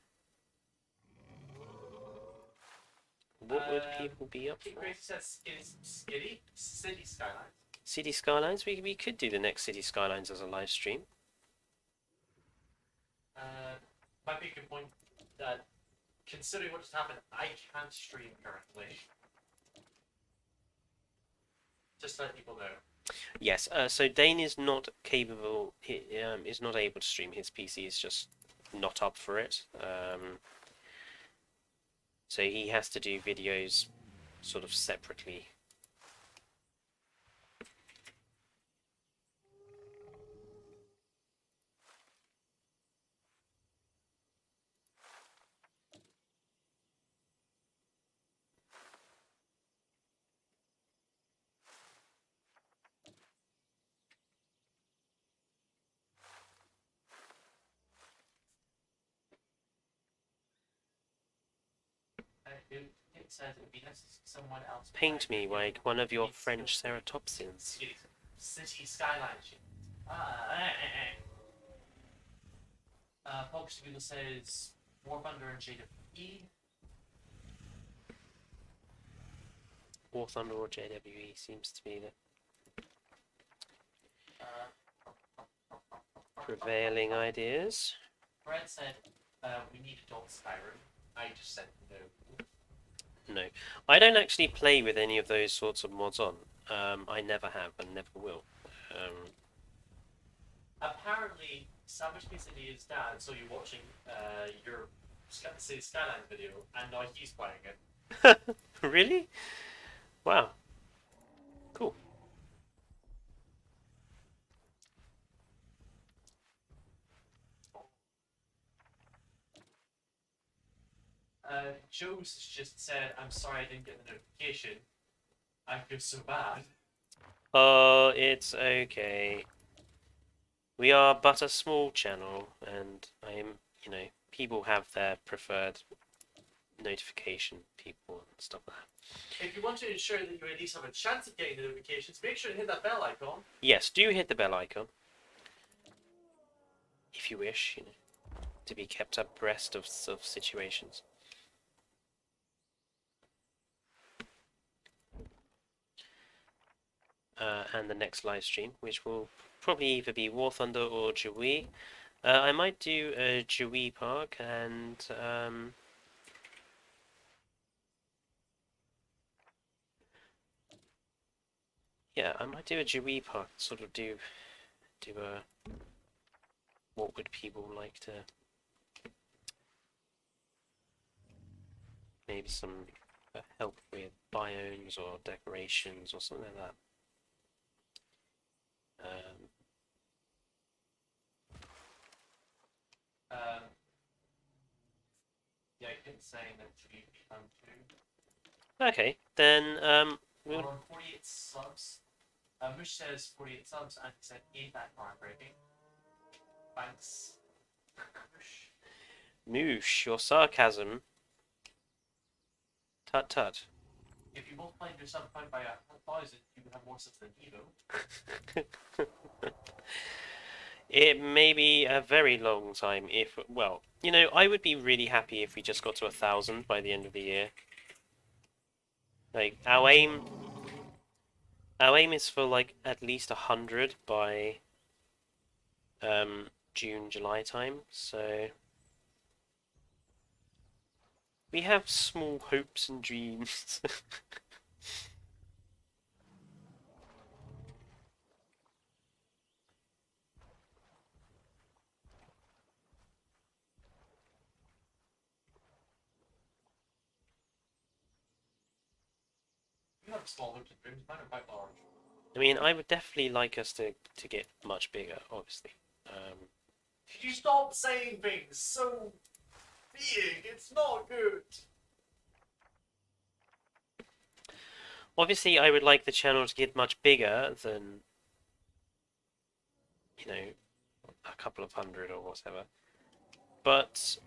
what would people be up for? Grace says is Skitty City Skylines. City Skylines. We could do the next City Skylines as a live stream. Might be a good point that considering what just happened, I can't stream currently. Just to let people know. Yes. So Dane is not capable. He is not able to stream. His PC is just not up for it. So he has to do videos sort of separately. It says it would be nice to see someone else. Paint me like one of your French ceratopsians. City Skylines. Fox Wheeler says War Thunder and JWE. War Thunder or JWE seems to be the prevailing ideas. Brad said we need adult Skyrim. I just said no. No, I don't actually play with any of those sorts of mods on. I never have and never will. Apparently, Savage City is dad, so you're watching your City Skylines video, and now he's playing it. Really? Wow. Cool. Joe's just said, I'm sorry I didn't get the notification. I feel so bad. Oh, it's okay. We are but a small channel, and people have their preferred notification people and stuff like that. If you want to ensure that you at least have a chance of getting the notifications, make sure to hit that bell icon. Yes, do hit the bell icon. If you wish, to be kept abreast of situations. And the next live stream, which will probably either be War Thunder or Jawi. I might do a Jawi Park and yeah, I might do a Jawi Park. Sort of do a what would people like to maybe some help with biomes or decorations or something like that. Yeah, I kept saying that to be become two. Okay, then We're on 48 subs. Mush says 48 subs, and he said, ain't that heartbreaking? Thanks. Mush. Moosh, your sarcasm. Tut tut. If you multiplied your sub count by 1,000, you would have more subs than Evo. It may be a very long time if, well, I would be really happy if we just got to 1,000 by the end of the year. Like, our aim is for, like, at least 100 by, June, July time, so we have small hopes and dreams. You have small hopes and dreams, mine are quite large. I mean, I would definitely like us to get much bigger, obviously. Could you stop saying things so big? It's not good. Obviously, I would like the channel to get much bigger than you know, a couple of hundred or whatever. But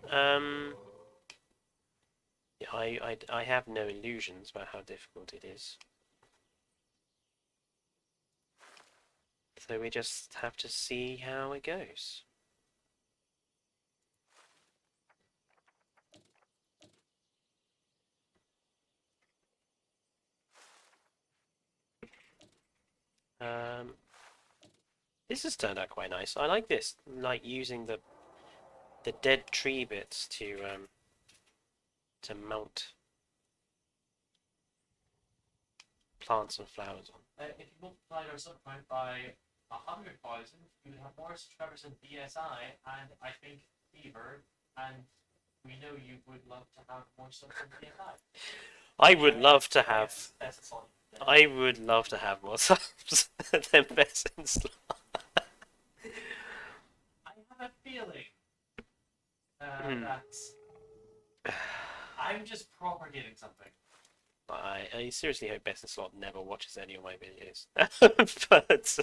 yeah, I have no illusions about how difficult it is. So we just have to see how it goes. This has turned out quite nice. I like this, like using the dead tree bits to mount plants and flowers on. If you multiplied our sub count by 100,000, you would have more subscribers than BSI, and I think Fever, and we know you would love to have more subs than BSI. I would love to have. That's all. I would love to have more subs than best in slot. I have a feeling Hmm. that I'm just propagating something. I seriously hope Best in Slot never watches any of my videos. But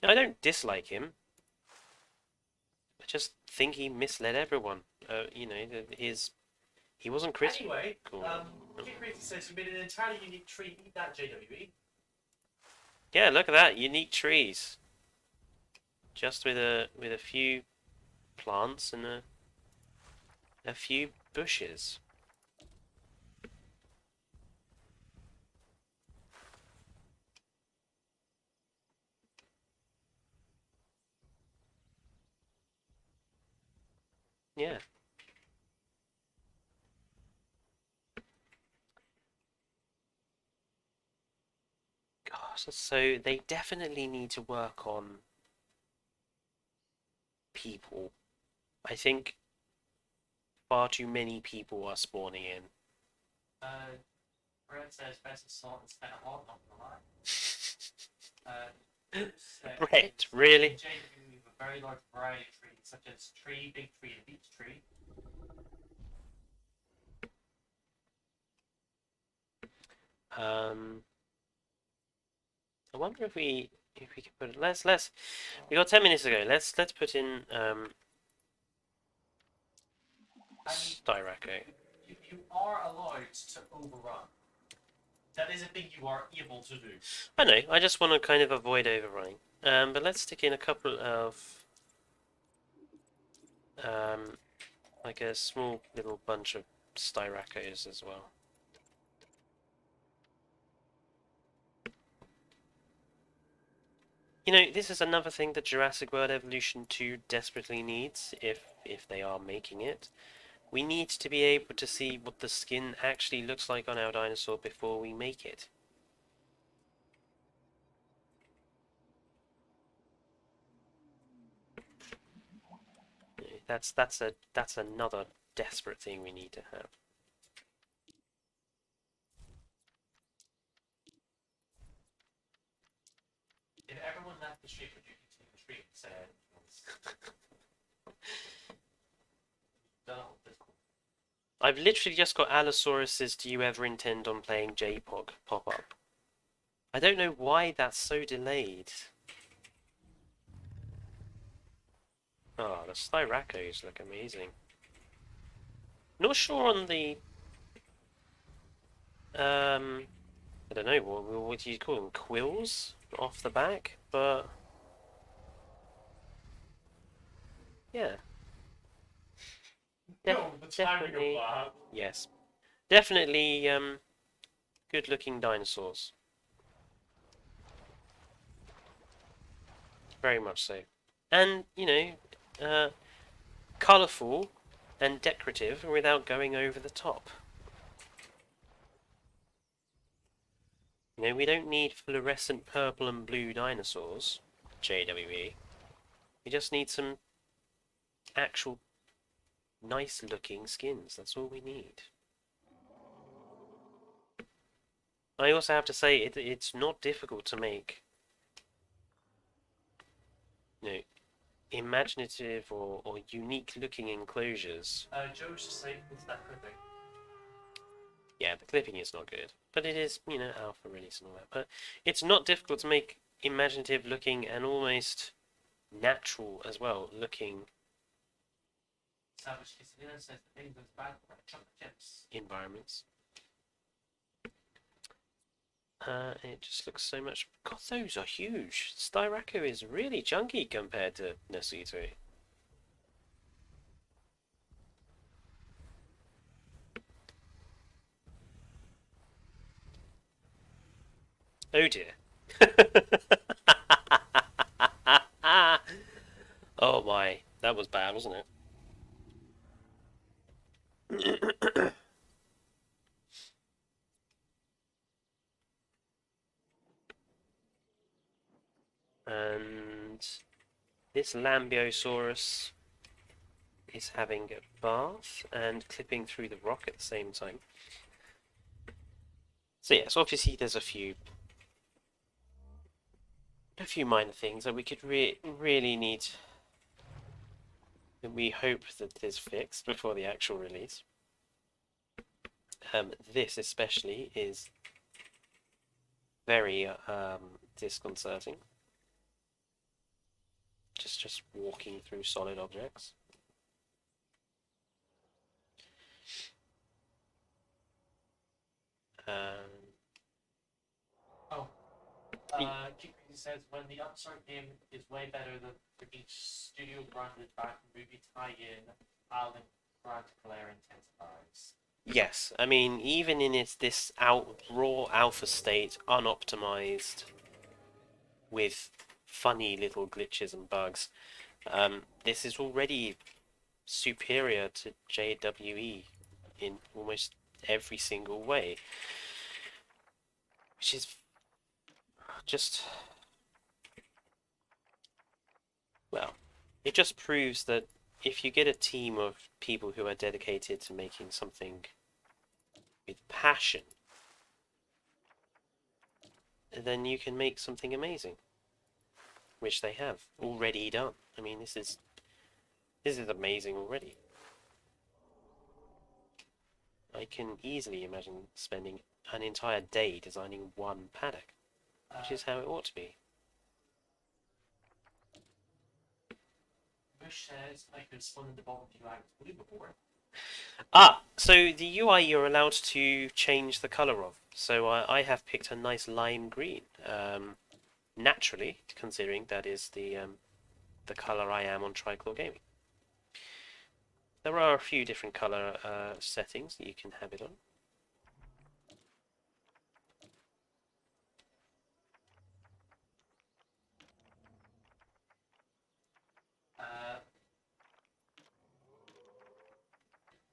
I don't dislike him. I just think he misled everyone. You know, he wasn't Chris. Anyway, Cool. Kid Crazy says you made an entirely unique tree. Eat that, JWE. Yeah, look at that, unique trees. Just with a few plants and a few bushes. Yeah. Gosh, so they definitely need to work on people. I think far too many people are spawning in. Brett says best of salt is kind of hot, not gonna lie. Brett, really? In JW, we have a very large variety of trees, such as tree, big tree, and beech tree. I wonder if we could put let's we got 10 minutes ago. Let's put in Styraco. You are allowed to overrun. That is a thing you are able to do. I know. I just want to kind of avoid overrunning. But let's stick in a couple of like a small little bunch of Styracos as well. You know, this is another thing that Jurassic World Evolution 2 desperately needs, if they are making it. We need to be able to see what the skin actually looks like on our dinosaur before we make it. That's another desperate thing we need to have. If everyone left the street, would you continue the street? Said. I've literally just got Allosaurus's "Do you ever intend on playing JPOG" pop up. I don't know why that's so delayed. Oh, the Styracos look amazing. Not sure on the I don't know what do you call them, quills off the back, but yeah. No, the timing Definitely, of that. yes, definitely good-looking dinosaurs. Very much so, and you know, colourful and decorative without going over the top. You know, we don't need fluorescent purple and blue dinosaurs, JWE. We just need some actual nice looking skins. That's all we need. I also have to say it's not difficult to make, you know, imaginative or unique looking enclosures. Joe's just saying it's that clipping. Yeah, the clipping is not good, but it is, you know, alpha release and all that. But it's not difficult to make imaginative looking and almost natural as well looking Savage Quesadilla says the England's bad for chocolate chips. environments. It just looks so much. God, those are huge. Styraco is really chunky compared to Nasuto. Oh dear. Oh my, that was bad, wasn't it? And this Lambiosaurus is having a bath and clipping through the rock at the same time. So yes, obviously there's a few minor things that we could really need. That we hope that is fixed before the actual release. This especially is very disconcerting. Just walking through solid objects. Oh. Keep says when the Upstart game is way better than each studio branded back movie tie-in, I'll grant glare intensifies. Yes, I mean even in this raw alpha state, unoptimized, with funny little glitches and bugs, this is already superior to JWE in almost every single way, which is just, well, it just proves that if you get a team of people who are dedicated to making something with passion, then you can make something amazing, which they have already done. I mean, this is amazing already. I can easily imagine spending an entire day designing one paddock, which is how it ought to be. Bush says I could spawn in the bottom few items. Would you before? So the UI you're allowed to change the colour of. So I have picked a nice lime green. Naturally, considering that is the colour I am on Triclaw Gaming. There are a few different colour settings that you can have it on.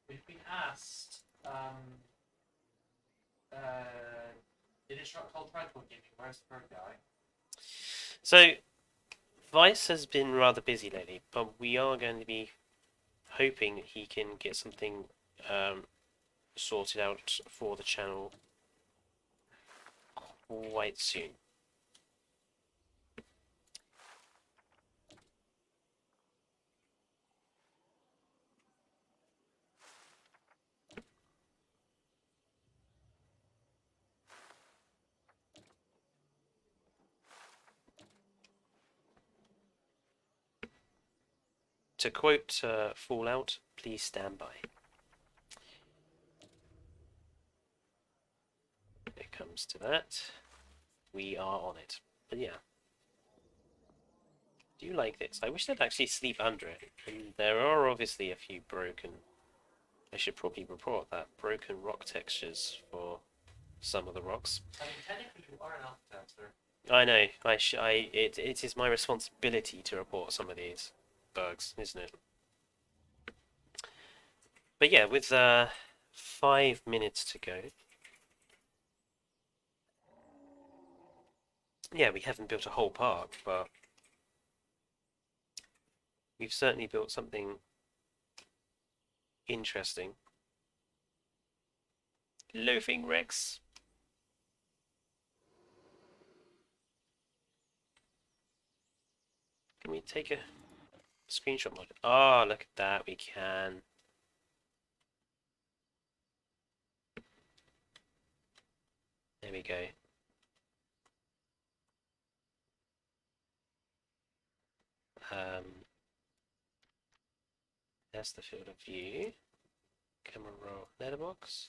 We've been asked, it is called Tranquil Gaming. Where's the bird guy? So Vice has been rather busy lately, but we are going to be hoping he can get something sorted out for the channel quite soon. To quote Fallout, please stand by. It comes to that. We are on it. But yeah. Do you like this? I wish they'd actually sleep under it. And there are obviously a few broken. I should probably report that. Broken rock textures for some of the rocks. I mean, technically you are an alpha tester. I know. It is my responsibility to report some of these bugs, isn't it? But yeah, with 5 minutes to go. Yeah, we haven't built a whole park, but we've certainly built something interesting. Loafing Rex. Can we take a screenshot mode? Oh, look at that, we can. There we go. That's the field of view. Camera roll. Letterbox.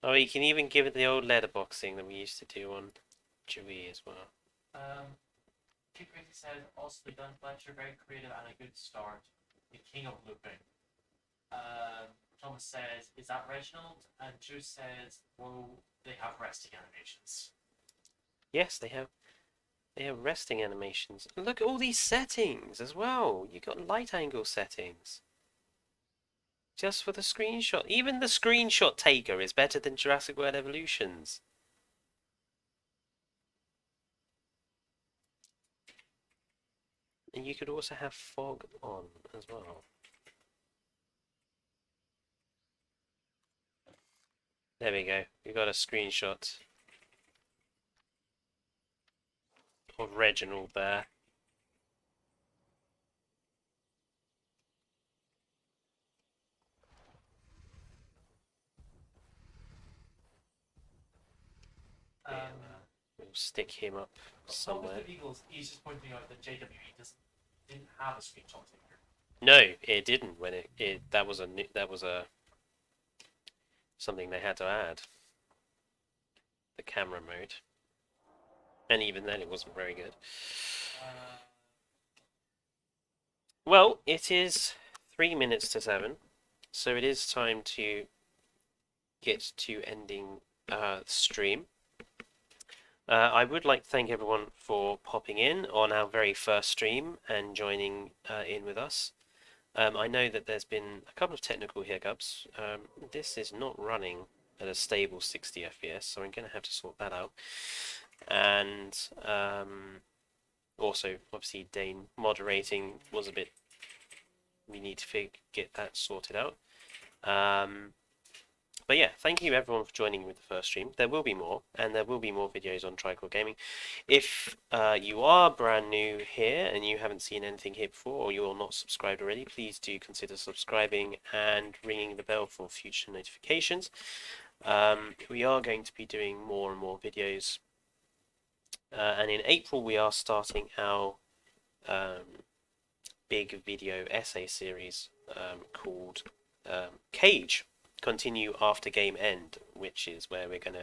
Oh, you can even give it the old letterboxing that we used to do on Dewey as well. Kick says, also done Fletcher, very creative and a good start. The king of looping. Thomas says, is that Reginald? And Juice says, well, they have resting animations. Yes, they have. They have resting animations. And look at all these settings as well. You got light angle settings. Just for the screenshot. Even the screenshot taker is better than Jurassic World Evolutions. And you could also have fog on as well. There we go. We got a screenshot of Reginald there. We'll stick him up somewhere. With the Eagles, he's just pointing out that JWE didn't have a screenshot taker. No, it didn't when that was a something they had to add. The camera mode. And even then it wasn't very good. Well, it is 3 minutes to 7, so it is time to get to ending the stream. I would like to thank everyone for popping in on our very first stream and joining in with us. I know that there's been a couple of technical hiccups. This is not running at a stable 60 FPS, so I'm going to have to sort that out. And also, obviously, Dane moderating was a bit... We need to get that sorted out. But yeah, thank you everyone for joining with the first stream. There will be more, and there will be more videos on Tricore Gaming. If you are brand new here and you haven't seen anything here before, or you're not subscribed already, please do consider subscribing and ringing the bell for future notifications. We are going to be doing more and more videos. And in April we are starting our big video essay series called Cage. Continue after game end, which is where we're going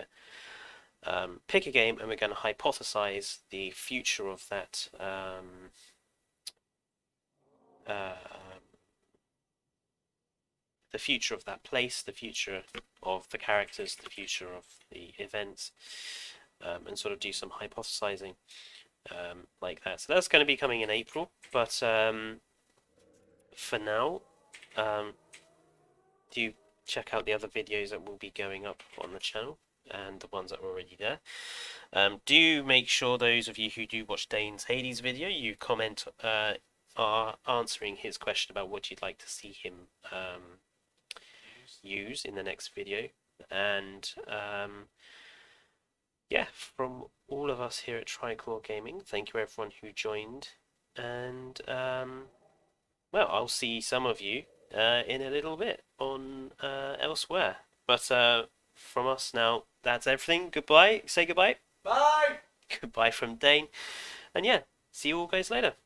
to pick a game and we're going to hypothesize the future of that the future of that place, the future of the characters, the future of the events, and sort of do some hypothesizing like that. So that's going to be coming in April, but for now, do check out the other videos that will be going up on the channel and the ones that are already there. Do make sure those of you who do watch Dane's Hades video, you comment are answering his question about what you'd like to see him use in the next video. And yeah, from all of us here at Tricore Gaming, thank you everyone who joined, and well, I'll see some of you in a little bit on elsewhere. But from us now, that's everything. Goodbye. Say goodbye. Bye! Goodbye from Dane. And yeah, see you all guys later.